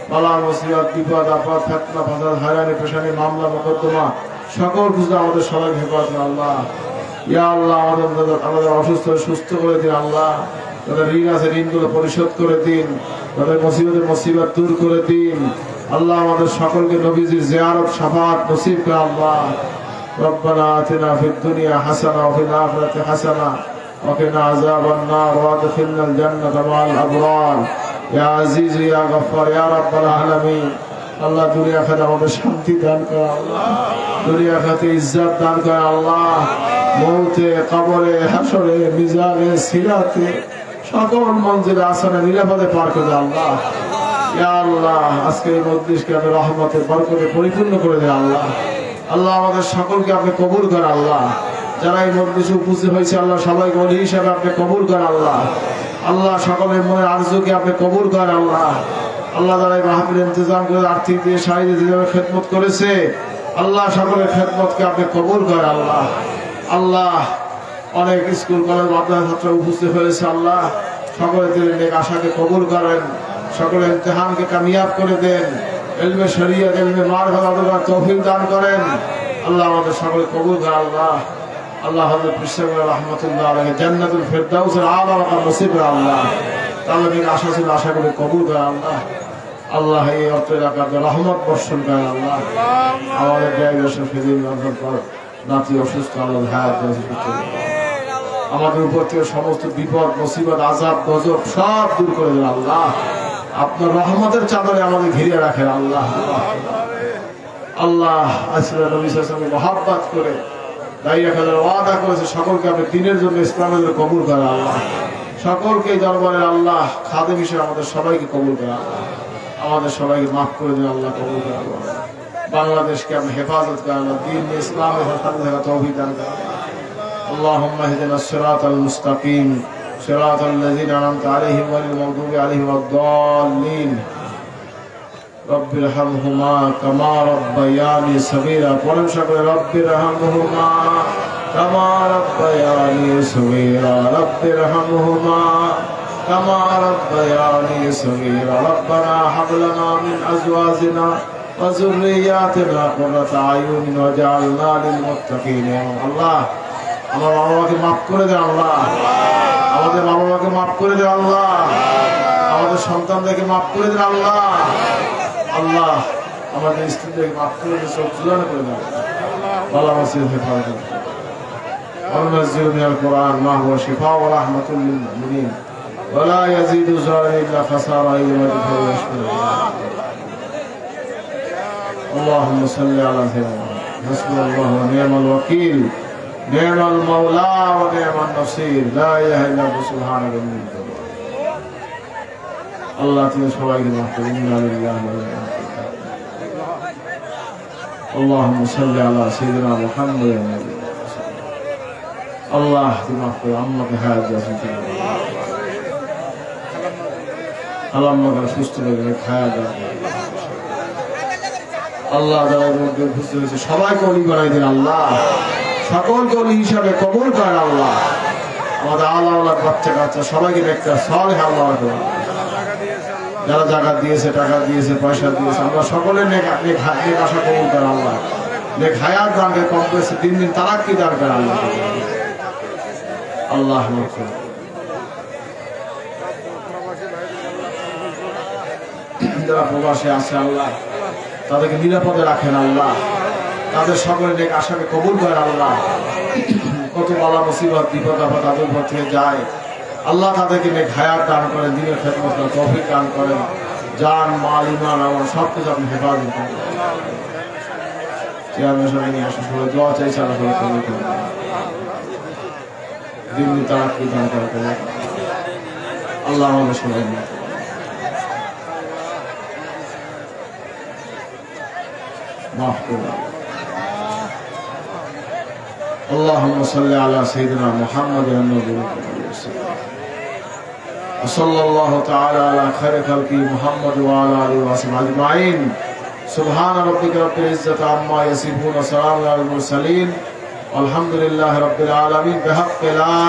বালা মুসিবত বিপদ আপদ ফিতনা ফাসাদ হয়রানি পেশানি মামলা মোকদ্দমা সকল কিছু আমাদের সবাই হেফাজত আল্লাহ ইয়া আল্লাহ আমাদের অসুস্থ সুস্থ করে দিন আল্লাহ তাদের ঋণ আছে ঋণগুলো পরিশোধ করে দিন তাদের মুসিবত দূর করে দিন আল্লাহ আমাদের সকলকে নবীজির জিয়ারত শাফাআত নসিব করে আল্লাহ রব্বানা আতিনা ফিদ দুনিয়া হাসানা ওয়া ফিল আখিরাতি হাসানা ওয়া কিনা আযাবান নার ওয়া আদখিলনাল জান্নাতা মা'আল আবরার ইয়া আজিজ ইয়া গফফার ইয়া রাব্বাল আলামিন আল্লাহ দুনিয়া আখিরাতে আমাদের শান্তি দান করে আল্লাহ দুনিয়া আখিরাতে ইজ্জত দান করে আল্লাহ মৌতে কবরে হাসরে মিজানে সিরাতে সকল মঞ্জিলে আসানে নিরাপদে পার করে আল্লাহ ইয়া আল্লাহ আজকে এই মজলিসকে আপনি রহমতের বরকতে পরিপূর্ণ করে দেন আল্লাহ আল্লাহ আমাদের সকলকে আপনি কবুল করেন আল্লাহ যারা এই মজলিসে উপস্থিত হয়েছে আল্লাহ সবাইকে ওলি হিসাবে আপনি কবুল করেন আল্লাহ আল্লাহ সকলের মনের আরজুকে আপনি কবুল করেন আল্লাহ আল্লাহ যারা এই মাহফিলের ইন্তজাম করে আর্থিক দিয়ে শারীরিক যেভাবে খেদমত করেছে আল্লাহ সকলের খেদমতকে আপনি কবুল করেন আল্লাহ আল্লাহ অনেক স্কুল কলেজ মাদ্রাসা ছাত্র উপস্থিত হয়েছে আল্লাহ সকলের নেক আশাকে কবুল করেন সকলের ইমতিহানকে কামিয়াব করে দেন ইলমে শরীয়ত ইলমে মারিফাত অর্জনের তৌফিক দান করেন আল্লাহ আমাদের সকলে কবুল করেন আল্লাহ আল্লাহ হযরত বিশ্বনবী রাহমাতুল্লাহ আলাইহি জান্নাতুল ফিরদাউসের আলা ওয়া নসিব করে আল্লাহ তাআলা নেক আশা ছিল আশাগুলো কবুল করেন আল্লাহ আল্লাহ এই অত্র এলাকার রহমত বর্ষণ করেন আল্লাহ আমাদের দেশে ফিরিয়ে নজর করেন নাতি অসুস্থ আল্লাহ হায়াত আমাদের উপর থেকে সমস্ত বিপদ মুসিবত আযাব গজব সব দূর করে দেন আল্লাহ আপনার রহমতের চাদরে আমাদের ঘিরে রাখেন আল্লাহ আল্লাহ আসলে নবী সাল্লাল্লাহু আলাইহি ওয়াসাল্লাম মহব্বত করে দাইয়া খাদের ওয়াদা করেছে সকলকে আপনি দ্বীনের জন্য ইসলামের জন্য কবুল করেন আল্লাহ সকলকে দরবারে আল্লাহ খাদেম হিসেবে আমাদের সবাইকে কবুল করেন আল্লাহ আমাদের সবাইকে মাফ করে দেন আল্লাহ কবুল করেন আল্লাহ বাংলাদেশকে আপনি হেফাজত করেন আল্লাহ দ্বীন ইসলামের সাথে থাকা তৌফিক দান করেন اللهم اهدنا الصراط المستقيم صراط الذين أنعمت عليهم غير المغضوب عليهم ولا الضالين رب ارحمهما كما ربياني صغيرا قولن شكر رب ارحمهما كما ربياني صغيرا رب ارحمهما كما ربياني صغيرا ربنا هب لنا من أزواجنا وذرياتنا قرة أعين واجعلنا للمتقين الله আমার বাবা মাকে মাফ করে দেন আল্লাহ আমাদের বাবা মাকে মাফ করে দেন আল্লাহ আমাদের সন্তানদেরকে মাফ করে দেন আল্লাহ আল্লাহ আমাদের স্ত্রীদেরকে মাফ করে দেন সব জুলান করে দেন আল্লাহ মাসিদ হেফাজত وننزل من القرآن ما هو شفاء ورحمة للمؤمنين ولا يزيد الظالمين إلا خسارا إلا ما يشكر اللهم صل على سيدنا حسبنا الله ونعم الوكيل نعم المولى ونعم النصير لا اله الا الله سبحانك الله تعالى সবাইকে মাফ করুন ইন্না লিল্লাহি ওয়া ইন্না ইলাইহি রাজিউন اللهم صل على سيدنا محمد আল্লাহ তুমি মাফ করো, আম্মাকে হায়াত দাও, আল্লাহ আম্মাকে সুস্থ করে হায়াত দাও। আল্লাহ বুঝতে হয়েছে সবাইকে অলি বানাই দিন আল্লাহ, সকলকে অলি হিসাবে কবুল করেন আল্লাহ। আমাদের আল্লাহ বাচ্চা কাচ্চা সবাইকে দেখতে সালেহ আল্লাহ, যারা জায়গা দিয়েছে, টাকা দিয়েছে, পয়সা দিয়েছে, আমরা সকলে নেক আশা কবুল করেন আল্লাহ। নেক হায়াত দান করে, কম করেছে দিন দিন তারাক্কি দান করেন আল্লাহ। আল্লাহ যারা প্রবাসে আছে আল্লাহ তাদেরকে নিরাপদে রাখেন আল্লাহ, তাদের সকলে নেক আশাকে কবুল করেন আল্লাহ। কত বালা মুসিবত বিপদ আপদ তাদের উপর থেকে যায় আল্লাহ, তাদেরকে নেক হায়াত দান করেন, দিনের খেদমত করেন, তৌফিক দান করেন, জান মাল ইমান আমার সব কিছু আপনি হেফাজত করেন। দোয়া চাইছে আল্লাহ দিন দিন তারাক্কি দান করেন আল্লাহ। আমাদের সবাই মাফ করুন। اللهم صل على سيدنا محمد النبي وصلى الله تعالى على خير خلقه محمد وعلى اله وصحبه اجمعين سبحان ربك رب العزة عما يصفون وسلام على المرسلين والحمد لله رب العالمين بحق لا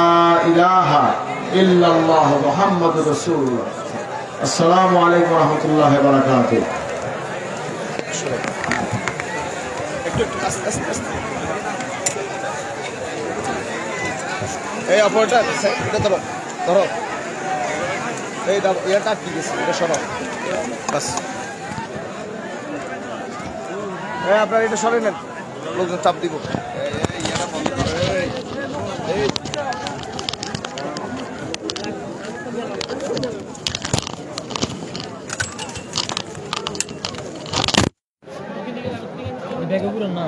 اله الا الله محمد رسول الله. السلام عليكم ورحمة الله وبركاته. এই অপরটা এটা ধরো ধরো, এই এটা কি গেছে, এটা সরো বাস। আপনার এটা সরে নেন, লোকজন চাপ দিব। ব্যাগে পুরো না